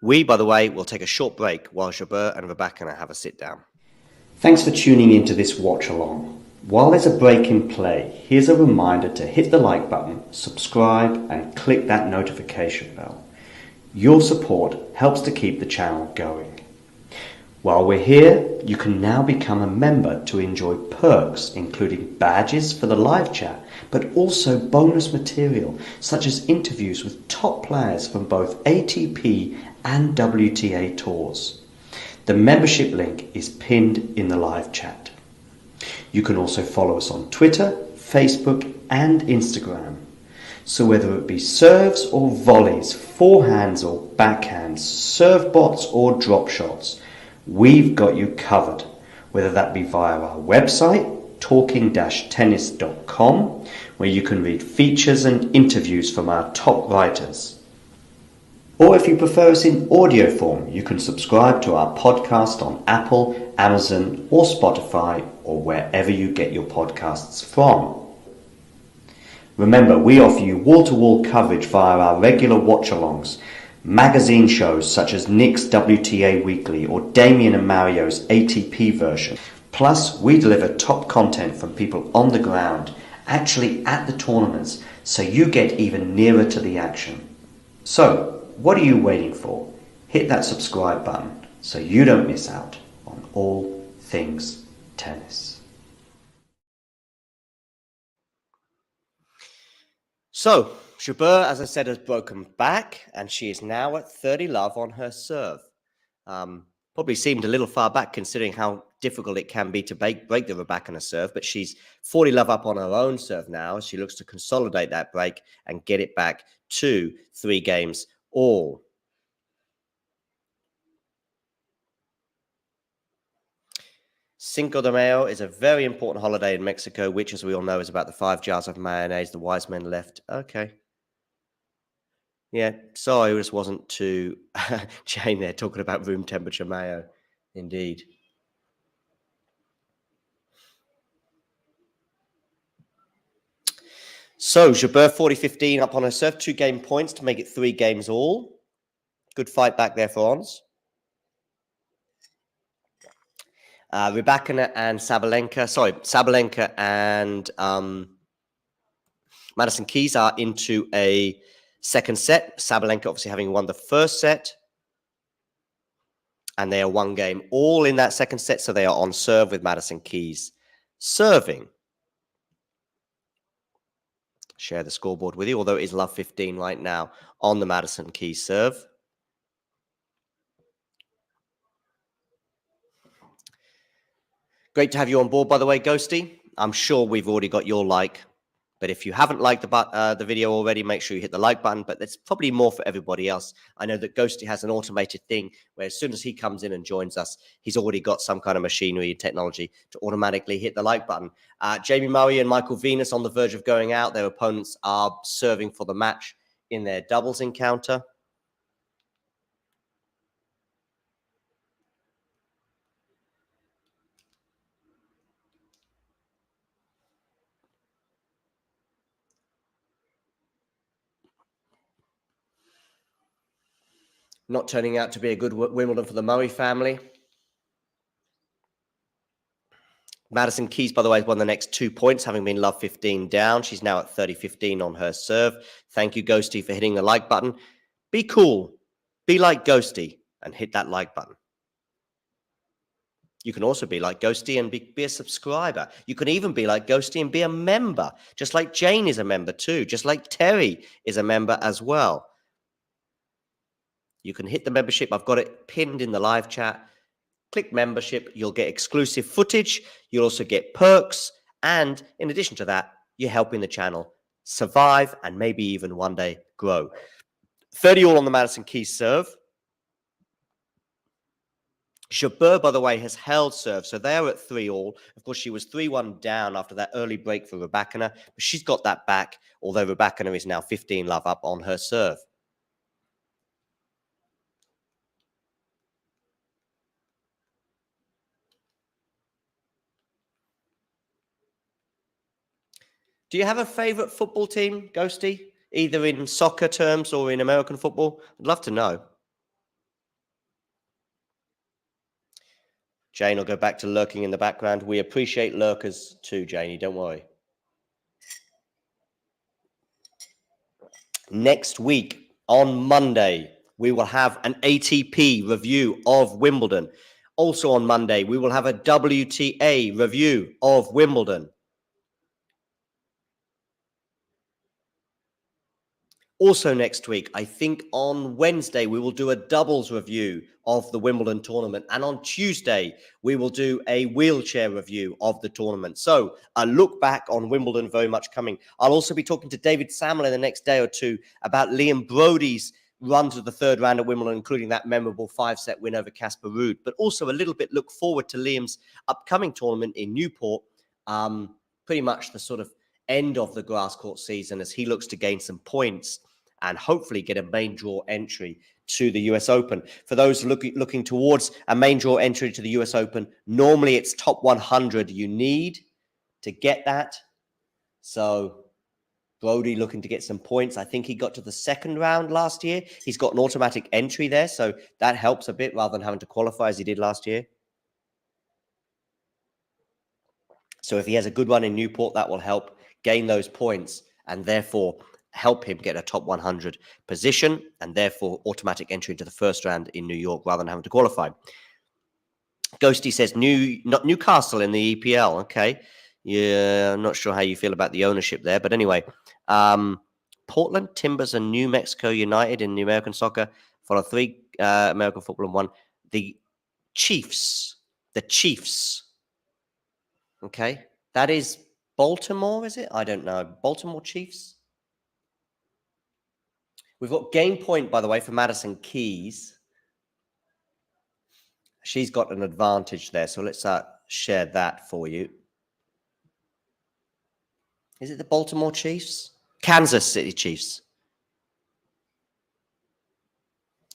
We, by the way, will take a short break while Jabeur and Rybakina have a sit down. Thanks for tuning into this watch along. While there's a break in play, here's a reminder to hit the like button, subscribe and click that notification bell. Your support helps to keep the channel going. While we're here, you can now become a member to enjoy perks including badges for the live chat, but also bonus material such as interviews with top players from both ATP and WTA tours. The membership link is pinned in the live chat. You can also follow us on Twitter, Facebook and Instagram. So whether it be serves or volleys, forehands or backhands, serve bots or drop shots, we've got you covered, whether that be via our website, talking-tennis.com, where you can read features and interviews from our top writers. Or if you prefer us in audio form, you can subscribe to our podcast on Apple, Amazon or Spotify or wherever you get your podcasts from. Remember, we offer you wall-to-wall coverage via our regular watch-alongs, magazine shows such as Nick's WTA Weekly or Damien and Mario's ATP version. Plus, we deliver top content from people on the ground, actually at the tournaments, so you get even nearer to the action. So, what are you waiting for? Hit that subscribe button so you don't miss out on all things tennis. So, Jabeur, as I said, has broken back, and she is now at 30 love on her serve. Probably seemed a little far back considering how difficult it can be to break the Rybakina serve, but she's 40 love up on her own serve now as she looks to consolidate that break and get it back to 3 games all. Cinco de Mayo is a very important holiday in Mexico, which, as we all know, is about the 5 jars of mayonnaise the wise men left. Okay. Yeah, sorry, this wasn't too Jane there talking about room temperature mayo. Indeed. So, Jabeur 40-15 up on her serve, 2 game points to make it 3 games all. Good fight back there for Ons. Rybakina and Sabalenka and Madison Keys are into a second set. Sabalenka obviously having won the first set. And they are one game all in that second set, so they are on serve with Madison Keys serving. Share the scoreboard with you, although it is love 15 right now on the Madison Keys serve. Great to have you on board, by the way, Ghosty. I'm sure we've already got your like, but if you haven't liked the video already, make sure you hit the like button, but there's probably more for everybody else. I know that Ghosty has an automated thing where as soon as he comes in and joins us, he's already got some kind of machinery and technology to automatically hit the like button. Jamie Murray and Michael Venus on the verge of going out. Their opponents are serving for the match in their doubles encounter. Not turning out to be a good Wimbledon for the Murray family. Madison Keys, by the way, has won the next 2 points, having been love 15 down. She's now at 30-15 on her serve. Thank you, Ghosty, for hitting the like button. Be cool. Be like Ghosty and hit that like button. You can also be like Ghosty and be a subscriber. You can even be like Ghosty and be a member, just like Jane is a member too, just like Terry is a member as well. You can hit the membership. I've got it pinned in the live chat. Click membership. You'll get exclusive footage. You'll also get perks. And in addition to that, you're helping the channel survive and maybe even one day grow. 30 all on the Madison Keys serve. Jabeur, by the way, has held serve. So they're at 3 all. Of course, she was 3-1 down after that early break for Rybakina. But she's got that back, although Rybakina is now 15 love up on her serve. Do you have a favorite football team, Ghosty? Either in soccer terms or in American football? I'd love to know. Jane will go back to lurking in the background. We appreciate lurkers too, Janie. Don't worry. Next week, on Monday, we will have an ATP review of Wimbledon. Also on Monday, we will have a WTA review of Wimbledon. Also next week, I think on Wednesday, we will do a doubles review of the Wimbledon tournament. And on Tuesday, we will do a wheelchair review of the tournament. So a look back on Wimbledon very much coming. I'll also be talking to David Samuel in the next day or two about Liam Brody's run to the third round at Wimbledon, including that memorable 5-set win over Casper Ruud. But also a little bit look forward to Liam's upcoming tournament in Newport. Pretty much the sort of end of the grass court season as he looks to gain some points and hopefully get a main draw entry to the US Open. For those looking towards a main draw entry to the US Open, normally it's top 100 you need to get that. So Brody looking to get some points. I think he got to the second round last year. He's got an automatic entry there, so that helps a bit rather than having to qualify as he did last year. So if he has a good one in Newport, that will help gain those points and therefore help him get a top 100 position and therefore automatic entry into the first round in New York rather than having to qualify. Ghosty says not Newcastle in the EPL. Okay. Yeah, I'm not sure how you feel about the ownership there. But anyway, Portland Timbers and New Mexico United in the American soccer for 3 American football and 1. The Chiefs. Okay. That is Baltimore, is it? I don't know. Baltimore Chiefs. We've got game point, by the way, for Madison Keys. She's got an advantage there. So let's share that for you. Is it the Baltimore Chiefs? Kansas City Chiefs.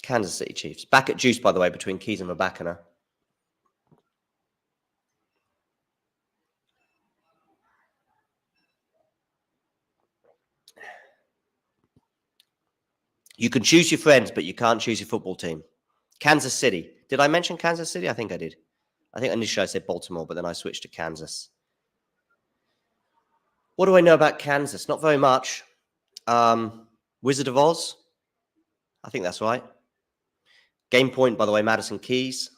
Kansas City Chiefs. Back at juice, by the way, between Keys and Rybakina. You can choose your friends, but you can't choose your football team. Kansas City. Did I mention Kansas City? I think I did. I think initially I said Baltimore, but then I switched to Kansas. What do I know about Kansas? Not very much. Wizard of Oz? I think that's right. Game point, by the way, Madison Keys.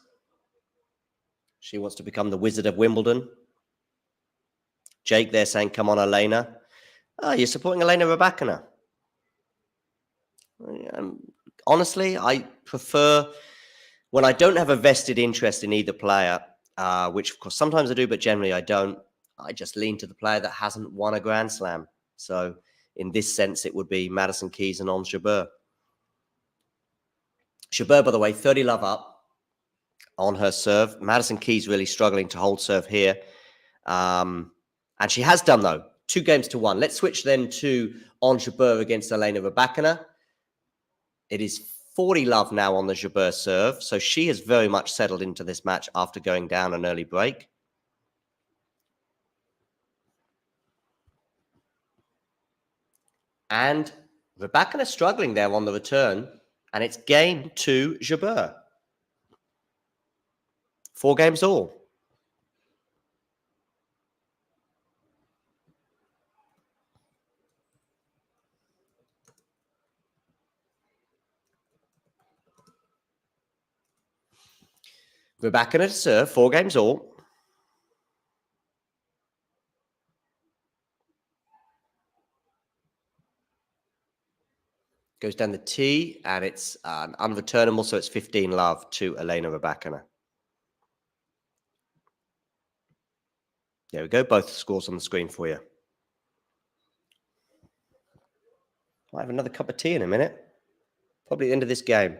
She wants to become the Wizard of Wimbledon. Jake there saying, come on, Elena. Oh, you're supporting Elena Rybakina. Honestly, I prefer when I don't have a vested interest in either player, which of course sometimes I do, but generally I don't. I just lean to the player that hasn't won a Grand Slam. So in this sense, it would be Madison Keys and Ons Jabeur. Jabeur, by the way, 30 love up on her serve. Madison Keys really struggling to hold serve here. And she has done, though, 2-1. Let's switch then to Ons Jabeur against Elena Rybakina. It is 40 love now on the Jabeur serve. So she has very much settled into this match after going down an early break. And Rybakina struggling there on the return. And it's game to Jabeur. 4 games all. Rybakina to serve, 4 games all. Goes down the tee, and it's unreturnable, so it's 15 love to Elena Rybakina. There we go, both scores on the screen for you. Might have another cup of tea in a minute. Probably the end of this game.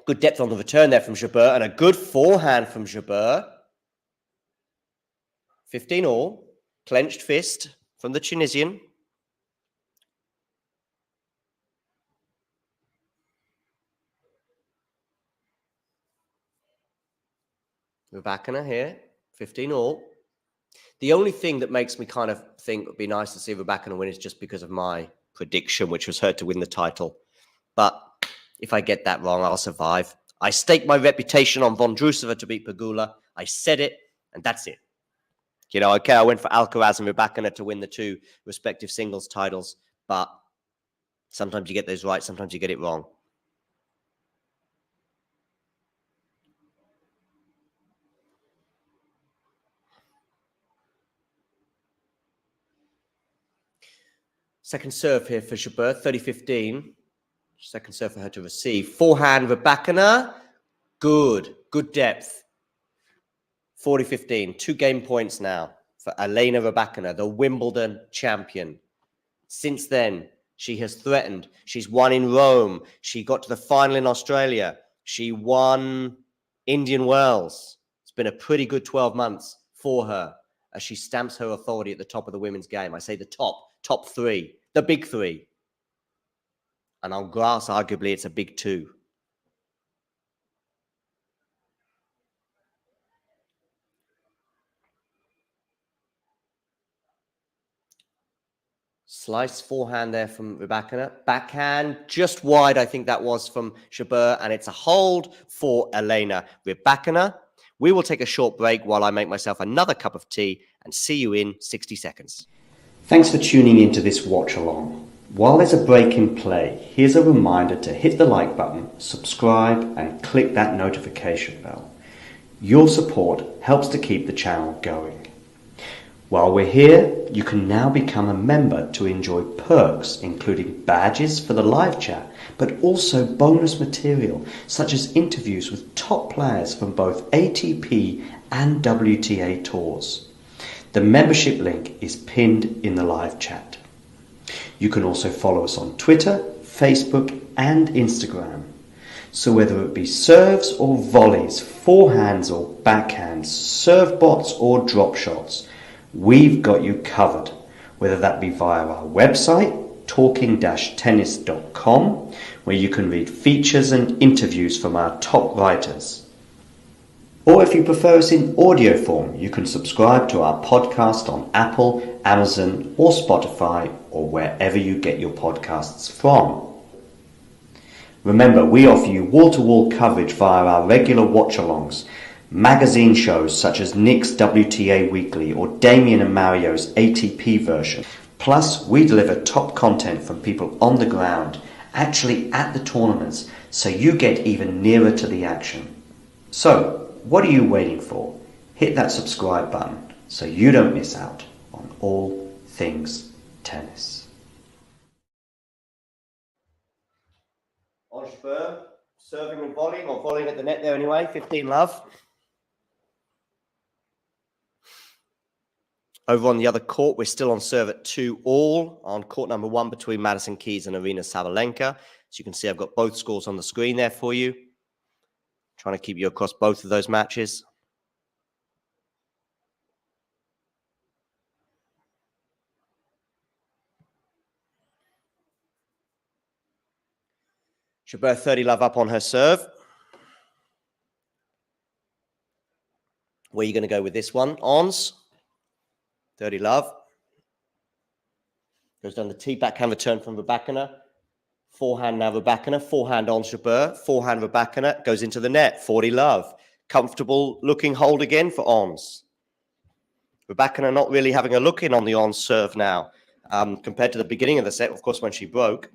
Good depth on the return there from Jabeur, and a good forehand from Jabeur. 15 all. Clenched fist from the Tunisian. Rybakina here, 15 all. The only thing that makes me kind of think it would be nice to see Rybakina win is just because of my prediction, which was her to win the title. But if I get that wrong, I'll survive. I stake my reputation on Vondrousova to beat Pegula. I said it, and that's it. You know, okay, I went for Alcaraz and Rybakina to win the 2 respective singles titles, but sometimes you get those right, sometimes you get it wrong. Second serve here for Jabeur, 30-15. Second serve for her to receive. Forehand, Rybakina. Good depth. 40-15. 2 game points now for Elena Rybakina, the Wimbledon champion. Since then, she has threatened. She's won in Rome. She got to the final in Australia. She won Indian Wells. It's been a pretty good 12 months for her as she stamps her authority at the top of the women's game. I say the top 3, the big 3. And on grass, arguably, it's a big 2. Slice forehand there from Rybakina. Backhand, just wide, I think that was from Jabeur. And it's a hold for Elena Rybakina. We will take a short break while I make myself another cup of tea and see you in 60 seconds. Thanks for tuning into this watch along. While there's a break in play, here's a reminder to hit the like button, subscribe and click that notification bell. Your support helps to keep the channel going. While we're here, you can now become a member to enjoy perks including badges for the live chat, but also bonus material such as interviews with top players from both ATP and WTA tours. The membership link is pinned in the live chat. You can also follow us on Twitter, Facebook and Instagram. So whether it be serves or volleys, forehands or backhands, serve bots or drop shots, we've got you covered, whether that be via our website, talking-tennis.com, where you can read features and interviews from our top writers. Or if you prefer us in audio form, you can subscribe to our podcast on Apple, Amazon or Spotify or wherever you get your podcasts from. Remember, we offer you wall-to-wall coverage via our regular watch-alongs, magazine shows such as Nick's WTA Weekly or Damien and Mario's ATP version. Plus, we deliver top content from people on the ground, actually at the tournaments, so you get even nearer to the action. So, what are you waiting for? Hit that subscribe button so you don't miss out on all things tennis. On Jabeur, serving and volleying, or volleying at the net there anyway, 15 love. Over on the other court, we're still on serve at 2-all on court number 1 between Madison Keys and Aryna Sabalenka. As you can see, I've got both scores on the screen there for you. Trying to keep you across both of those matches. Jabeur 30 love up on her serve. Where are you going to go with this one? Ons. 30 love. Goes down the tee, backhand return from Rybakina. Forehand now Rybakina. Forehand on Jabeur. Forehand Rybakina. Goes into the net. 40 love. Comfortable looking hold again for Ons. Rybakina not really having a look in on the Ons serve now. Compared to the beginning of the set, of course, when she broke.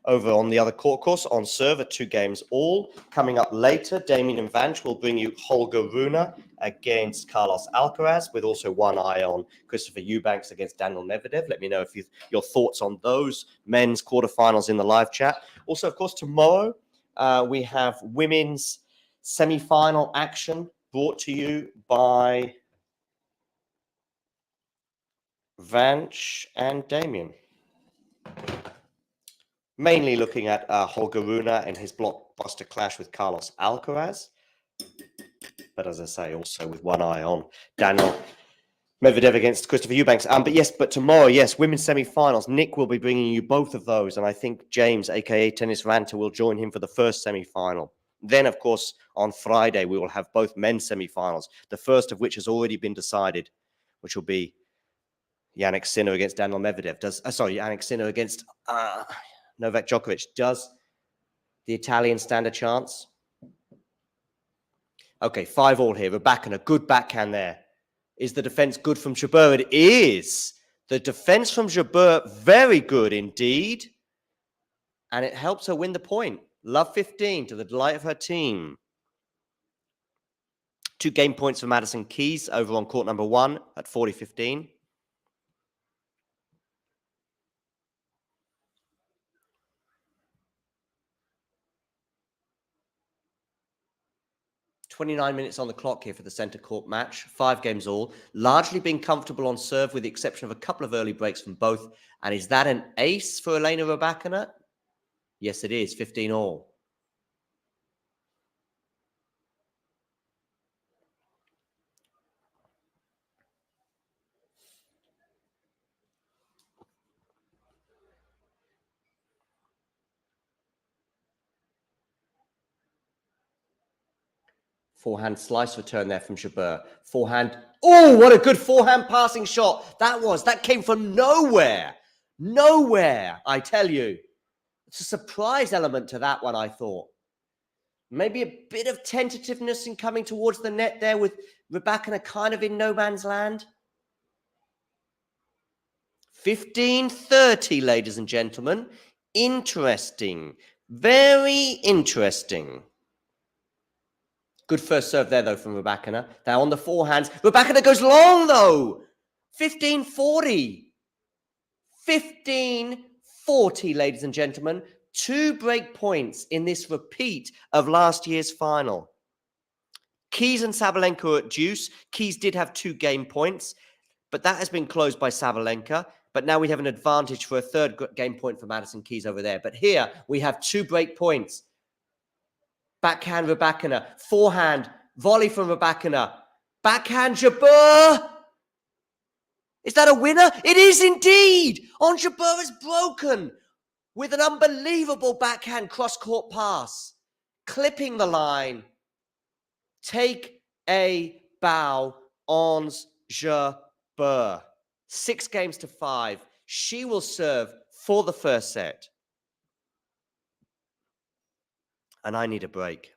Over on the other court course, on serve at 2 games all. Coming up later, Damien and Vanch will bring you Holger Rune against Carlos Alcaraz, with also one eye on Christopher Eubanks against Daniel Medvedev. Let me know if your thoughts on those men's quarterfinals in the live chat. Also, of course, tomorrow we have women's semi-final action brought to you by Vanch and Damien. Mainly looking at Holger Rune and his blockbuster clash with Carlos Alcaraz. But as I say, also with one eye on Daniel Medvedev against Christopher Eubanks. But tomorrow, yes, women's semi-finals. Nick will be bringing you both of those. And I think James, a.k.a. Tennis Ranter, will join him for the first semi-final. Then, of course, on Friday, we will have both men's semi-finals, the first of which has already been decided, which will be Jannik Sinner against Daniel Medvedev. Jannik Sinner against Novak Djokovic. Does the Italian stand a chance? Okay, 5-all here. Rybakina, good backhand there. Is the defense good from Jabeur? It is. The defense from Jabeur, very good indeed. And it helps her win the point. Love 15 to the delight of her team. 2 game points for Madison Keys over on court number 1 at 40-15. .29 on the clock here for the centre court match. 5 games all. Largely been comfortable on serve with the exception of a couple of early breaks from both. And is that an ace for Elena Rybakina? Yes, it is. 15-all. Forehand slice return there from Jabeur. Forehand. Oh, what a good forehand passing shot. That came from nowhere. Nowhere, I tell you. It's a surprise element to that one, I thought. Maybe a bit of tentativeness in coming towards the net there with Rybakina kind of in no man's land. 15-30, ladies and gentlemen. Interesting. Very interesting. Good first serve there, though, from Rybakina. Now on the forehands. Rybakina goes long, though. 15-40. 15-40, ladies and gentlemen. 2 break points in this repeat of last year's final. Keys and Sabalenka are at deuce. Keys did have 2 game points, but that has been closed by Sabalenka. But now we have an advantage for a 3rd game point for Madison Keys over there. But here we have 2 break points. Backhand Rybakina. Forehand. Volley from Rybakina. Backhand Jabeur. Is that a winner? It is indeed. On Jabeur is broken with an unbelievable backhand cross-court pass. Clipping the line. Take a bow on Jabeur. 6-5. She will serve for the first set. And I need a break.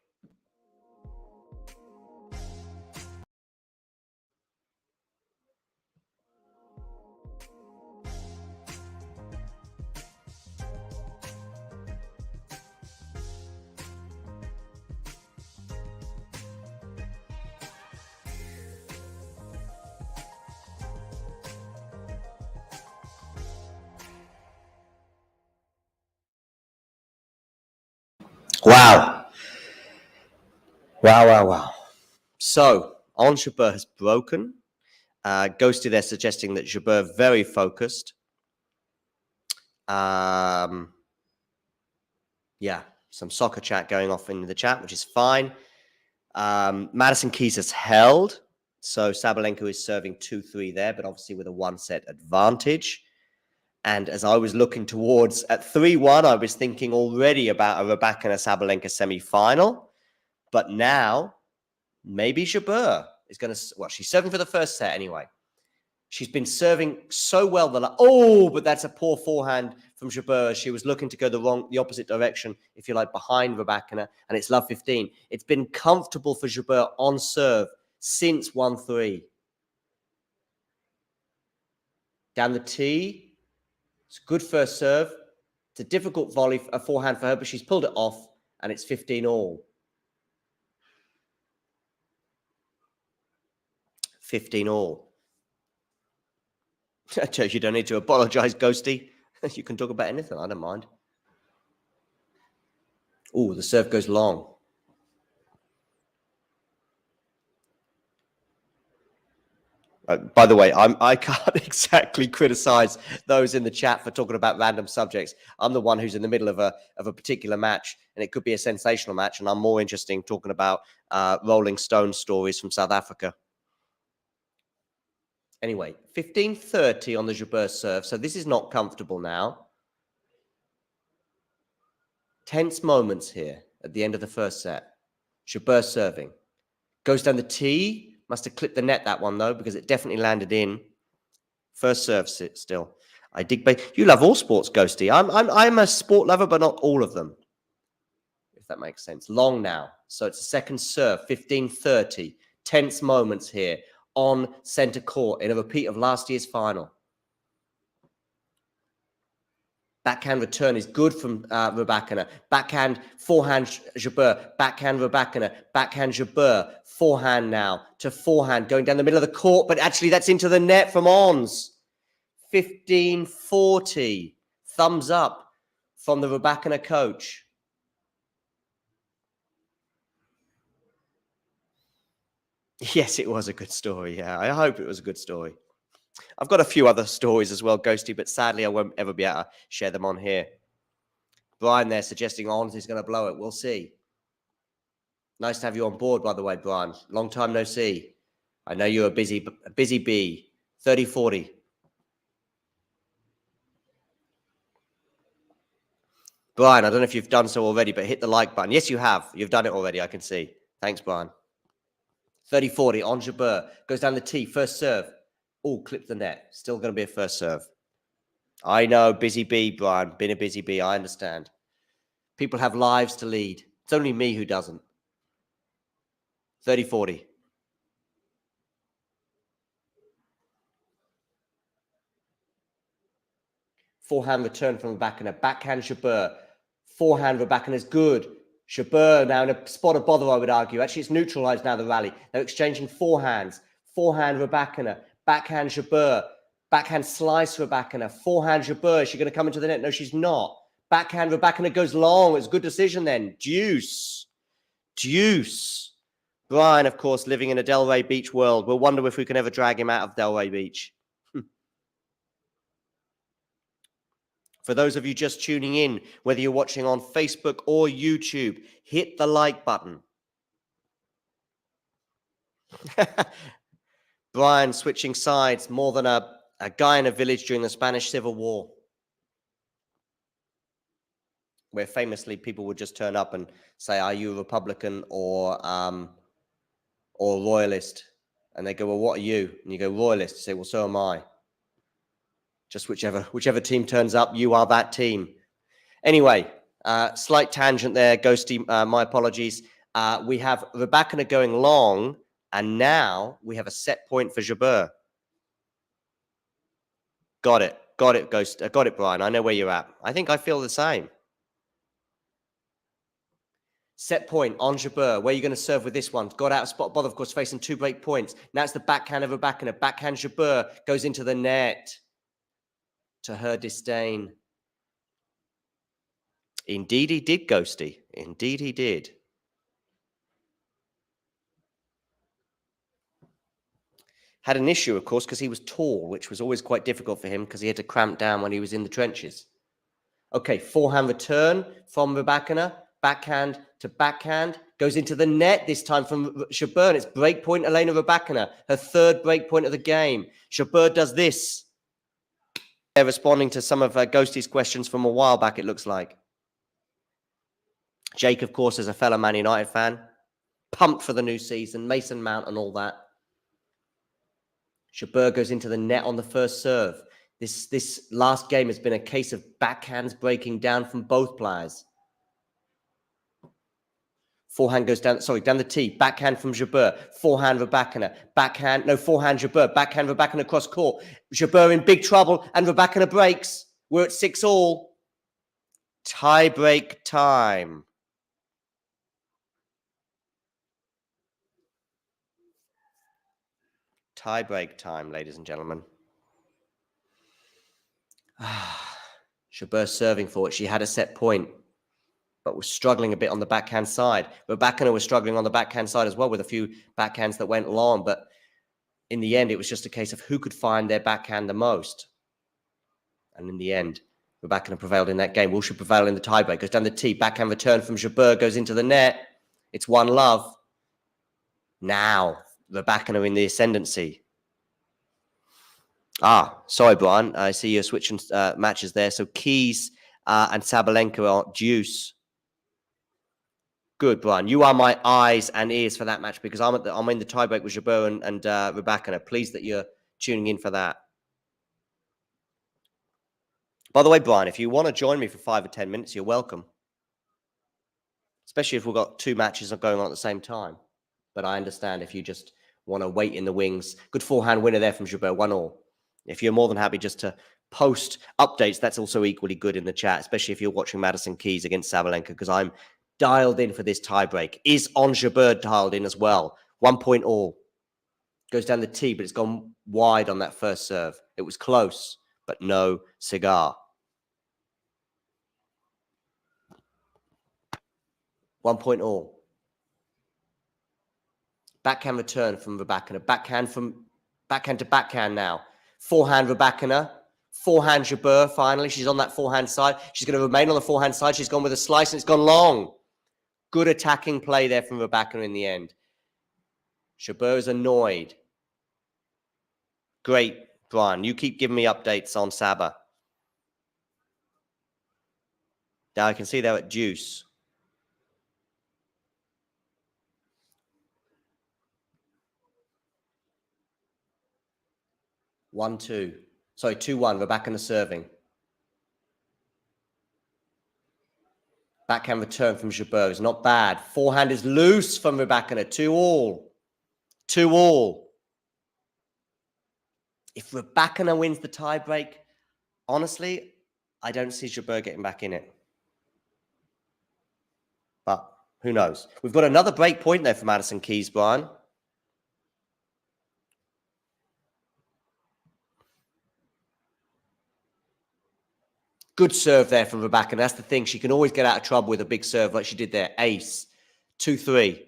Wow. Wow. So, on Jabeur has broken. Ghosty there suggesting that Jabeur very focused. Yeah, some soccer chat going off in the chat, which is fine. Madison Keys has held. So Sabalenka is serving 2-3 there, but obviously with a one-set advantage. And as I was looking towards at 3-1, I was thinking already about a Rybakina Sabalenka semi-final. But now, maybe Jabeur is going to... Well, she's serving for the first set anyway. She's been serving so well that... but that's a poor forehand from Jabeur. She was looking to go the opposite direction, if you like, behind Rybakina, and it's love 15. It's been comfortable for Jabeur on serve since 1-3. Down the tee. It's a good first serve. It's a difficult volley, a forehand for her, but she's pulled it off, and it's 15-all. 15-all. You don't need to apologize, Ghosty. You can talk about anything. I don't mind. Oh, the serve goes long. By the way, I can't exactly criticize those in the chat for talking about random subjects. I'm the one who's in the middle of a particular match, and it could be a sensational match, and I'm more interested in talking about Rolling Stone stories from South Africa. Anyway, 15-30 on the Jabeur serve, so this is not comfortable now. Tense moments here at the end of the first set. Jabeur serving. Goes down the tee. Must have clipped the net, that one, though, because it definitely landed in. First serve still. I dig... You love all sports, Ghosty. I'm a sport lover, but not all of them. If that makes sense. Long now. So it's a second serve. 15-30. Tense moments here on centre court in a repeat of last year's final. Backhand return is good from Rybakina. Backhand, forehand, Jabeur. Backhand, Rybakina. Backhand, Jabeur. Forehand now to forehand, going down the middle of the court, but actually that's into the net from Ons. 15-40. Thumbs up from the Rybakina coach. Yes, it was a good story. Yeah, I hope it was a good story. I've got a few other stories as well, Ghosty, but sadly I won't ever be able to share them on here. Brian there suggesting Ons is going to blow it. We'll see. Nice to have you on board, by the way, Brian. Long time no see. I know you're a busy bee. 30-40. Brian, I don't know if you've done so already, but hit the like button. Yes, you have. You've done it already, I can see. Thanks, Brian. 30-40 on Jabeur. Goes down the tee. First serve. Oh, clipped the net. Still going to be a first serve. I know, busy bee, Brian. Been a busy bee, I understand. People have lives to lead. It's only me who doesn't. 30-40. Forehand return from Rybakina. Backhand Jabeur. Forehand Rybakina is good. Jabeur now in a spot of bother, I would argue. Actually, it's neutralized now, the rally. They're exchanging forehands. Forehand Rybakina. Backhand Jabeur. Backhand slice Rybakina. Forehand Jabeur. Is she going to come into the net? No, she's not. Backhand Rybakina goes long. It's a good decision then. Deuce. Brian, of course, living in a Delray Beach world. We'll wonder if we can ever drag him out of Delray Beach. For those of you just tuning in, whether you're watching on Facebook or YouTube, hit the like button. Brian switching sides more than a guy in a village during the Spanish Civil War, where famously people would just turn up and say, are you a Republican or Royalist? And they go, well, what are you? And you go, Royalist. You say, well, so am I. Just whichever team turns up, you are that team. Anyway, slight tangent there, Ghosty, my apologies. We have Rybakina going long, and now we have a set point for Jabeur. Got it, Ghost. Got it, Brian. I know where you're at. I think I feel the same. Set point on Jabeur. Where are you going to serve with this one? Got out of spot bother, of course, facing 2 break points. Now it's the backhand of Rybakina. Backhand Jabeur goes into the net. To her disdain. Indeed he did, Ghosty. Indeed he did. Had an issue, of course, because he was tall, which was always quite difficult for him because he had to cramp down when he was in the trenches. Okay, forehand return from Rybakina. Backhand to backhand. Goes into the net, this time from Jabeur. It's break point, Elena Rybakina. Her third break point of the game. Jabeur does this. They're responding to some of Ghosty's questions from a while back, it looks like. Jake, of course, is a fellow Man United fan. Pumped for the new season. Mason Mount and all that. Jabeur goes into the net on the first serve. This last game has been a case of backhands breaking down from both players. Forehand goes down, down the tee. Backhand from Jabeur. Forehand Rybakina. Forehand Jabeur. Backhand Rybakina cross court. Jabeur in big trouble and Rybakina breaks. We're at 6-all. Tie break time. Tie break time, ladies and gentlemen. Jabeur serving for it. She had a set point, but was struggling a bit on the backhand side. Rybakina was struggling on the backhand side as well with a few backhands that went long, but in the end, it was just a case of who could find their backhand the most. And in the end, Rybakina prevailed in that game. Will she prevail in the tiebreak? Goes down the tee. Backhand return from Jabeur goes into the net. It's 1-love. Now, Rybakina in the ascendancy. Sorry, Brian. I see you're switching matches there. So Keys and Sabalenka are deuce. Good, Brian. You are my eyes and ears for that match because I'm in the tiebreak with Jabeur and Rybakina. Pleased that you're tuning in for that. By the way, Brian, if you want to join me for 5 or 10 minutes, you're welcome. Especially if we've got 2 matches going on at the same time. But I understand if you just want to wait in the wings. Good forehand winner there from Jabeur, 1-all. If you're more than happy just to post updates, that's also equally good in the chat, especially if you're watching Madison Keys against Sabalenka, because I'm dialed in for this tiebreak. Is on Jabeur dialed in as well? 1 point all. Goes down the tee, but it's gone wide on that first serve. It was close, but no cigar. 1 point all. Backhand return from Rybakina. Backhand to backhand now. Forehand Rybakina. Forehand Jabeur, finally. She's on that forehand side. She's going to remain on the forehand side. She's gone with a slice and it's gone long. Good attacking play there from Rybakina in the end. Jabeur's annoyed. Great, Brian. You keep giving me updates on Saba. Now I can see they're at deuce. One, 2. Sorry, 2-1. Rybakina serving. Backhand return from Jabeur is not bad. Forehand is loose from Rybakina. 2-all. 2-all. If Rybakina wins the tiebreak, honestly, I don't see Jabeur getting back in it. But who knows? We've got another break point there for Madison Keys, Brian. Good serve there from Rybakina. That's the thing. She can always get out of trouble with a big serve like she did there. Ace. 2-3.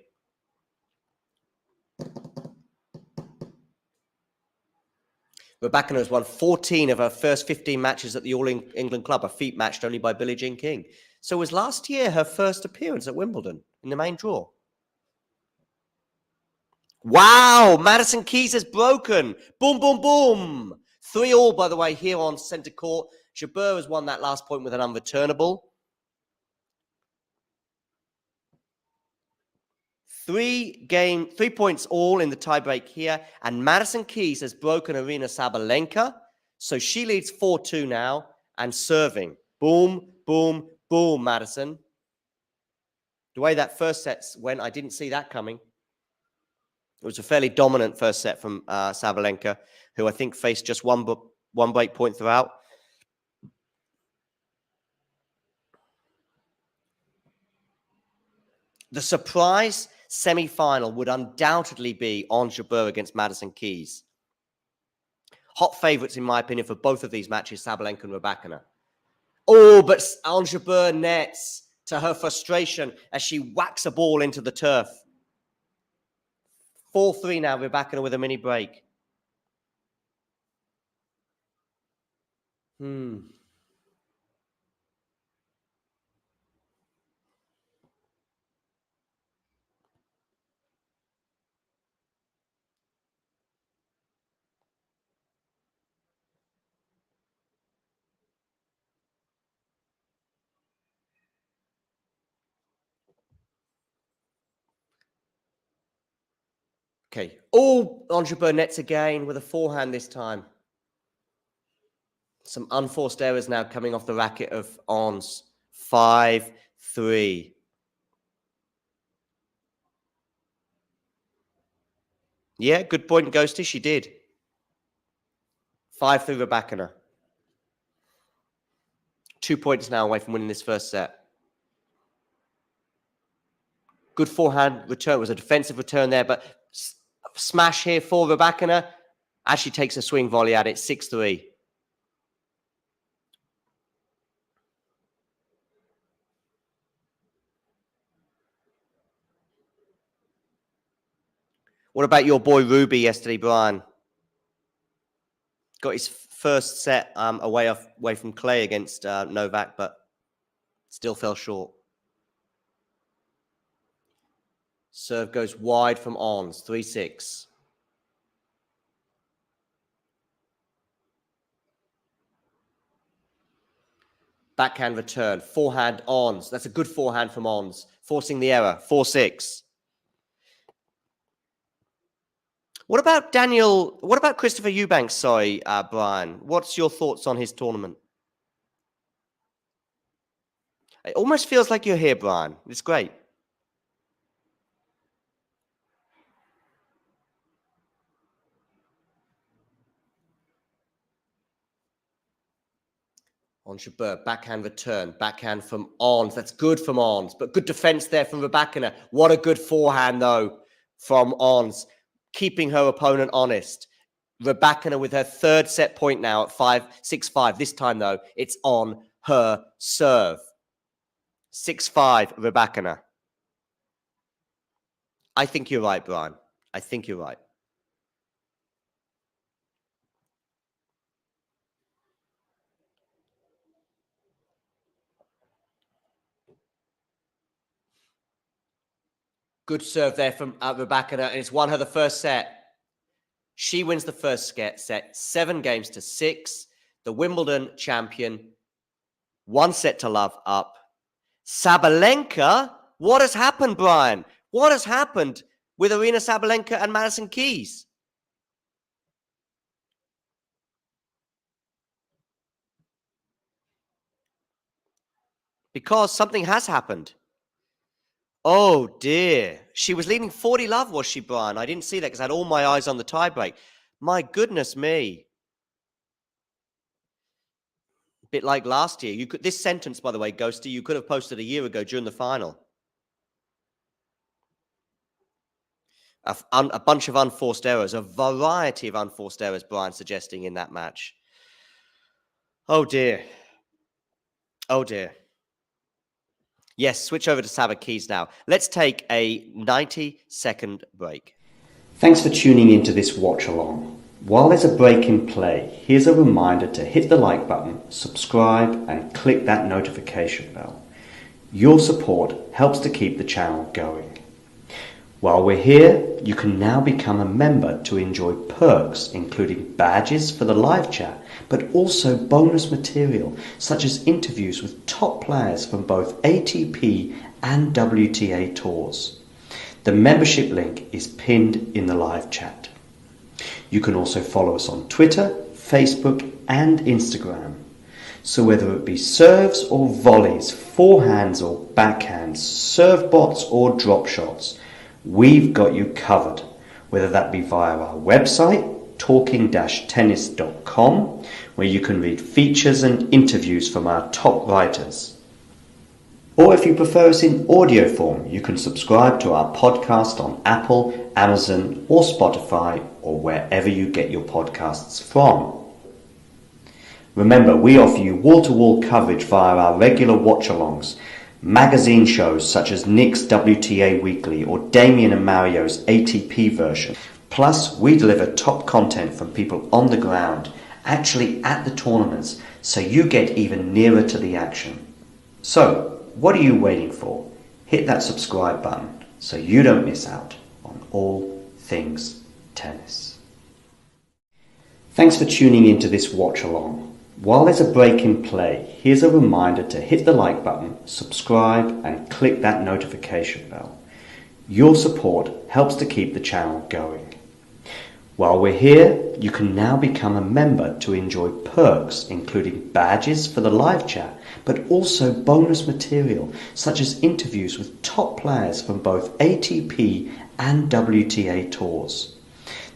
Rybakina has won 14 of her first 15 matches at the All England Club, a feat matched only by Billie Jean King. So was last year her first appearance at Wimbledon in the main draw. Wow, Madison Keys has broken. Boom, boom, boom. 3-all, by the way, here on centre court. Jabeur has won that last point with an unreturnable. 3 points all in the tiebreak here. And Madison Keys has broken Aryna Sabalenka. So she leads 4-2 now and serving. Boom, boom, boom, Madison. The way that first set went, I didn't see that coming. It was a fairly dominant first set from Sabalenka, who I think faced just one break point throughout. The surprise semi-final would undoubtedly be on Jabeur against Madison Keys. Hot favourites, in my opinion, for both of these matches, Sabalenka and Rybakina. Oh, but Jabeur nets to her frustration as she whacks a ball into the turf. 4-3 now, Rybakina with a mini break. Okay. Oh, Jabeur nets again with a forehand this time. Some unforced errors now coming off the racket of Ons. 5-3. Yeah, good point, Ghosty. She did. 5-3 Rybakina. 2 points now away from winning this first set. Good forehand return. It was a defensive return there, but smash here for Rybakina. As she takes a swing volley at it, 6-3. What about your boy Ruby yesterday, Brian? Got his first set away from Clay against Novak, but still fell short. Serve goes wide from Ons, 3-6. Backhand return, forehand Ons. That's a good forehand from Ons, forcing the error, 4-6. What about Christopher Eubanks? Sorry, Brian. What's your thoughts on his tournament? It almost feels like you're here, Brian. It's great. On Jabeur, backhand return, backhand from Ons. That's good from Ons, but good defense there from Rybakina. What a good forehand, though, from Ons, keeping her opponent honest. Rybakina with her third set point now at 6-5. This time, though, it's on her serve. 6-5, Rybakina. I think you're right, Brian. I think you're right. Good serve there from Rybakina, and it's won her the first set. She wins the first set, 7-6. The Wimbledon champion, 1 set to love up. Sabalenka, what has happened, Brian? What has happened with Aryna Sabalenka and Madison Keys? Because something has happened. Oh, dear. She was leading 40 love, was she, Brian? I didn't see that because I had all my eyes on the tiebreak. My goodness me. A bit like last year. This sentence, by the way, Ghosty, you could have posted a year ago during the final. A bunch of unforced errors, a variety of unforced errors, Brian suggesting in that match. Oh, dear. Oh, dear. Yes, switch over to Saba Keys now. Let's take a 90-second break. Thanks for tuning into this watch along. While there's a break in play, here's a reminder to hit the like button, subscribe, and click that notification bell. Your support helps to keep the channel going. While we're here, you can now become a member to enjoy perks, including badges for the live chat, but also bonus material, such as interviews with top players from both ATP and WTA tours. The membership link is pinned in the live chat. You can also follow us on Twitter, Facebook, and Instagram. So whether it be serves or volleys, forehands or backhands, serve bots or drop shots, we've got you covered, whether that be via our website, talking-tennis.com, where you can read features and interviews from our top writers. Or if you prefer us in audio form, you can subscribe to our podcast on Apple, Amazon, or Spotify, or wherever you get your podcasts from. Remember, we offer you wall-to-wall coverage via our regular watch-alongs, magazine shows such as Nick's WTA Weekly or Damien and Mario's ATP version. Plus, we deliver top content from people on the ground, actually at the tournaments, so you get even nearer to the action. So, what are you waiting for? Hit that subscribe button so you don't miss out on all things tennis. Thanks for tuning into this watch-along. While there's a break in play, here's a reminder to hit the like button, subscribe and click that notification bell. Your support helps to keep the channel going. While we're here, you can now become a member to enjoy perks including badges for the live chat, but also bonus material such as interviews with top players from both ATP and WTA tours.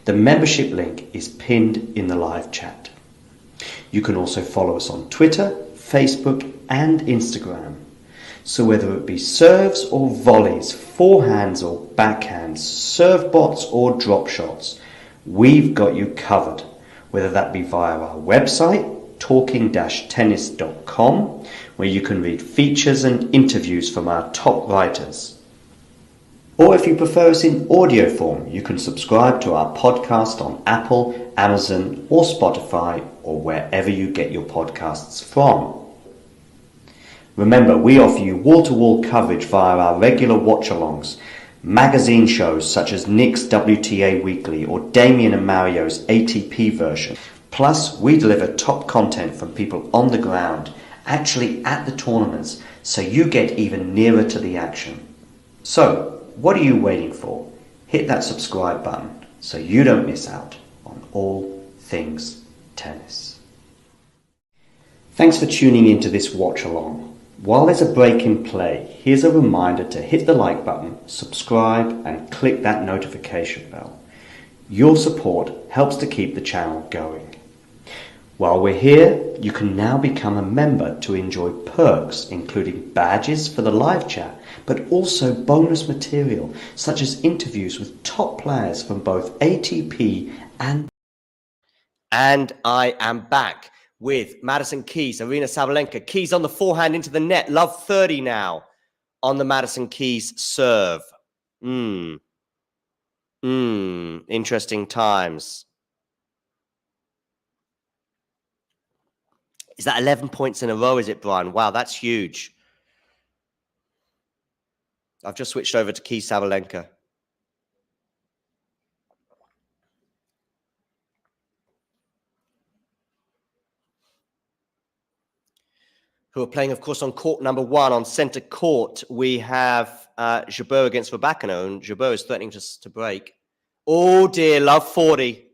The membership link is pinned in the live chat. You can also follow us on Twitter, Facebook and Instagram. So whether it be serves or volleys, forehands or backhands, serve bots or drop shots, we've got you covered. Whether that be via our website, talking-tennis.com, where you can read features and interviews from our top writers. Or if you prefer us in audio form, you can subscribe to our podcast on Apple, Amazon or Spotify or wherever you get your podcasts from. Remember, we offer you wall-to-wall coverage via our regular watch-alongs, magazine shows such as Nick's WTA Weekly or Damien and Mario's ATP version. Plus, we deliver top content from people on the ground, actually at the tournaments, so you get even nearer to the action. So, what are you waiting for? Hit that subscribe button so you don't miss out on all things tennis. Thanks for tuning into this watch-along. While there's a break in play, here's a reminder to hit the like button, subscribe and click that notification bell. Your support helps to keep the channel going. While we're here, you can now become a member to enjoy perks including badges for the live chat, but also bonus material such as interviews with top players from both ATP and... And I am back with Madison Keys, Aryna Sabalenka. Keys on the forehand into the net. Love 30 now on the Madison Keys serve. Interesting times. Is that 11 points in a row, is it, Brian? Wow, that's huge. I've just switched over to Keys Sabalenka. Who are playing, of course, on court number 1. On center court, we have Jabeur against Rybakina, and Jabeur is threatening to break. Oh, dear, love 40.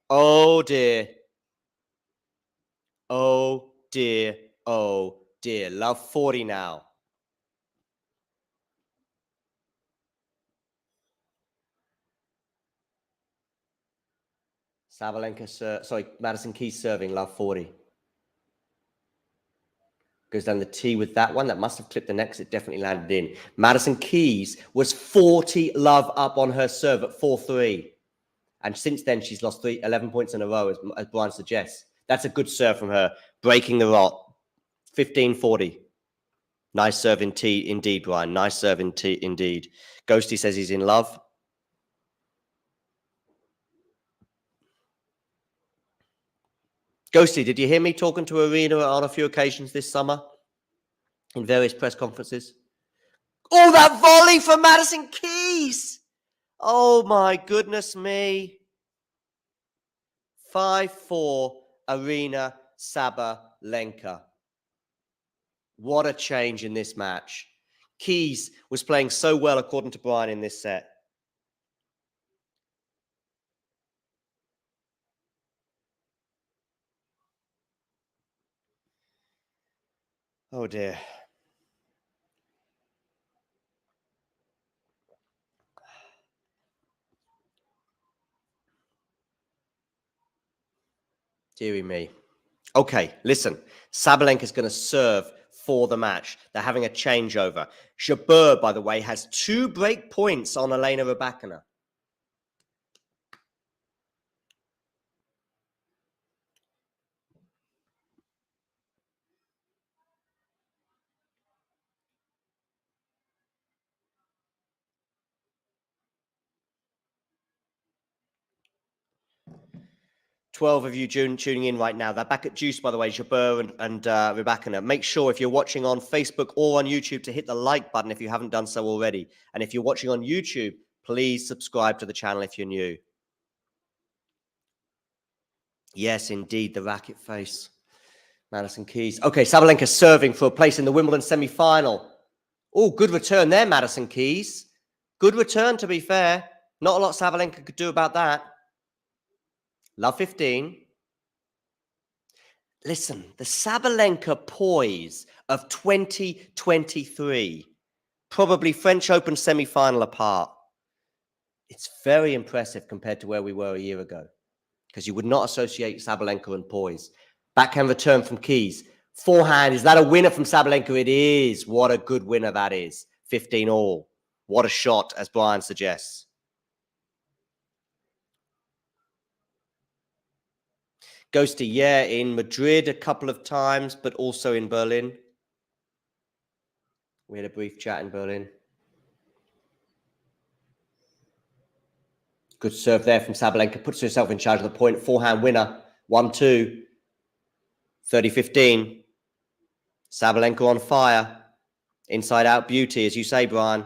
Oh, dear. Oh, dear. Oh, dear. Love 40 now. Madison Keys serving, love 40. Goes down the tee with that one. That must have clipped the net because it definitely landed in. Madison Keys was 40 love up on her serve at 4-3. And since then, she's lost 11 points in a row, as Brian suggests. That's a good serve from her. Breaking the rot. 15-40. Nice serve indeed, Brian. Nice serve indeed. Ghosty says he's in love. Ghosty, did you hear me talking to Aryna on a few occasions this summer in various press conferences? Oh, that volley for Madison Keys! Oh, my goodness me. 5-4, Aryna Sabalenka. What a change in this match. Keys was playing so well, according to Brian, in this set. Oh, dear. Deary me. Okay, listen. Sabalenka's going to serve for the match. They're having a changeover. Jabeur, by the way, has 2 break points on Elena Rybakina. 12 of you tuning in right now. They're back at Juice, by the way, Jabeur and Rybakina. Make sure if you're watching on Facebook or on YouTube to hit the like button if you haven't done so already. And if you're watching on YouTube, please subscribe to the channel if you're new. Yes, indeed, the racket face. Madison Keys. Okay, Sabalenka serving for a place in the Wimbledon semi-final. Oh, good return there, Madison Keys. Good return, to be fair. Not a lot Sabalenka could do about that. Love 15. Listen, the Sabalenka poise of 2023, probably French Open semi-final apart. It's very impressive compared to where we were a year ago, because you would not associate Sabalenka and poise. Backhand return from Keys. Forehand, is that a winner from Sabalenka? It is. What a good winner that is. 15 all. What a shot, as Brian suggests. Goes to, yeah, in Madrid a couple of times, but also in Berlin. We had a brief chat in Berlin. Good serve there from Sabalenka. Puts herself in charge of the point. Forehand winner. 1-2. 30-15. Sabalenka on fire. Inside out beauty, as you say, Brian.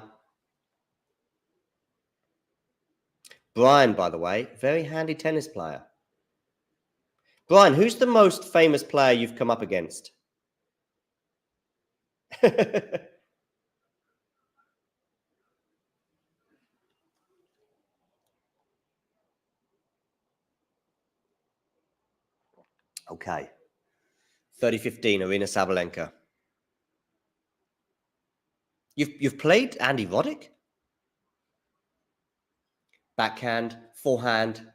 Brian, by the way, very handy tennis player. Brian, who's the most famous player you've come up against? Okay. 30-15, Aryna Sabalenka. You've played Andy Roddick? Backhand, forehand.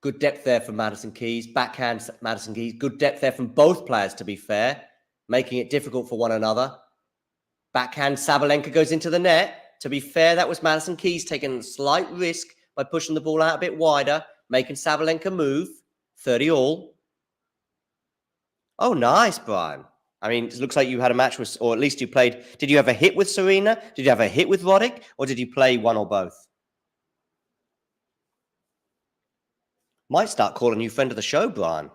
Good depth there from Madison Keys. Backhand, Madison Keys. Good depth there from both players, to be fair, making it difficult for one another. Backhand, Sabalenka goes into the net. To be fair, that was Madison Keys taking a slight risk by pushing the ball out a bit wider, making Sabalenka move. 30 all. Oh, nice, Brian. I mean, it looks like you had a match with, or at least you played. Did you have a hit with Serena? Did you have a hit with Roddick? Or did you play one or both? Might start calling you friend of the show, Brian.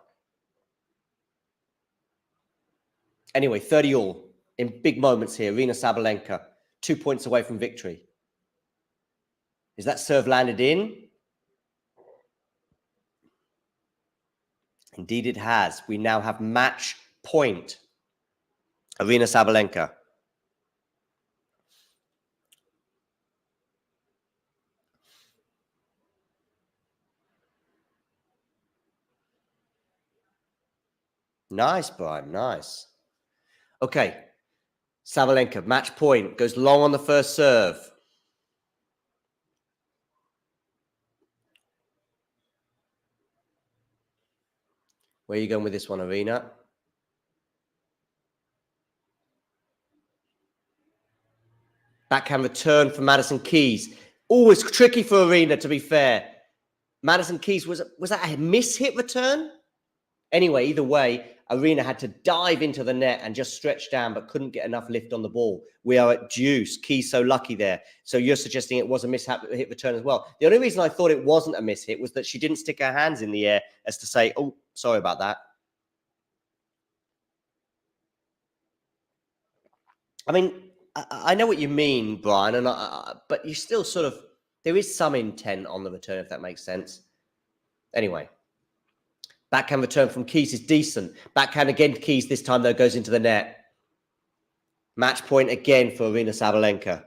Anyway, 30 all in big moments here. Aryna Sabalenka, 2 points away from victory. Is that serve landed in? Indeed it has. We now have match point. Aryna Sabalenka. Nice, Brian. Nice. Okay. Sabalenka, match point. Goes long on the first serve. Where are you going with this one, Aryna? Backhand return from Madison Keys. Always tricky for Aryna, to be fair. Madison Keys, was that a miss-hit return? Anyway, either way, Aryna had to dive into the net and just stretch down, but couldn't get enough lift on the ball. We are at deuce. Keys so lucky there. So you're suggesting it was a miss-hit return as well. The only reason I thought it wasn't a miss-hit was that she didn't stick her hands in the air as to say, oh, sorry about that. I mean, I know what you mean, Brian, but you still sort of, there is some intent on the return, if that makes sense. Anyway. Backhand return from Keys is decent. Backhand again, Keys this time, though, goes into the net. Match point again for Aryna Sabalenka.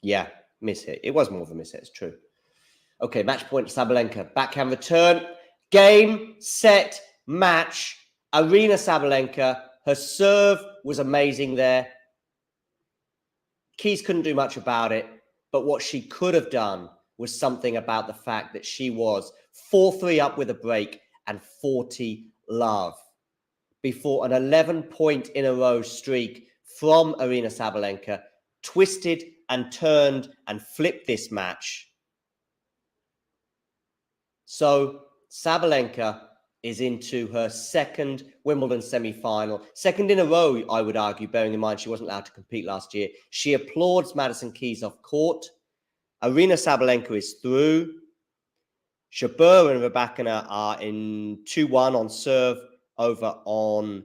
Yeah, miss hit. It was more of a miss hit, it's true. Okay, match point to Sabalenka. Backhand return. Game, set, match. Aryna Sabalenka. Her serve was amazing there. Keys couldn't do much about it, but what she could have done was something about the fact that she was 4-3 up with a break and 40 love before an 11-point in a row streak from Aryna Sabalenka twisted and turned and flipped this match. So Sabalenka is into her second Wimbledon semi-final, second in a row, I would argue, bearing in mind she wasn't allowed to compete last year. She applauds Madison Keys off court. Aryna Sabalenka is through. Jabeur and Rybakina are in 2-1 on serve over on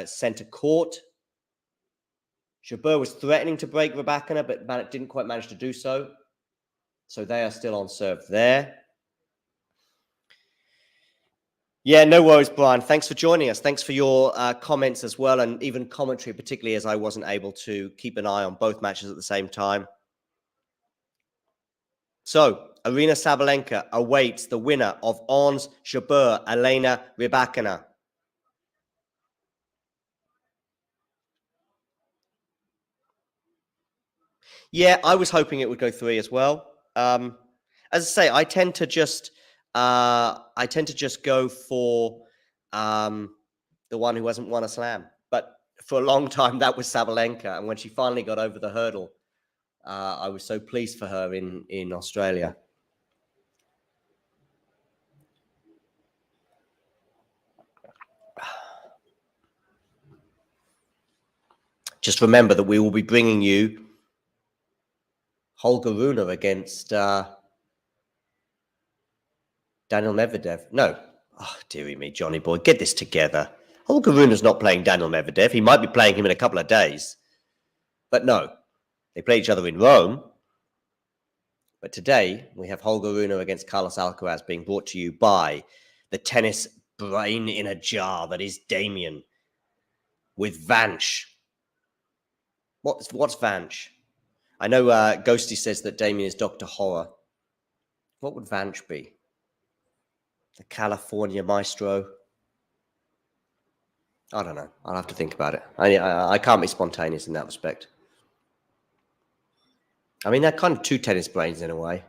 centre court. Jabeur was threatening to break Rybakina, but didn't quite manage to do so. So they are still on serve there. Yeah, no worries, Brian. Thanks for joining us. Thanks for your comments as well, and even commentary, particularly as I wasn't able to keep an eye on both matches at the same time. So, Aryna Sabalenka awaits the winner of Ons Jabeur, Elena Rybakina. Yeah, I was hoping it would go 3 as well. As I say, I tend to just go for the one who hasn't won a slam. But for a long time, that was Sabalenka, and when she finally got over the hurdle, I was so pleased for her in Australia. Just remember that we will be bringing you Holger Rune against Daniel Medvedev. No. Oh, dearie me, Johnny boy, get this together. Holger Rune's not playing Daniel Medvedev. He might be playing him in a couple of days. But no, they play each other in Rome. But today, we have Holger Rune against Carlos Alcaraz being brought to you by the tennis brain in a jar that is Damien with Vanch. What's Vanch? I know Ghosty says that Damien is Dr. Horror. What would Vanch be? The California Maestro? I don't know. I'll have to think about it. I can't be spontaneous in that respect. I mean, they're kind of two tennis brains in a way.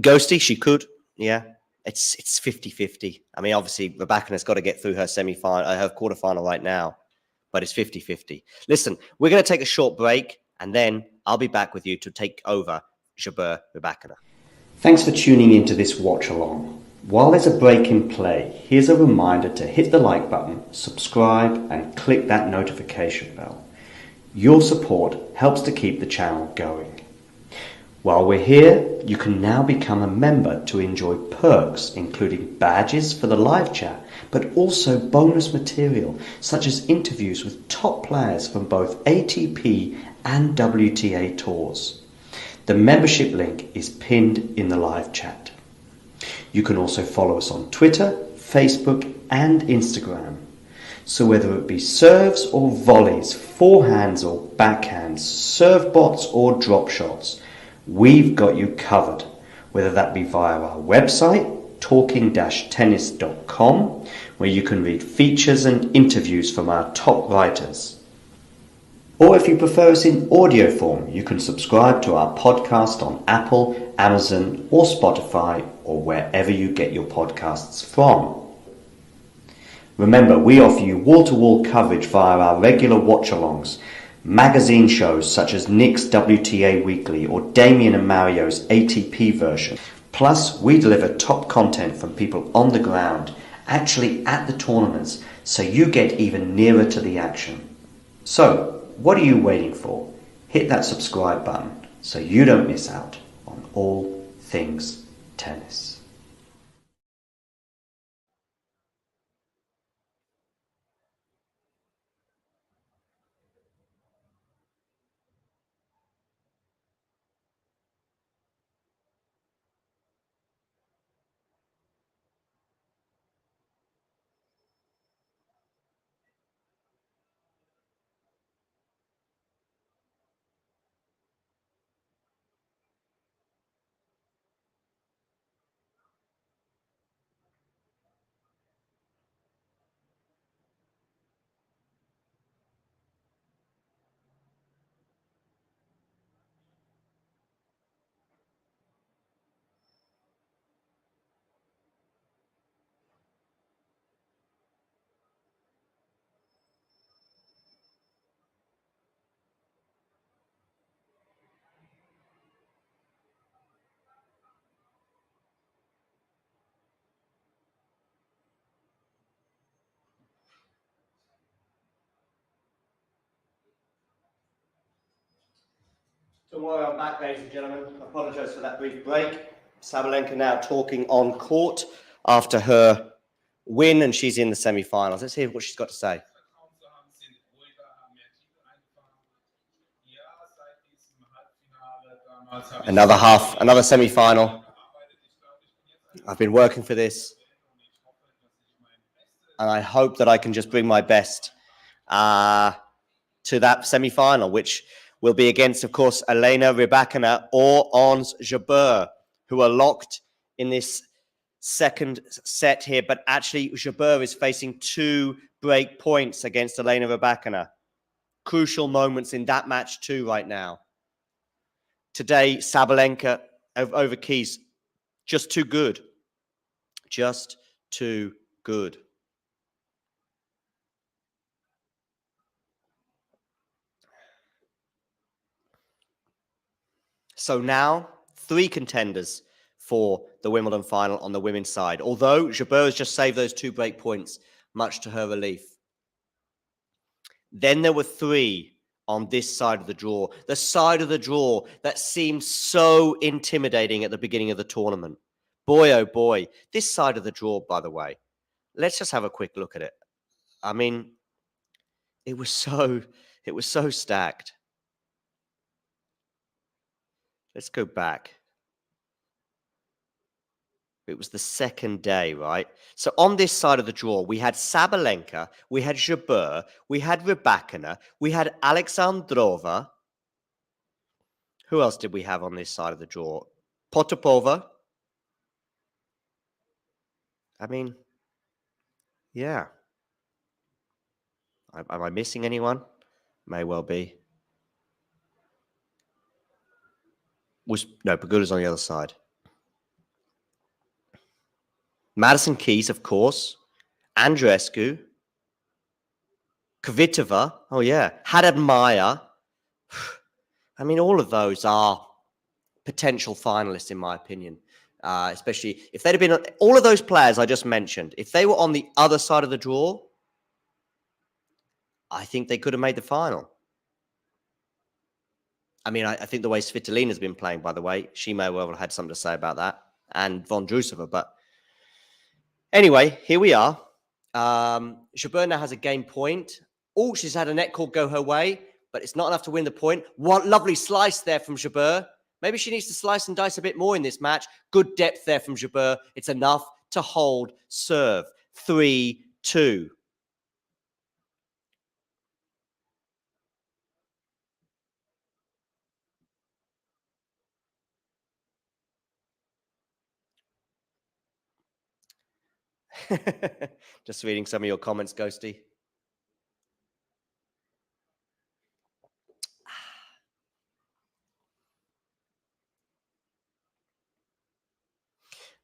Ghosty, she could. Yeah. It's 50-50. I mean, obviously, Rybakina's got to get through her semi-final, her quarterfinal right now. But it's 50-50. Listen, we're going to take a short break, and then I'll be back with you to take over Jabeur Rybakina. Thanks for tuning into this watch along. While there's a break in play, here's a reminder to hit the like button, subscribe, and click that notification bell. Your support helps to keep the channel going. While we're here, you can now become a member to enjoy perks, including badges for the live chat, but also bonus material such as interviews with top players from both ATP and WTA tours. The membership link is pinned in the live chat. You can also follow us on Twitter, Facebook and Instagram. So whether it be serves or volleys, forehands or backhands, serve bots or drop shots, we've got you covered, whether that be via our website, talking-tennis.com, where you can read features and interviews from our top writers. Or if you prefer us in audio form, you can subscribe to our podcast on Apple, Amazon or Spotify or wherever you get your podcasts from. Remember, we offer you wall-to-wall coverage via our regular watchalongs, magazine shows such as Nick's WTA Weekly or Damien and Mario's ATP version. Plus, we deliver top content from people on the ground, actually at the tournaments, so you get even nearer to the action. So, what are you waiting for? Hit that subscribe button so you don't miss out on all things tennis. Don't worry, I'm back, ladies and gentlemen. I apologise for that brief break. Sabalenka now talking on court after her win, and she's in the semi-finals. Let's hear what she's got to say. Another semi-final. I've been working for this, and I hope that I can just bring my best to that semi-final, which will be against, of course, Elena, Rybakina, or Ons Jabeur, who are locked in this second set here. But actually, Jabeur is facing 2 break points against Elena Rybakina. Crucial moments in that match too right now. Today, Sabalenka over Keys, just too good. Just too good. So now, 3 contenders for the Wimbledon final on the women's side. Although Jabeur has just saved those 2 break points, much to her relief. Then there were 3 on this side of the draw. The side of the draw that seemed so intimidating at the beginning of the tournament. Boy, oh boy. This side of the draw, by the way, let's just have a quick look at it. I mean, it was so stacked. Let's go back. It was the second day, right? So on this side of the draw, we had Sabalenka, we had Jabeur, we had Rybakina, we had Alexandrova. Who else did we have on this side of the draw? Potapova. I mean, yeah. Am I missing anyone? May well be. No, Pegula's on the other side. Madison Keys, of course. Andreescu. Kvitova. Oh, yeah. Haddad Maya. I mean, all of those are potential finalists, in my opinion. Especially if they'd have been all of those players I just mentioned, if they were on the other side of the draw, I think they could have made the final. I mean, I think the way Svitolina's been playing, by the way, she may well have had something to say about that, and Vondrousova. But anyway, here we are. Jabeur now has a game point. Oh, she's had a net call go her way, but it's not enough to win the point. One lovely slice there from Jabeur. Maybe she needs to slice and dice a bit more in this match. Good depth there from Jabeur. It's enough to hold serve. 3-2. Just reading some of your comments, Ghosty.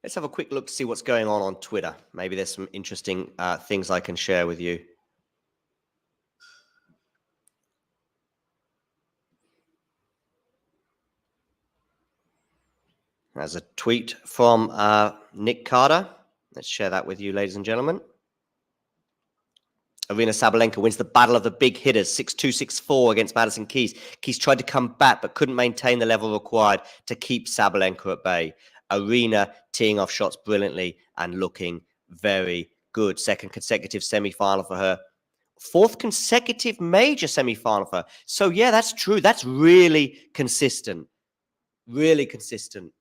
Let's have a quick look to see what's going on Twitter. Maybe there's some interesting things I can share with you. There's a tweet from Nick Carter. Let's share that with you, ladies and gentlemen. Aryna Sabalenka wins the battle of the big hitters, 6-2, 6-4 against Madison Keys. Keys tried to come back, but couldn't maintain the level required to keep Sabalenka at bay. Aryna teeing off shots brilliantly and looking very good. Second consecutive semi-final for her. 4th consecutive major semi-final for her. So, yeah, that's true. That's really consistent. Really consistent.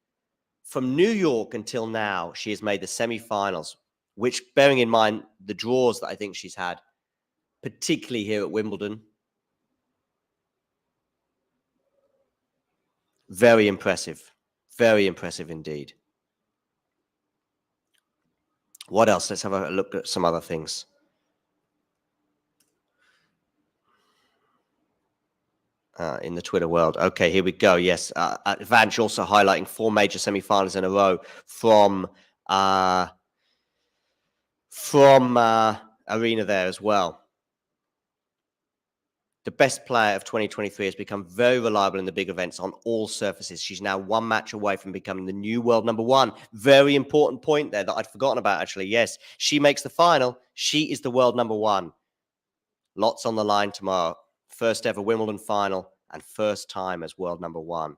From New York until now, she has made the semi-finals, which, bearing in mind the draws that I think she's had, particularly here at Wimbledon. Very impressive. Very impressive indeed. What else? Let's have a look at some other things. In the Twitter world. Okay, here we go. Yes, Vanch also highlighting 4 major semi-finals in a row from Aryna there as well. The best player of 2023 has become very reliable in the big events on all surfaces. She's now 1 match away from becoming the new world number 1. Very important point there that I'd forgotten about, actually. Yes, she makes the final. She is the world number 1. Lots on the line tomorrow. First ever Wimbledon final and first time as world number 1.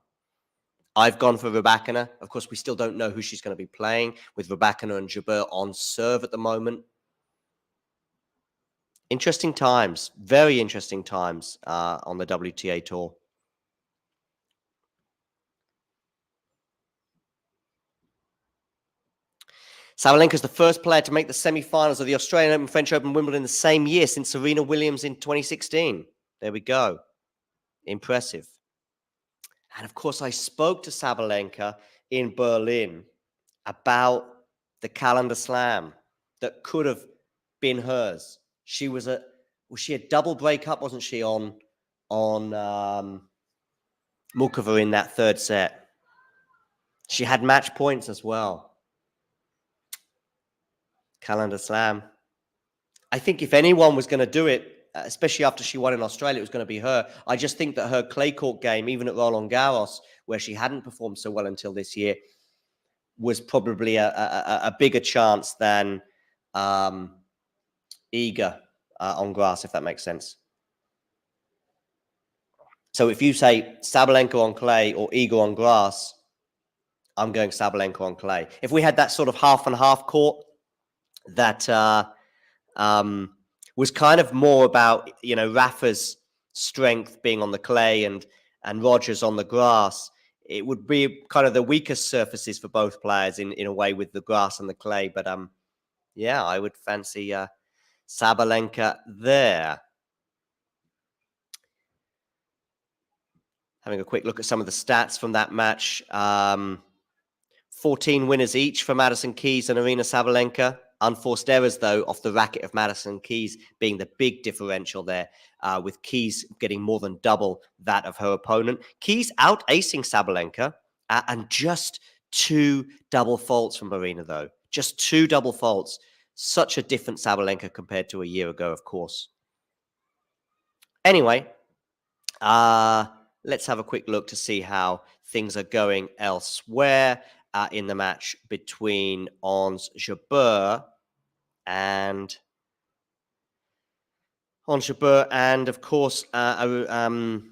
I've gone for Rybakina. Of course, we still don't know who she's going to be playing, with Rybakina and Jabeur on serve at the moment. Interesting times, very interesting times on the WTA Tour. Sabalenka is the first player to make the semi-finals of the Australian Open, French Open, Wimbledon the same year since Serena Williams in 2016. There we go. Impressive. And of course, I spoke to Sabalenka in Berlin about the calendar slam that could have been hers. Was she a double breakup, wasn't she, on Mukova in that third set? She had match points as well. Calendar slam. I think if anyone was going to do it, especially after she won in Australia, it was going to be her. I just think that her clay court game, even at Roland Garros, where she hadn't performed so well until this year, was probably a bigger chance than Iga on grass, if that makes sense. So if you say Sabalenka on clay or Iga on grass, I'm going Sabalenka on clay. If we had that sort of half and half court that was kind of more about, you know, Rafa's strength being on the clay and Rogers on the grass, it would be kind of the weakest surfaces for both players in a way, with the grass and the clay. But yeah, I would fancy Sabalenka there. Having a quick look at some of the stats from that match. 14 winners each for Madison Keys and Aryna Sabalenka. Unforced errors, though, off the racket of Madison Keys being the big differential there, with Keys getting more than double that of her opponent. Keys out-acing Sabalenka, and just 2 double faults from Aryna, though. Just 2 double faults. Such a different Sabalenka compared to a year ago, of course. Anyway, let's have a quick look to see how things are going elsewhere in the match between Ons Jabeur and of course, Elena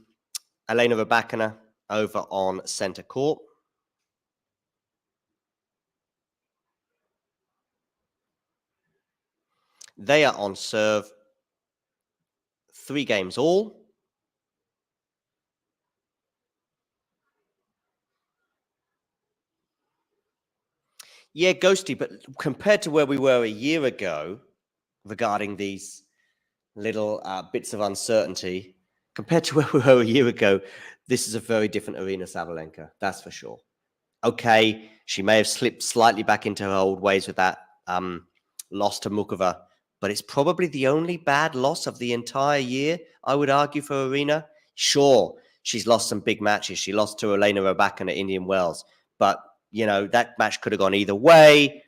Rybakina over on center court. They are on serve. 3 games all. Yeah, Ghosty, but compared to where we were a year ago regarding these little bits of uncertainty, compared to where we were a year ago, this is a very different Aryna Sabalenka, that's for sure. Okay, she may have slipped slightly back into her old ways with that loss to Mukova, but it's probably the only bad loss of the entire year, I would argue, for Aryna. Sure, she's lost some big matches. She lost to Elena Rybakina at Indian Wells, but you know, that match could have gone either way.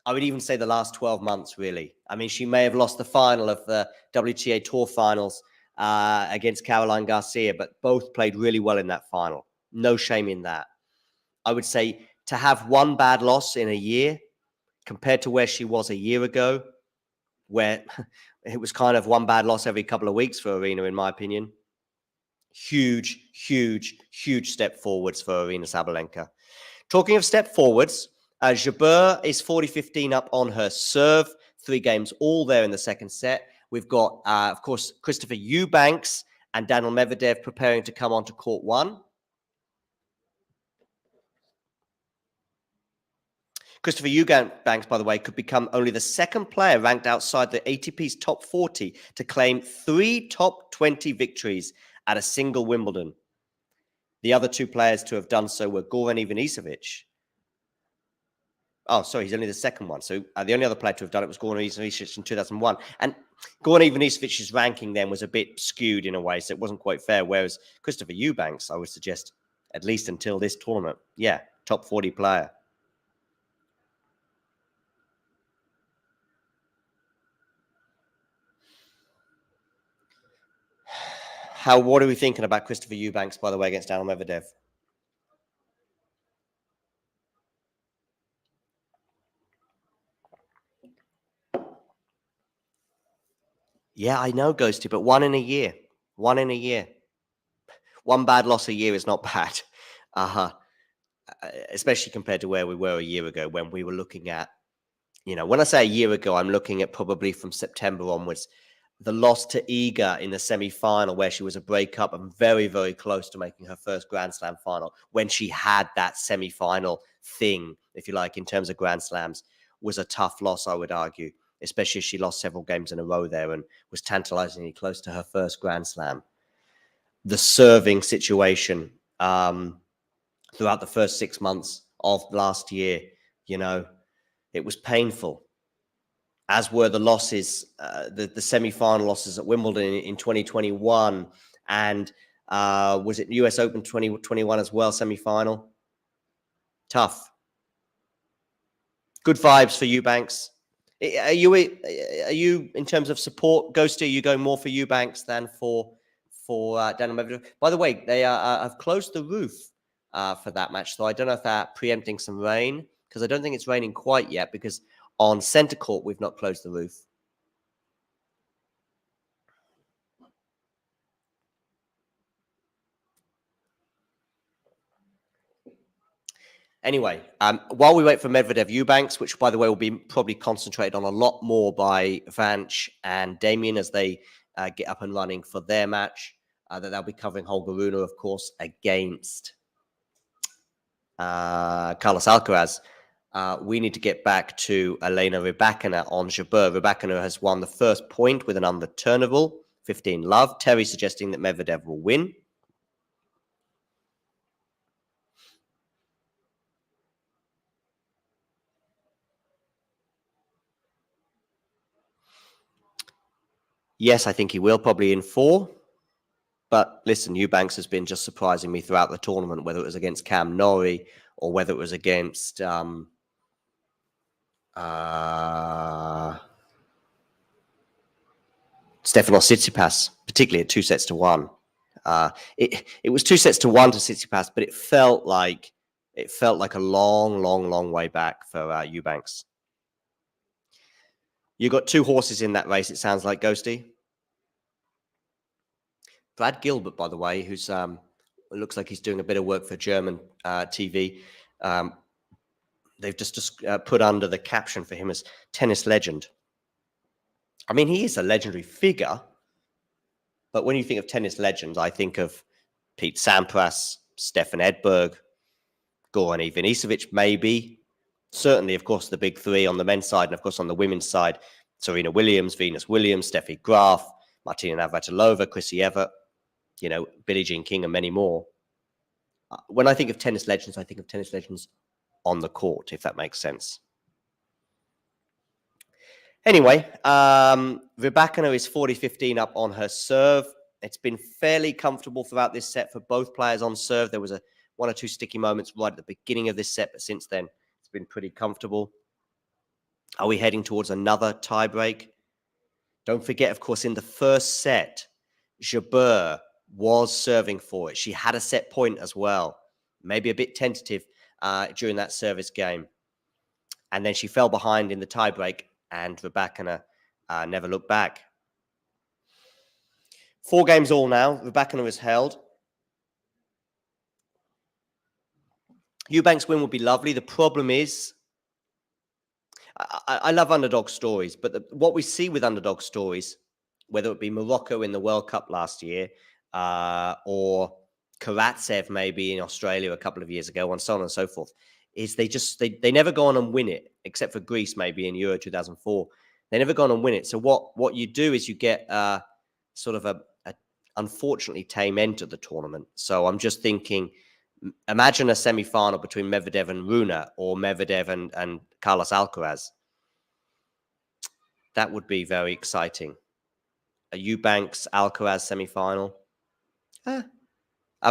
I would even say the last 12 months, really. I mean, she may have lost the final of the WTA Tour finals against Caroline Garcia, but both played really well in that final. No shame in that. I would say to have 1 bad loss in a year compared to where she was a year ago, where it was kind of 1 bad loss every couple of weeks for Aryna, in my opinion. Huge, huge, huge step forwards for Aryna Sabalenka. Talking of step forwards, Jabeur is 40-15 up on her serve. 3 games all there in the second set. We've got, of course, Christopher Eubanks and Daniil Medvedev preparing to come onto court 1. Christopher Eubanks, by the way, could become only the 2nd player ranked outside the ATP's top 40 to claim 3 top 20 victories at a single Wimbledon. The other 2 players to have done so were Goran Ivanisevic. Oh, sorry, he's only the 2nd one. So the only other player to have done it was Goran Ivanisevic in 2001. And Goran Ivanisevic's ranking then was a bit skewed in a way, so it wasn't quite fair. Whereas Christopher Eubanks, I would suggest, at least until this tournament, yeah, top 40 player. What are we thinking about Christopher Eubanks, by the way, against Daniil Medvedev? Yeah, I know, Ghosty, but 1 in a year. 1 in a year. one bad loss a year is not bad. Especially compared to where we were a year ago when we were looking at, when I say a year ago, I'm looking at probably from September onwards, the loss to Iga in the semi-final where she was a breakup and very, very close to making her first Grand Slam final when she had that semi-final thing, if you like, in terms of Grand Slams, was a tough loss, I would argue, especially as she lost several games in a row there and was tantalizingly close to her first Grand Slam. The serving situation, throughout the first 6 months of last year, it was painful, as were the losses, the semi-final losses at Wimbledon in 2021 and was it US Open 2021 as well, semi-final? Tough. Good vibes for Eubanks. Are you in terms of support, Ghosty, are you going more for Eubanks than for Daniil Medvedev? By the way, they have closed the roof for that match. So I don't know if they're preempting some rain, because I don't think it's raining quite yet, because on centre court, we've not closed the roof. Anyway, while we wait for Medvedev Eubanks, which, by the way, will be probably concentrated on a lot more by Vanch and Damien as they get up and running for their match, that they'll be covering Holger Rune, of course, against Carlos Alcaraz. We need to get back to Elena Rybakina on Jabeur. Rybakina has won the first point with an unreturnable, 15 love. Terry suggesting that Medvedev will win. Yes, I think he will, probably in 4. But listen, Eubanks has been just surprising me throughout the tournament, whether it was against Cam Norrie or whether it was against Stefano Tsitsipas, particularly at 2-1. It was 2-1 to Tsitsipas, but it felt like a long way back for Eubanks. You got 2 horses in that race, it sounds like, Ghosty. Brad Gilbert, by the way, who's looks like he's doing a bit of work for German TV. They've just put under the caption for him as tennis legend. I mean, he is a legendary figure, but when you think of tennis legends, I think of Pete Sampras, Stefan Edberg, Goran Ivanisevic, maybe. Certainly, of course, the big 3 on the men's side, and of course on the women's side, Serena Williams, Venus Williams, Steffi Graf, Martina Navratilova, Chrissy Evert, Billie Jean King, and many more. When I think of tennis legends, I think of tennis legends on the court, if that makes sense. Anyway, Rybakina is 40-15 up on her serve. It's been fairly comfortable throughout this set for both players on serve. There was 1 or 2 sticky moments right at the beginning of this set, but since then, it's been pretty comfortable. Are we heading towards another tiebreak? Don't forget, of course, in the first set, Jabeur was serving for it. She had a set point as well, maybe a bit tentative during that service game. And then she fell behind in the tiebreak, and Rybakina never looked back. 4 games all now. Rybakina is held. Eubanks win would be lovely. The problem is, I love underdog stories, but what we see with underdog stories, whether it be Morocco in the World Cup last year, or Karatsev maybe in Australia a couple of years ago, and so on and so forth, is they never go on and win it, except for Greece maybe in Euro 2004. They never go on and win it. So what you do is you get sort of a unfortunately tame end to the tournament. So I'm just thinking, imagine a semi-final between Medvedev and Rune, or Medvedev and Carlos Alcaraz. That would be very exciting. A Eubanks Alcaraz semi-final.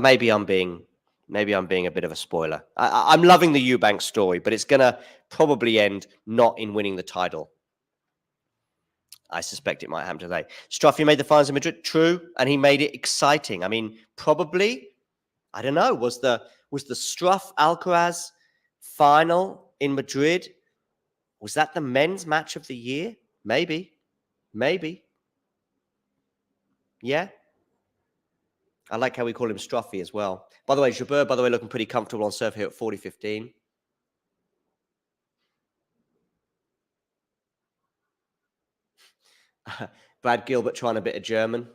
Maybe I'm being a bit of a spoiler. I'm loving the Eubanks story, but it's gonna probably end not in winning the title. I suspect it might happen today. Struffy made the finals in Madrid, true, and he made it exciting. I mean, probably, I don't know, was the Struff Alcaraz final in Madrid? Was that the men's match of the year? Maybe. Yeah. I like how we call him Struffy as well. By the way, Jabeur, looking pretty comfortable on serve here at 40-15. Brad Gilbert trying a bit of German.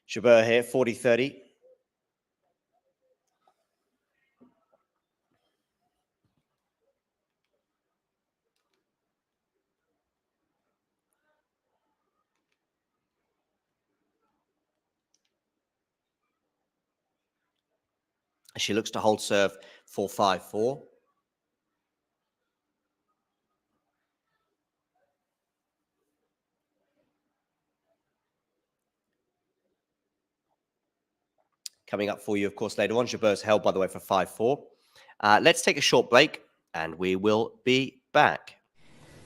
Jabeur here, 40-30. She looks to hold serve for 5-4. Coming up for you, of course, later on. Jabeur's held, by the way, for 5-4. Let's take a short break, and we will be back.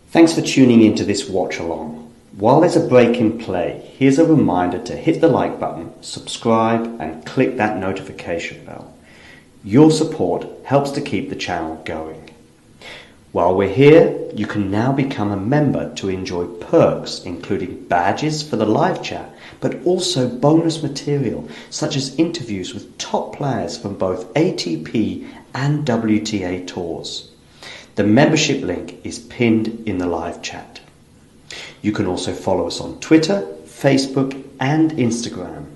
Thanks for tuning into this watch along. While there's a break in play, here's a reminder to hit the like button, subscribe, and click that notification bell. Your support helps to keep the channel going. While we're here, you can now become a member to enjoy perks, including badges for the live chat, but also bonus material such as interviews with top players from both ATP and WTA tours. The membership link is pinned in the live chat. You can also follow us on Twitter, Facebook, and Instagram.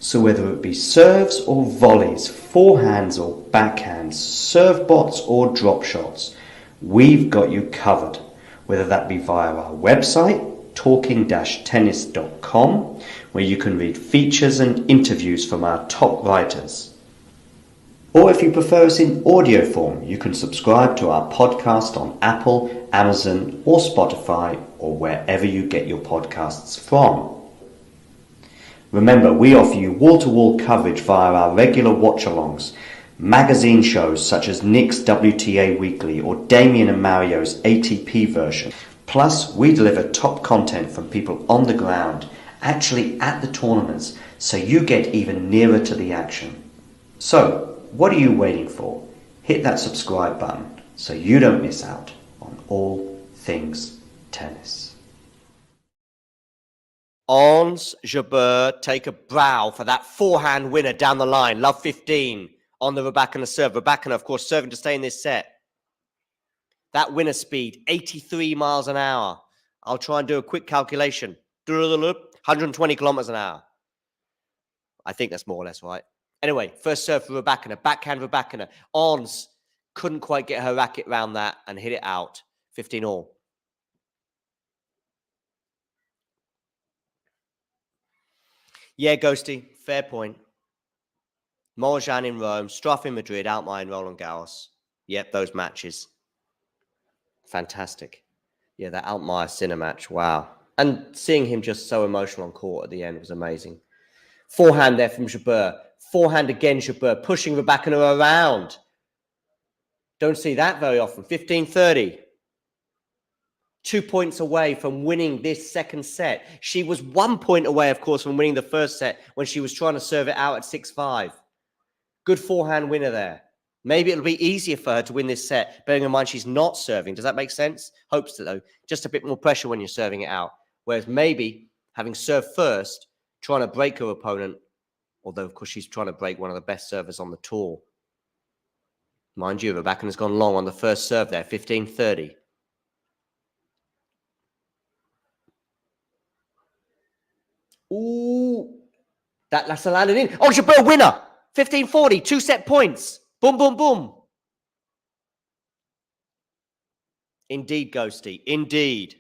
So whether it be serves or volleys, forehands or backhands, serve bots or drop shots, we've got you covered, whether that be via our website, talking-tennis.com, where you can read features and interviews from our top writers. Or if you prefer us in audio form, you can subscribe to our podcast on Apple, Amazon, or Spotify, or wherever you get your podcasts from. Remember, we offer you wall-to-wall coverage via our regular watch-alongs, magazine shows such as Nick's WTA Weekly or Damien and Mario's ATP version. Plus, we deliver top content from people on the ground, actually at the tournaments, so you get even nearer to the action. So, what are you waiting for? Hit that subscribe button so you don't miss out on all things tennis. Ons Jabeur take a brow for that forehand winner down the line. Love 15 on the Rybakina serve. Rybakina, of course, serving to stay in this set. That winner speed, 83 miles an hour. I'll try and do a quick calculation. 120 kilometers an hour. I think that's more or less right. Anyway, first serve for Rybakina. Backhand Rybakina. Ons couldn't quite get her racket round that and hit it out. 15 all. Yeah, Ghosty, fair point. Morajan in Rome, Struff in Madrid, Altmaier in Roland Garros. Yep, those matches. Fantastic. Yeah, that Altmaier Sinner match, wow. And seeing him just so emotional on court at the end was amazing. Forehand there from Jabeur. Forehand again, Jabeur, pushing Rybakina around. Don't see that very often. 15-30. 2 points away from winning this second set. She was 1 point away, of course, from winning the first set when she was trying to serve it out at 6-5. Good forehand winner there. Maybe it'll be easier for her to win this set, bearing in mind she's not serving. Does that make sense? Hopes that, though. Just a bit more pressure when you're serving it out. Whereas maybe having served first, trying to break her opponent, although, of course, she's trying to break one of the best servers on the tour. Mind you, Rybakina's gone long on the first serve there, 15-30. Ooh, that's landed in. Oh, Jabeur winner, 15-40, 2 set points. Boom, boom, boom. Indeed, Ghosty, indeed.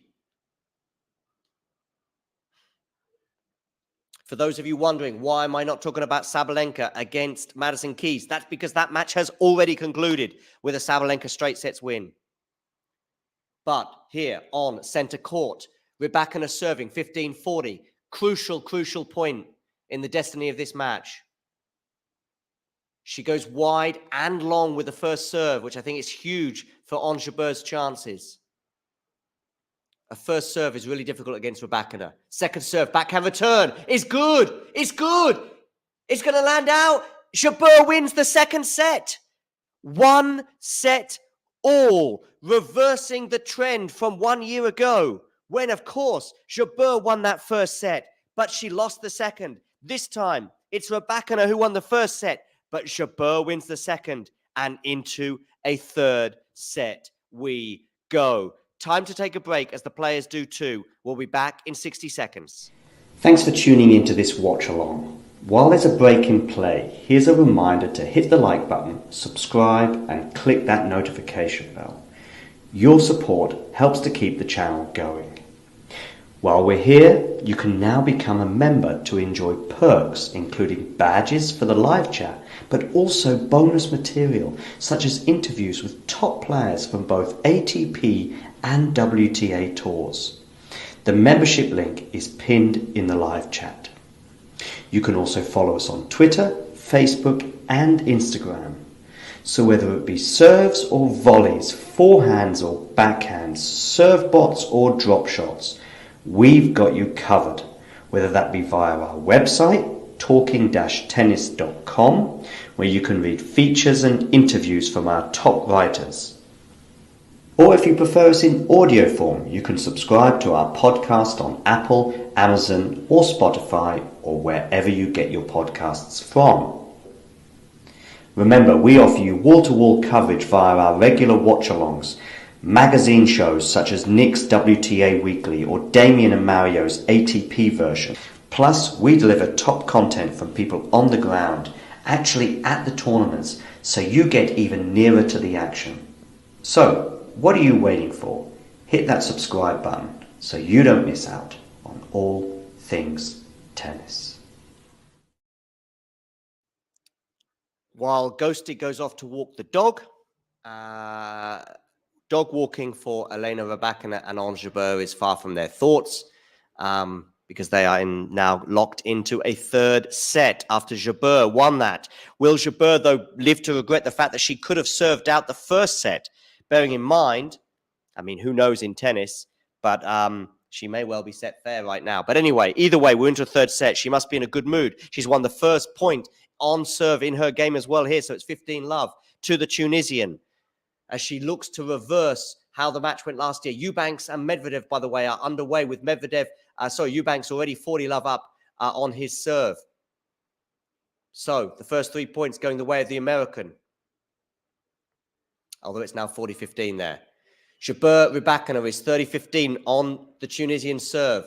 For those of you wondering, why am I not talking about Sabalenka against Madison Keys? That's because that match has already concluded with a Sabalenka straight sets win. But here on center court, Rybakina serving 15-40. Crucial, crucial point in the destiny of this match. She goes wide and long with the first serve, which I think is huge for Ons Jabeur's chances. A first serve is really difficult against Rybakina. Second serve, backhand return is good. It's good. It's going to land out. Jabeur wins the second set. 1 set all, reversing the trend from 1 year ago, when, of course, Jabeur won that first set, but she lost the second. This time, it's Rybakina who won the first set, but Jabeur wins the second, and into a third set we go. Time to take a break, as the players do too. We'll be back in 60 seconds. Thanks for tuning into this watch along. While there's a break in play, here's a reminder to hit the like button, subscribe and click that notification bell. Your support helps to keep the channel going. While we're here, you can now become a member to enjoy perks including badges for the live chat, but also bonus material such as interviews with top players from both ATP and WTA tours. The membership link is pinned in the live chat. You can also follow us on Twitter, Facebook and Instagram. So whether it be serves or volleys, forehands or backhands, serve bots or drop shots, we've got you covered. Whether that be via our website, talking-tennis.com, where you can read features and interviews from our top writers. Or if you prefer us in audio form, you can subscribe to our podcast on Apple, Amazon or Spotify, or wherever you get your podcasts from. Remember, we offer you wall-to-wall coverage via our regular watch-alongs, magazine shows such as Nick's WTA Weekly or Damien and Mario's ATP version. Plus, we deliver top content from people on the ground, actually at the tournaments, so you get even nearer to the action. So, what are you waiting for? Hit that subscribe button so you don't miss out on all things tennis. While Ghosty goes off to walk the dog, dog walking for Elena Rybakina and Ons Jabeur is far from their thoughts, because they are now locked into a third set after Jabeur won that. Will Jabeur, though, live to regret the fact that she could have served out the first set? Bearing in mind, I mean, who knows in tennis, but she may well be set fair right now. But anyway, either way, we're into a third set. She must be in a good mood. She's won the first point on serve in her game as well here, so it's 15-love to the Tunisian as she looks to reverse how the match went last year. Eubanks and Medvedev, by the way, are underway with Eubanks already 40-love up on his serve. So the first 3 points going the way of the American, although it's now 40-15 there. Jabeur Rybakina is 30-15 on the Tunisian serve.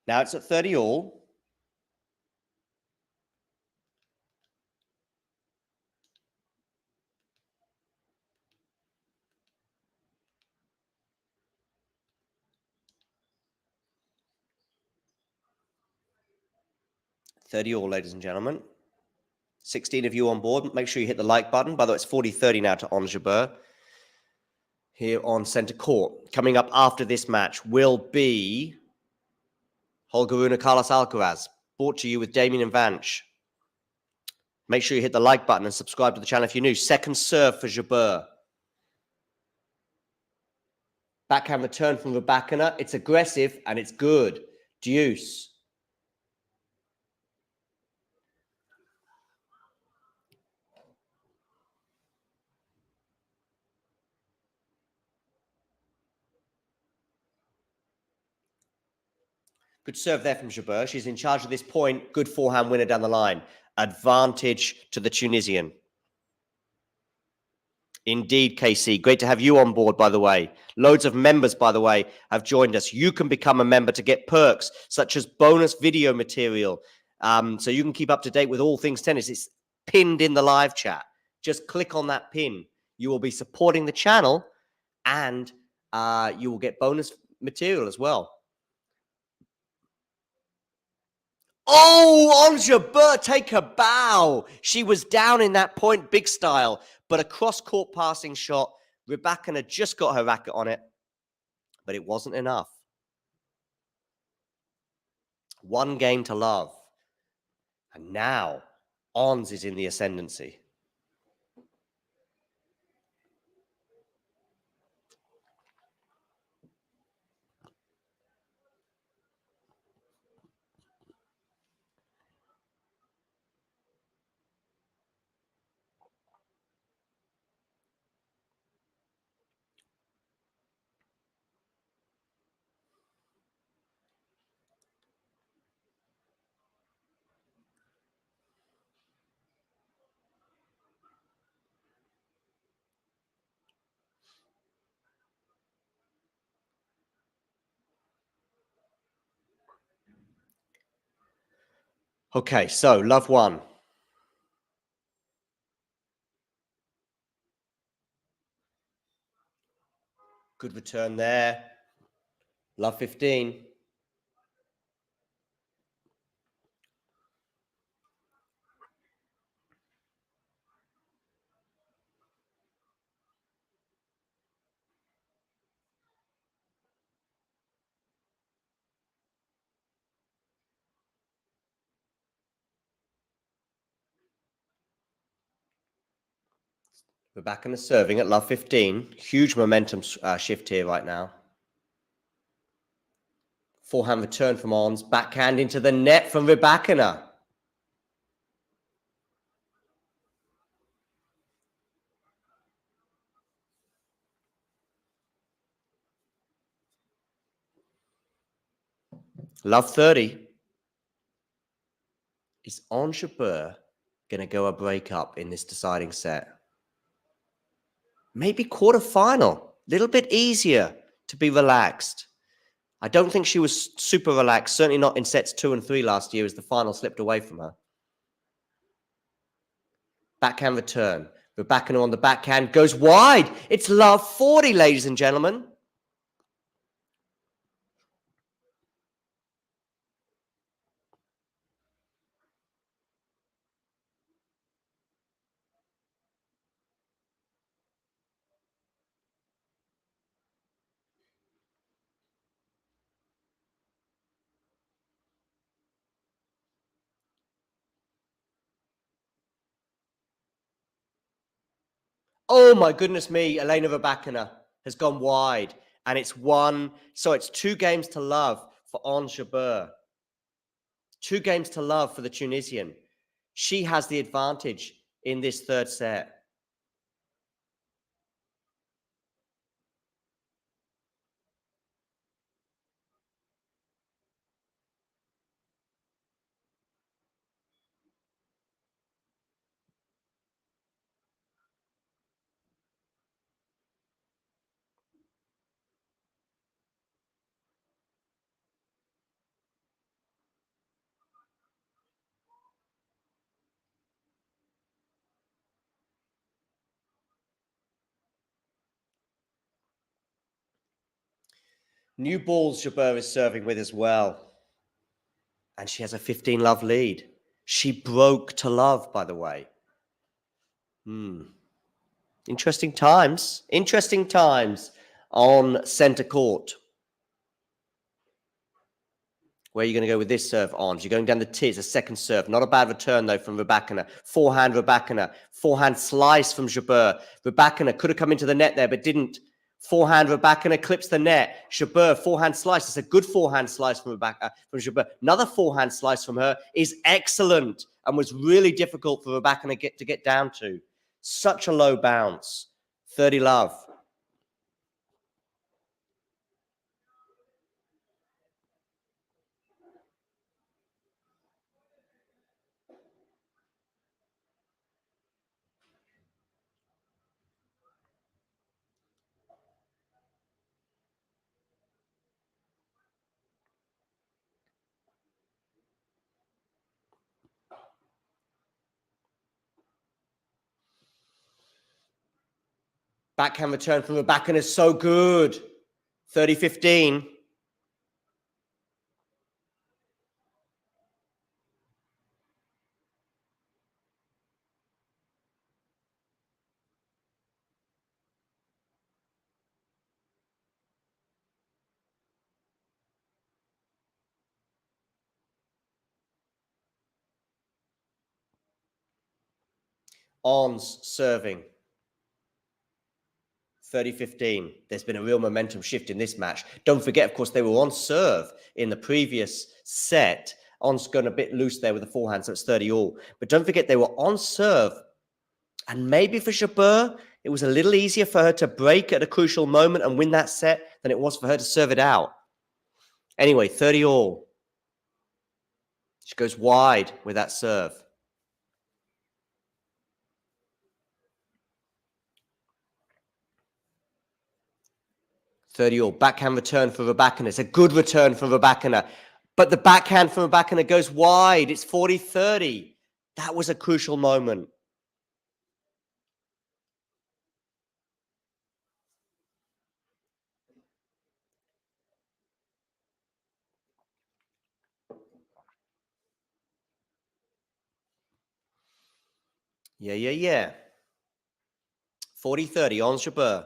Now it's at 30 all. All, ladies and gentlemen. 16 of you on board. Make sure you hit the like button. By the way, it's 40-30 now to Ons Jabeur here on centre court. Coming up after this match will be Holger Rune, Carlos Alcaraz, brought to you with Damien and Vanch. Make sure you hit the like button and subscribe to the channel if you're new. Second serve for Jabeur. Backhand return from Rybakina. It's aggressive and it's good. Deuce. Good serve there from Jabeur. She's in charge of this point. Good forehand winner down the line. Advantage to the Tunisian. Indeed, KC. Great to have you on board, by the way. Loads of members, by the way, have joined us. You can become a member to get perks, such as bonus video material. So you can keep up to date with all things tennis. It's pinned in the live chat. Just click on that pin. You will be supporting the channel and you will get bonus material as well. Oh, on Jabeur, take a bow. She was down in that point, big style, but a cross-court passing shot. Rybakina just got her racket on it, but it wasn't enough. 1 game to love. And now, Ons is in the ascendancy. Okay, so love 1. Good return there. Love 15. Rybakina serving at love 15. Huge momentum shift here right now. Forehand return from Ons. Backhand into the net from Rybakina. Love 30. Is Ons Jabeur going to go a breakup in this deciding set? Maybe quarterfinal. A little bit easier to be relaxed. I don't think she was super relaxed. Certainly not in sets 2 and 3 last year as the final slipped away from her. Backhand return. Rybakina on the backhand goes wide. It's love 40, ladies and gentlemen. Oh my goodness me, Elena Rybakina has gone wide. And it's 2 games to love for Ons Jabeur. 2 games to love for the Tunisian. She has the advantage in this third set. New balls Jabeur is serving with as well. And she has a 15 love lead. She broke to love, by the way. Interesting times. Interesting times on centre court. Where are you going to go with this serve, Ons? You're going down the tee. It's a second serve. Not a bad return, though, from Rybakina. Forehand Rybakina. Forehand slice from Jabeur. Rybakina could have come into the net there, but didn't. Forehand Rybakina clips the net. Jabeur, forehand slice. It's a good forehand slice from Jabeur. Another forehand slice from her is excellent and was really difficult for Rybakina to get down to. Such a low bounce. 30 love. Backhand return from Rybakina is so good. 30-15. Ons serving. 30-15. There's been a real momentum shift in this match. Don't forget, of course, they were on serve in the previous set. Ons going a bit loose there with the forehand, so it's 30-all. But don't forget, they were on serve. And maybe for Jabeur, it was a little easier for her to break at a crucial moment and win that set than it was for her to serve it out. Anyway, 30-all. She goes wide with that serve. All. Backhand return for Rybakina. It's a good return for Rybakina. But the backhand from Rybakina goes wide. It's 40-30. That was a crucial moment. Yeah. 40-30 on Jabeur.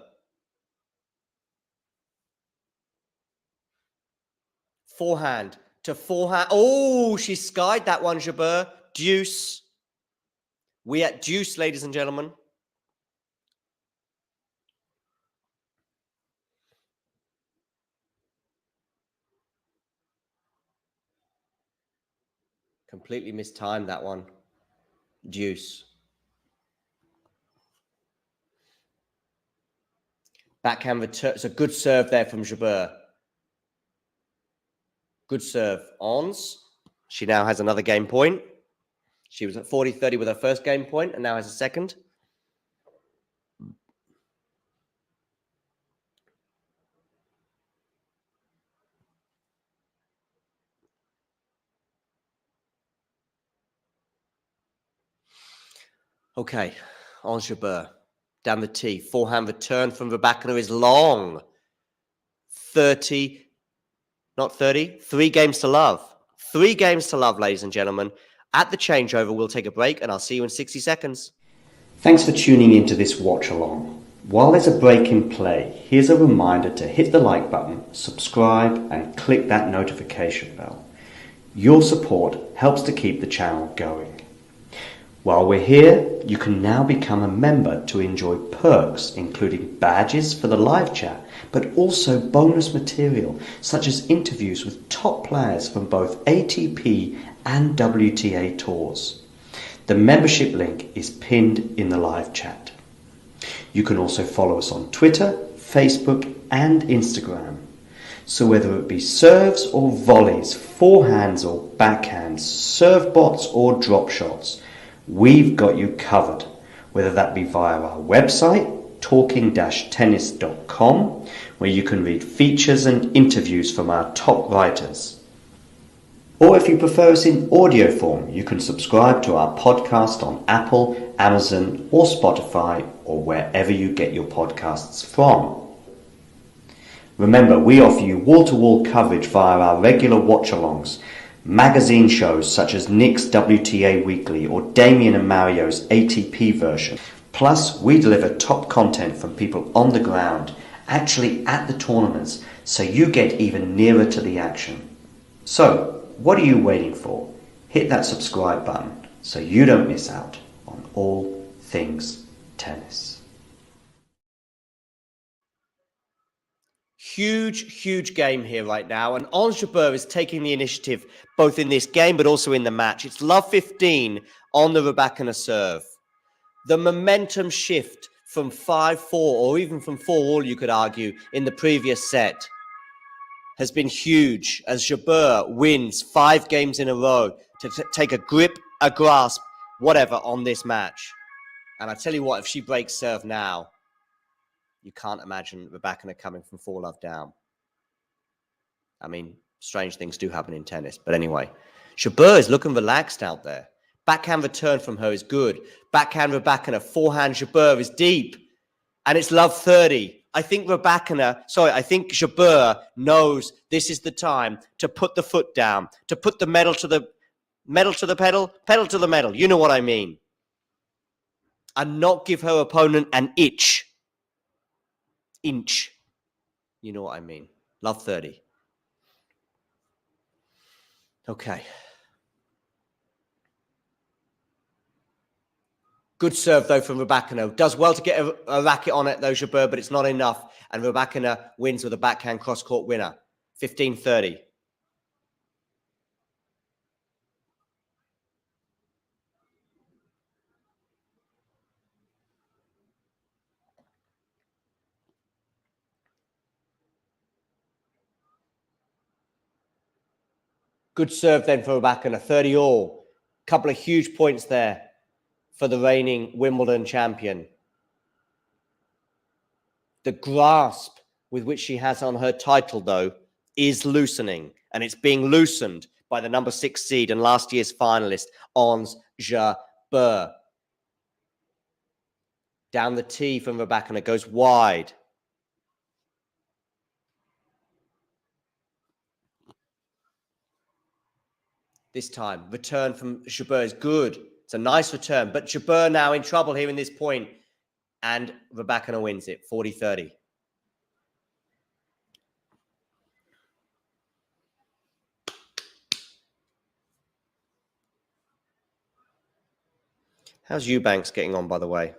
Forehand to forehand. Oh, she skied that one, Jabeur. Deuce. We at deuce, ladies and gentlemen. Completely mistimed that one. Deuce. Backhand return. It's a good serve there from Jabeur. Good serve. Ons. She now has another game point. She was at 40-30 with her first game point and now has a second. Okay, on Jabeur. Down the tee. Forehand return from Rybakina is long. 30, not 30, 3 games to love. 3 games to love, ladies and gentlemen. At the changeover, we'll take a break and I'll see you in 60 seconds. Thanks for tuning into this watch along. While there's a break in play, here's a reminder to hit the like button, subscribe and click that notification bell. Your support helps to keep the channel going. While we're here, you can now become a member to enjoy perks including badges for the live chat, but also bonus material such as interviews with top players from both ATP and WTA tours. The membership link is pinned in the live chat. You can also follow us on Twitter, Facebook and Instagram. So whether it be serves or volleys, forehands or backhands, serve bots or drop shots, we've got you covered, whether that be via our website, talking-tennis.com, where you can read features and interviews from our top writers. Or if you prefer us in audio form, you can subscribe to our podcast on Apple, Amazon or Spotify or wherever you get your podcasts from. Remember, we offer you wall-to-wall coverage via our regular watchalongs, magazine shows such as Nick's WTA Weekly or Damien and Mario's ATP version. Plus, we deliver top content from people on the ground, actually at the tournaments, so you get even nearer to the action. So, what are you waiting for? Hit that subscribe button so you don't miss out on all things tennis. Huge game here right now. And Ons Jabeur is taking the initiative both in this game but also in the match. It's love 15 on the Rybakina serve. The momentum shift from 5-4 or even from 4-all, you could argue, in the previous set has been huge as Jabeur wins 5 games in a row to take a grip, a grasp, whatever on this match. And I tell you what, if she breaks serve now, you can't imagine Rybakina coming from 4-love down. I mean, strange things do happen in tennis. But anyway, Jabeur is looking relaxed out there. Backhand return from her is good. Backhand Rybakina, forehand Jabeur is deep. And it's love 30. I think Jabeur knows this is the time to put the foot down, to put the pedal to the pedal to the metal. You know what I mean. And not give her opponent an inch. You know what I mean. Love 30. Okay. Good serve, though, from Rybakina. Does well to get a racket on it, though, Jabeur, but it's not enough. And Rybakina wins with a backhand cross-court winner. 15-30. Good serve then for Rybakina. 30 all. Couple of huge points there for the reigning Wimbledon champion. The grasp with which she has on her title, though, is loosening. And it's being loosened by the number 6 seed and last year's finalist, Ons Jabeur. Down the tee from Rybakina, goes wide. This time, return from Jabeur is good. It's a nice return, but Jabeur now in trouble here in this point, and Rybakina wins it, 40-30. How's Eubanks getting on, by the way?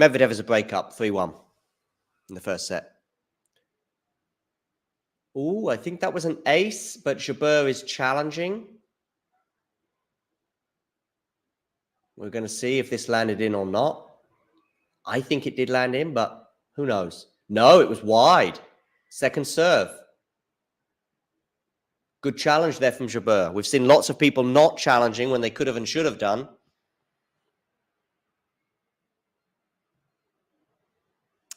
Medvedev is a breakup, 3-1 in the first set. Oh, I think that was an ace, but Jabeur is challenging. We're going to see if this landed in or not. I think it did land in, but who knows? No, it was wide. Second serve. Good challenge there from Jabeur. We've seen lots of people not challenging when they could have and should have done.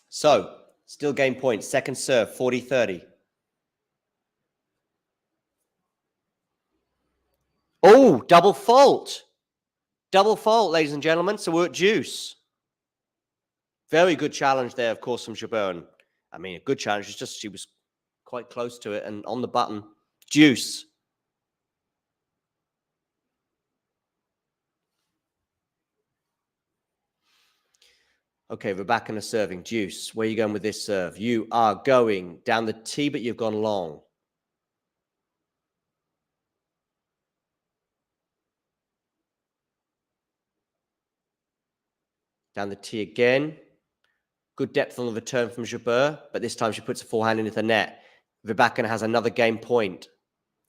So, still game point. Second serve, 40-30. Oh, double fault. Double fault, ladies and gentlemen. So we're at deuce. Very good challenge there, of course, from Jabeur. I mean, a good challenge. It's just she was quite close to it and on the button. Deuce. Okay, Rybakina serving. Deuce. Where are you going with this serve? You are going down the tee, but you've gone long. Down the tee again. Good depth on the return from Jabeur, but this time she puts a forehand into the net. Rybakina has another game point.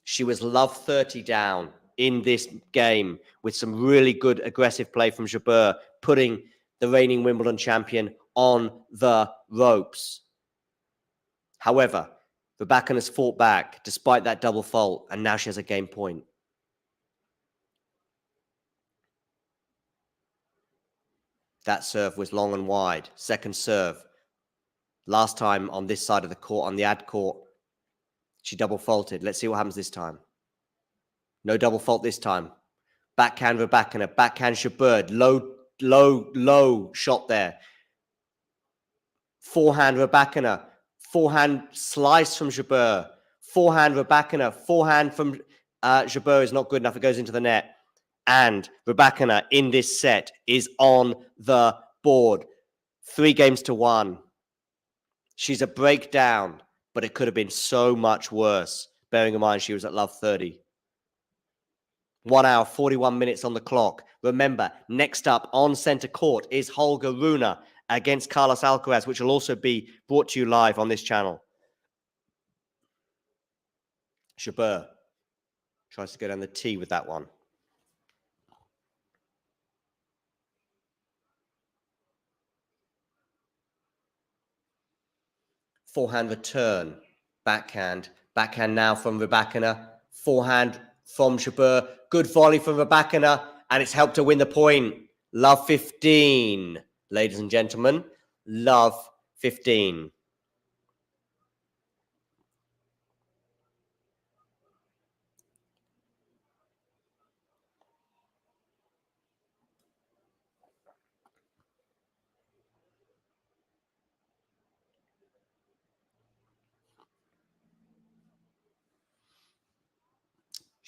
She was love 30 down in this game with some really good aggressive play from Jabeur, putting the reigning Wimbledon champion on the ropes. However, Rybakina has fought back despite that double fault, and now she has a game point. That serve was long and wide. Second serve. Last time on this side of the court, on the ad court, she double faulted. Let's see what happens this time. No double fault this time. Backhand Rybakina, backhand Jabeur. Low shot there. Forehand Rybakina. Forehand slice from Jabeur. Forehand Rybakina. Forehand from Jabeur is not good enough. It goes into the net. And Rybakina in this set is on the board. 3-1. She's a breakdown, but it could have been so much worse, bearing in mind she was at love 30. 1 hour, 41 minutes on the clock. Remember, next up on center court is Holger Rune against Carlos Alcaraz, which will also be brought to you live on this channel. Jabeur tries to go down the tee with that one. Forehand return, backhand. Backhand now from Rybakina. Forehand from Jabeur. Good volley from Rybakina, and it's helped to win the point. Love 15, ladies and gentlemen. Love 15.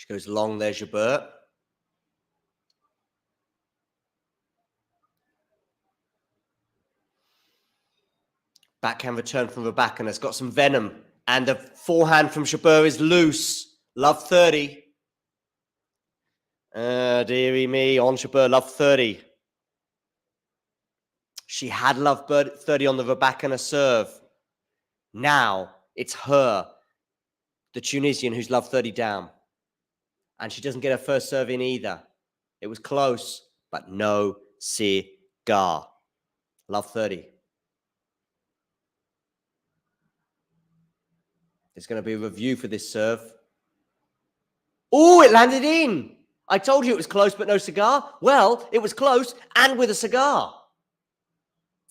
She goes long there, Jabeur. Backhand return from Rybakina has got some venom. And the forehand from Jabeur is loose. Love 30. Dearie me, on Jabeur, love 30. She had love 30 on the Rybakina serve. Now it's her, the Tunisian, who's love 30 down. And she doesn't get her first serve in either. It was close, but no cigar. Love 30. There's going to be a review for this serve. Oh, it landed in. I told you it was close, but no cigar. Well, it was close and with a cigar.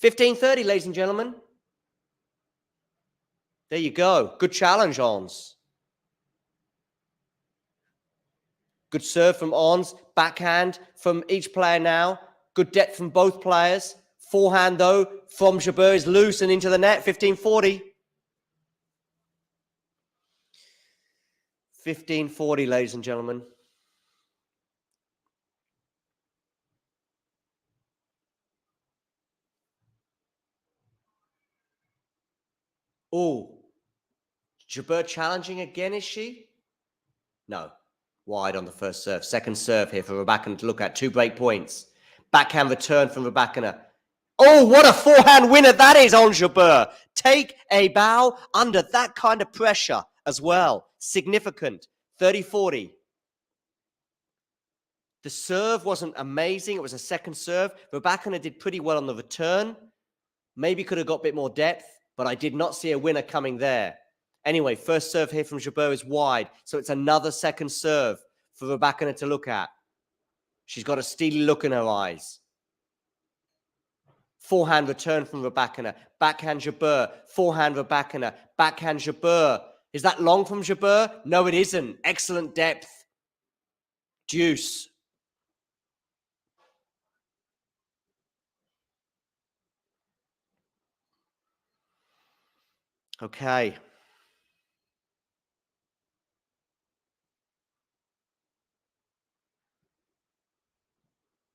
15-30, ladies and gentlemen. There you go. Good challenge, Ons. Good serve from Ons. Backhand from each player now. Good depth from both players. Forehand, though, from Jabeur is loose and into the net. 15-40. 15-40, ladies and gentlemen. Oh, Jabeur challenging again, is she? No. Wide on the first serve. Second serve here for Rybakina to look at. 2 break points. Backhand return from Rybakina. Oh, what a forehand winner that is on Jabeur. Take a bow under that kind of pressure as well. Significant. 30-40. The serve wasn't amazing. It was a second serve. Rybakina did pretty well on the return. Maybe could have got a bit more depth, but I did not see a winner coming there. Anyway, first serve here from Jabeur is wide, so it's another second serve for Rybakina to look at. She's got a steely look in her eyes. Forehand return from Rybakina. Backhand Jabeur. Forehand Rybakina. Backhand Jabeur. Is that long from Jabeur? No, it isn't. Excellent depth. Deuce. Okay.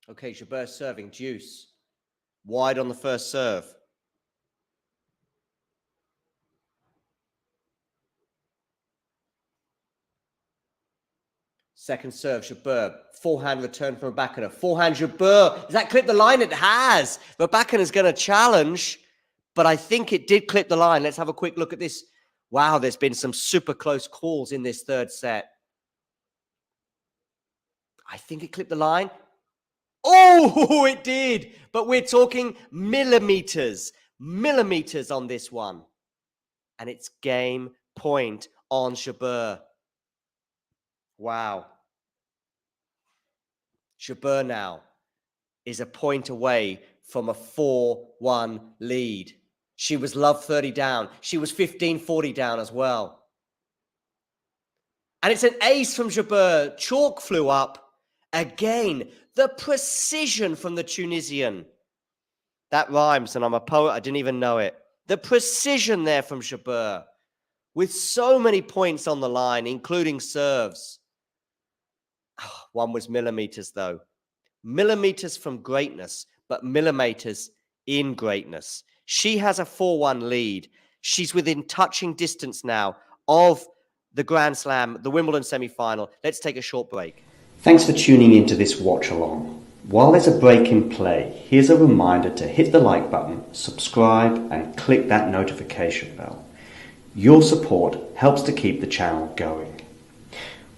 Okay, Jabeur serving. Deuce. Wide on the first serve. Second serve, Jabeur. Forehand return from Rybakina. Forehand, Jabeur. Does that clip the line? It has. Rybakina's going to challenge, but I think it did clip the line. Let's have a quick look at this. Wow, there's been some super close calls in this third set. I think it clipped the line. Oh, it did. But we're talking millimeters. Millimeters on this one. And it's game point on Jabeur. Wow. Jabeur now is a point away from a 4-1 lead. She was love 30 down. She was 15-40 down as well. And it's an ace from Jabeur. Chalk flew up. Again, the precision from the Tunisian. That rhymes, and I'm a poet. I didn't even know it. The precision there from Jabeur. With so many points on the line, including serves. One was millimeters, though. Millimeters from greatness, but millimeters in greatness. She has a 4-1 lead. She's within touching distance now of the Grand Slam, the Wimbledon semi-final. Let's take a short break. Thanks for tuning into this watch along. While there's a break in play, here's a reminder to hit the like button, subscribe, and click that notification bell. Your support helps to keep the channel going.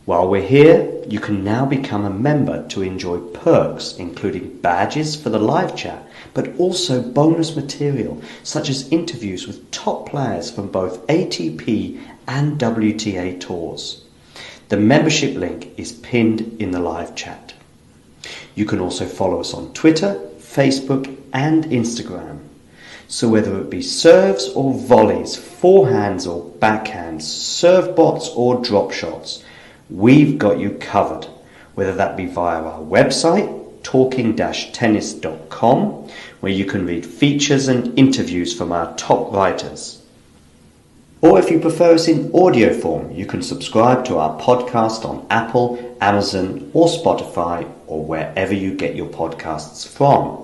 While we're here, you can now become a member to enjoy perks, including badges for the live chat, but also bonus material, such as interviews with top players from both ATP and WTA tours. The membership link is pinned in the live chat. You can also follow us on Twitter, Facebook, and Instagram. So whether it be serves or volleys, forehands or backhands, serve bots or drop shots, we've got you covered, whether that be via our website, talking-tennis.com, where you can read features and interviews from our top writers. Or if you prefer us in audio form, you can subscribe to our podcast on Apple, Amazon, or Spotify, or wherever you get your podcasts from.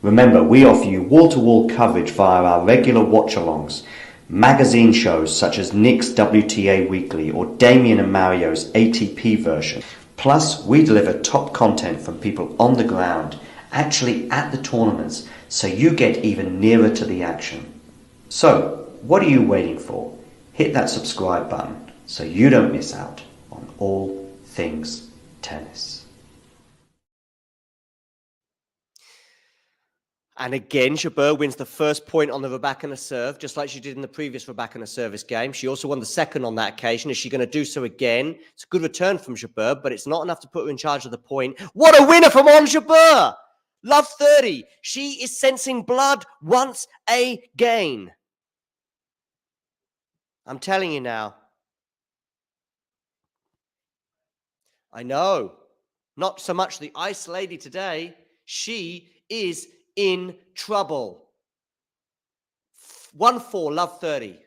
Remember, we offer you wall-to-wall coverage via our regular watch-alongs, magazine shows such as Nick's WTA Weekly or Damien and Mario's ATP version. Plus, we deliver top content from people on the ground, actually at the tournaments, so you get even nearer to the action. So, what are you waiting for? Hit that subscribe button so you don't miss out on all things tennis. And again, Jabeur wins the first point on the Rybakina serve, just like she did in the previous Rybakina service game. She also won the second on that occasion. Is she going to do so again? It's a good return from Jabeur, but it's not enough to put her in charge of the point. What a winner from Jabeur! Love 30. She is sensing blood once again. I'm telling you now. I know. Not so much the ice lady today. She is in trouble. 1-4, love 30.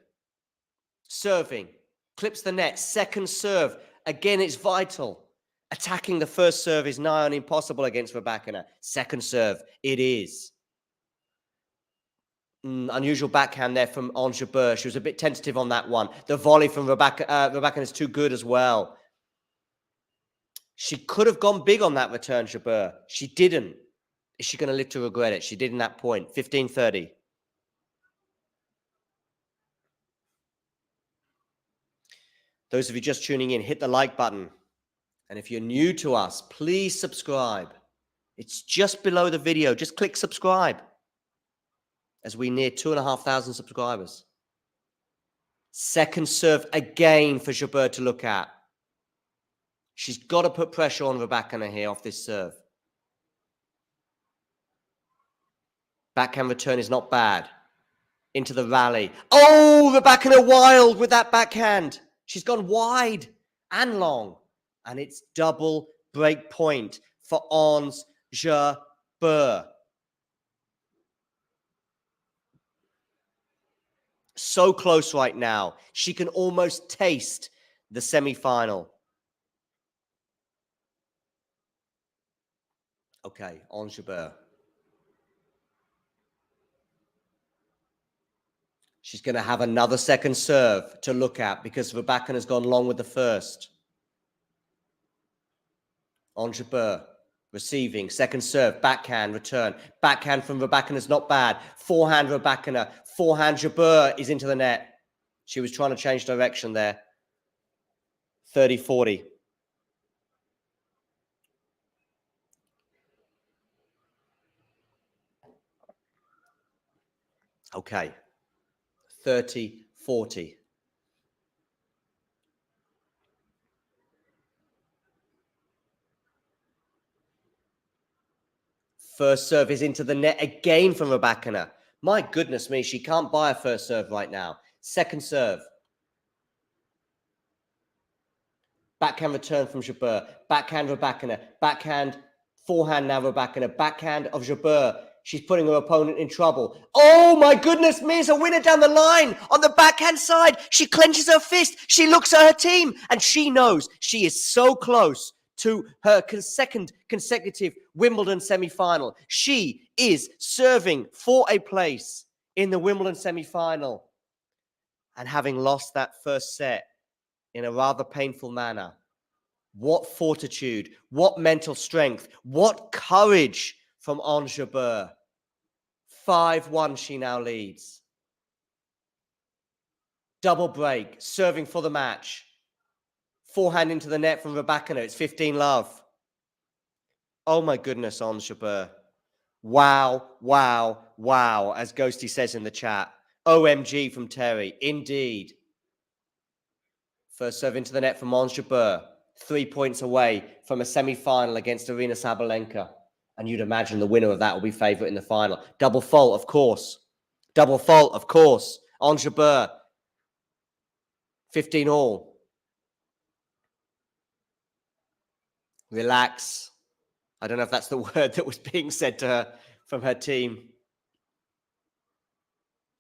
Serving. Clips the net. Second serve. Again, it's vital. Attacking the first serve is nigh on impossible against Rybakina. Second serve, it is. Unusual backhand there from Jabeur. She was a bit tentative on that one. The volley from Rybakina is too good as well. She could have gone big on that return, Jabeur. She didn't. Is she going to live to regret it? She did in that point. 15-30. Those of you just tuning in, hit the like button. And if you're new to us, please subscribe. It's just below the video. Just click subscribe as we near 2,500 subscribers. Second serve again for Jabeur to look at. She's got to put pressure on Rybakina here off this serve. Backhand return is not bad. Into the rally. Oh, Rybakina wild with that backhand. She's gone wide and long. And it's double break point for Ons Jabeur. So close right now. She can almost taste the semi-final. Okay, Ons Jabeur. She's going to have another second serve to look at because Rybakina has gone long with the first. Ons Jabeur receiving, second serve, backhand, return. Backhand from Rybakina is not bad. Forehand Rybakina, forehand Jabeur is into the net. She was trying to change direction there. 30-40. Okay. 30-40. First serve is into the net again from Rybakina. My goodness me, she can't buy a first serve right now. Second serve. Backhand return from Jabeur. Backhand Rybakina. Backhand, forehand now Rybakina. Backhand of Jabeur. She's putting her opponent in trouble. Oh my goodness me, it's a winner down the line. On the backhand side, she clenches her fist. She looks at her team and she knows she is so close to her second consecutive Wimbledon semi-final. She is serving for a place in the Wimbledon semi-final. And having lost that first set in a rather painful manner, what fortitude, what mental strength, what courage from Ons Jabeur. 5-1 she now leads. Double break, serving for the match. Forehand into the net from Rybakina. It's 15-love. Oh my goodness, Ons Jabeur. Wow, wow, wow, as Ghosty says in the chat. OMG from Terry. Indeed. First serve into the net from Ons Jabeur. 3 points away from a semi-final against Aryna Sabalenka. And you'd imagine the winner of that will be favourite in the final. Double fault, of course. Double fault, of course. Ons Jabeur. 15 all. Relax. I don't know if that's the word that was being said to her from her team.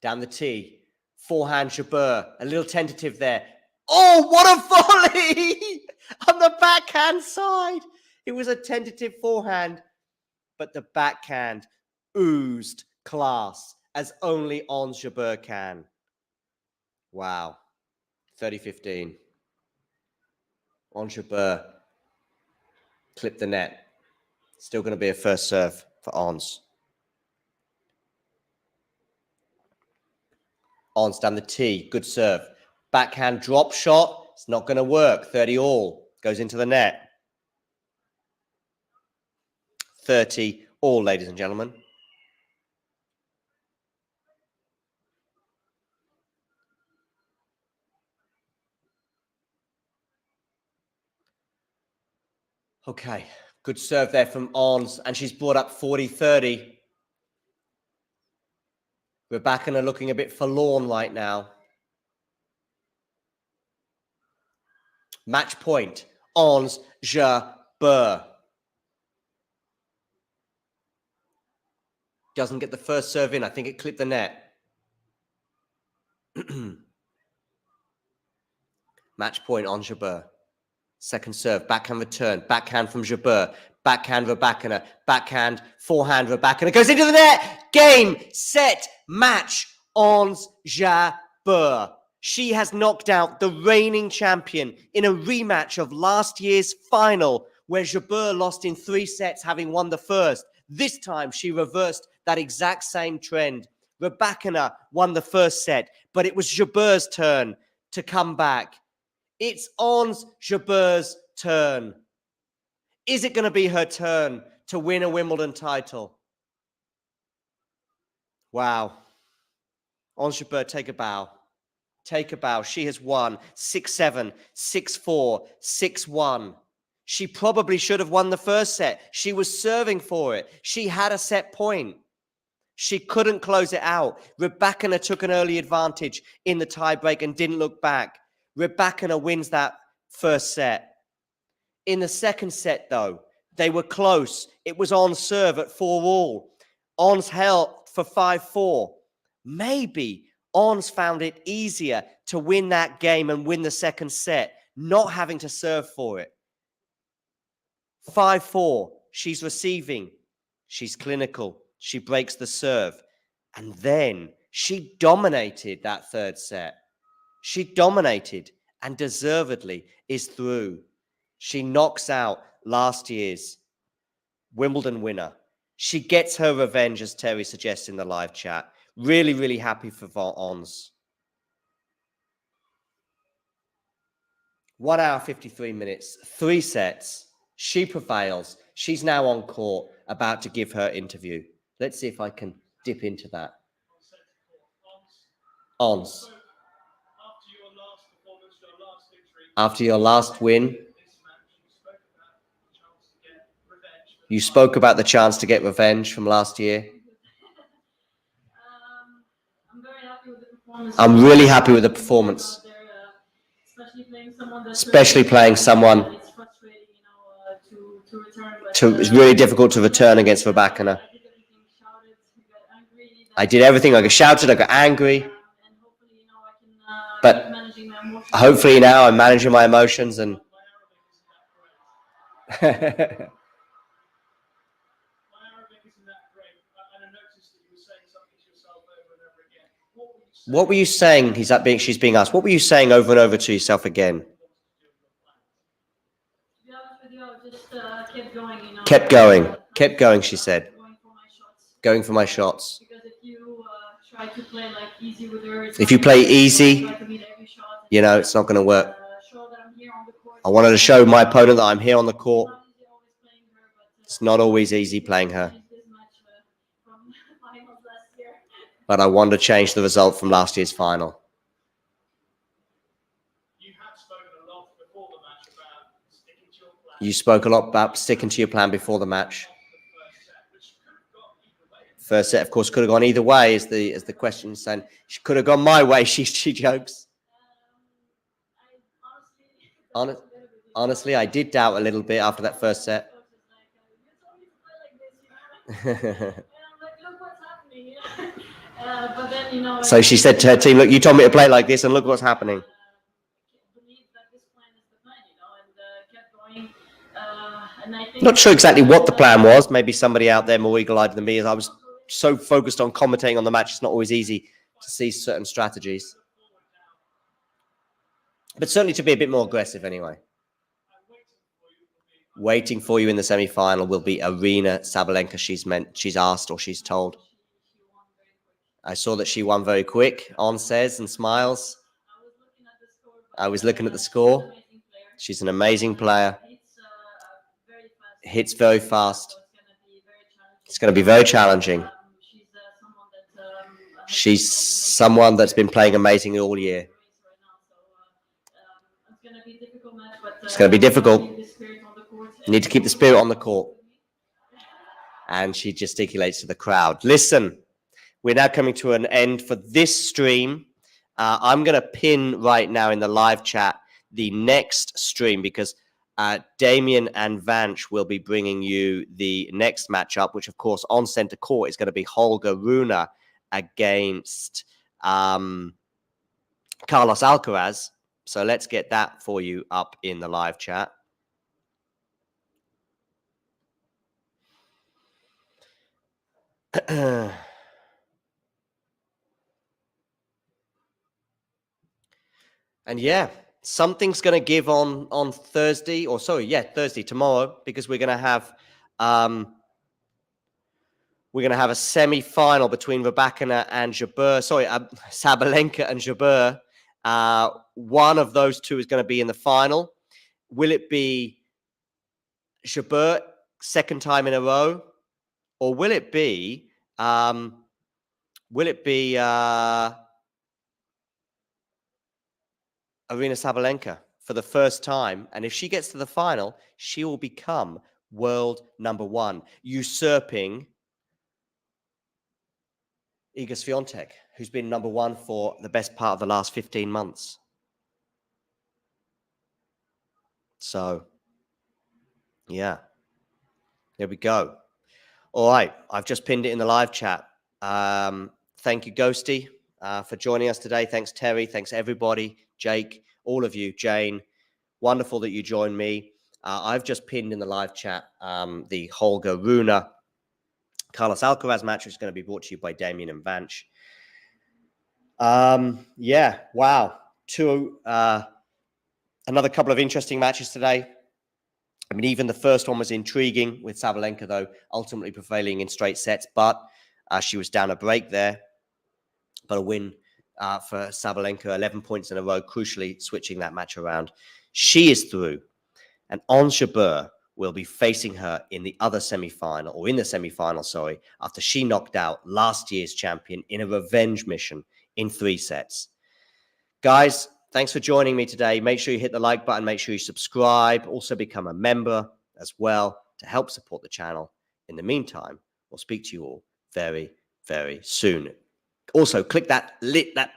Down the tee. Forehand Jabeur, a little tentative there. Oh, what a volley! On the backhand side. It was a tentative forehand, but the backhand oozed class as only Ons Jabeur can. Wow. 30-15. Ons Jabeur clipped the net. Still going to be a first serve for Ons. Ons down the tee. Good serve. Backhand drop shot. It's not going to work. 30 all. Goes into the net. 30 all, ladies and gentlemen. Okay. Good serve there from Ons. And she's brought up 40-30. Rybakina looking a bit forlorn right now. Match point. Ons Jabeur. Doesn't get the first serve in. I think it clipped the net. Match point on Jabeur. Second serve. Backhand return. Backhand from Jabeur. Backhand Rybakina. Backhand. Forehand Rybakina. Goes into the net. Game. Set. Match. Ons Jabeur. She has knocked out the reigning champion in a rematch of last year's final, where Jabeur lost in 3 sets, having won the first. This time, she reversed that exact same trend. Rybakina won the first set, but it was Jabeur's turn to come back. It's Ons Jabeur's turn. Is it going to be her turn to win a Wimbledon title? Wow. Ons Jabeur, take a bow. Take a bow. She has won 6-7, 6-4, 6-1. She probably should have won the first set. She was serving for it. She had a set point. She couldn't close it out. Rybakina took an early advantage in the tiebreak and didn't look back. Rybakina wins that first set. In the second set, though, they were close. It was on serve at 4-all. Ons held for 5-4. Maybe Ons found it easier to win that game and win the second set, not having to serve for it. 5-4. She's receiving. She's clinical. She breaks the serve. And then she dominated that third set. She dominated and deservedly is through. She knocks out last year's Wimbledon winner. She gets her revenge, as Terry suggests in the live chat. Really, really happy for Ons. 1 hour, 53 minutes, 3 sets. She prevails. She's now on court, about to give her interview. Let's see if I can dip into that. Ons. After your last win, you spoke about the chance to get revenge from last year. I'm really happy with the performance. Especially playing someone. It's really difficult to return against Rybakina. I did everything. I got shouted, I got angry. But hopefully now I'm managing my emotions and what were you saying? She's being asked. What were you saying over and over to yourself again? Kept going. Kept going, she said. Going for my shots. If you play easy, you know, it's not going to work. I wanted to show my opponent that I'm here on the court. It's not always easy playing her. But I wanted to change the result from last year's final. You spoke a lot about sticking to your plan before the match. First set, of course, could have gone either way, as the question is saying. She could have gone my way, she jokes. Honestly, I did doubt a little bit after that first set. But then, you know, So she said to her team, look, you told me to play like this and look what's happening. Not sure exactly what the plan was. Maybe somebody out there more eagle-eyed than me, as I was so focused on commentating on the match. It's not always easy to see certain strategies. But certainly to be a bit more aggressive anyway. Waiting for you in the semi-final will be Aryna Sabalenka. She's asked or she's told. I saw that she won very quick. On says and smiles. I was looking at the score. She's an amazing player. Hits very fast. It's going to be very challenging. She's someone that's been playing amazingly all year. It's going to be difficult. You need to keep the spirit on the court. And she gesticulates to the crowd. Listen, we're now coming to an end for this stream. I'm going to pin right now in the live chat the next stream because Damien and Vanch will be bringing you the next matchup, which, of course, on center court is going to be Holger Rune against Carlos Alcaraz. So let's get that for you up in the live chat. And yeah, something's going to give on Thursday, or sorry, yeah, Thursday, tomorrow, because we're going to have a semi-final between Rybakina and Jabeur. Sorry, Sabalenka and Jabeur. One of those two is going to be in the final. Will it be Jabeur second time in a row, or will it be Aryna Sabalenka for the first time? And if she gets to the final, she will become world #1, usurping Iga Swiatek, who's been #1 for the best part of the last 15 months. So, yeah, there we go. All right, I've just pinned it in the live chat. Thank you, Ghosty, for joining us today. Thanks, Terry. Thanks, everybody. Jake, all of you, Jane. Wonderful that you joined me. I've just pinned in the live chat the Holger Rune Carlos Alcaraz match, which is going to be brought to you by Damien and Vanch. Yeah, wow. Another couple of interesting matches today. I mean, even the first one was intriguing with Sabalenka, though, ultimately prevailing in straight sets, but she was down a break there. But a win for Sabalenka, 11 points in a row, crucially switching that match around. She is through, and Ons Jabeur will be facing her in the other semi-final, or in the semi-final, sorry, after she knocked out last year's champion in a revenge mission in 3 sets. Guys, thanks for joining me today. Make sure you hit the like button. Make sure you subscribe. Also become a member as well to help support the channel. In the meantime, we'll speak to you all very, very soon. Also, click that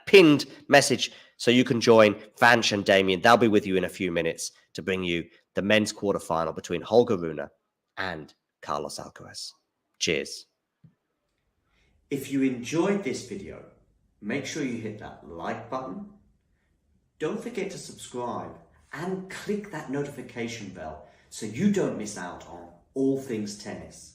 pinned message so you can join Vanch and Damien. They'll be with you in a few minutes to bring you the men's quarterfinal between Holger Rune and Carlos Alcaraz. Cheers. If you enjoyed this video, make sure you hit that like button. Don't forget to subscribe and click that notification bell so you don't miss out on all things tennis.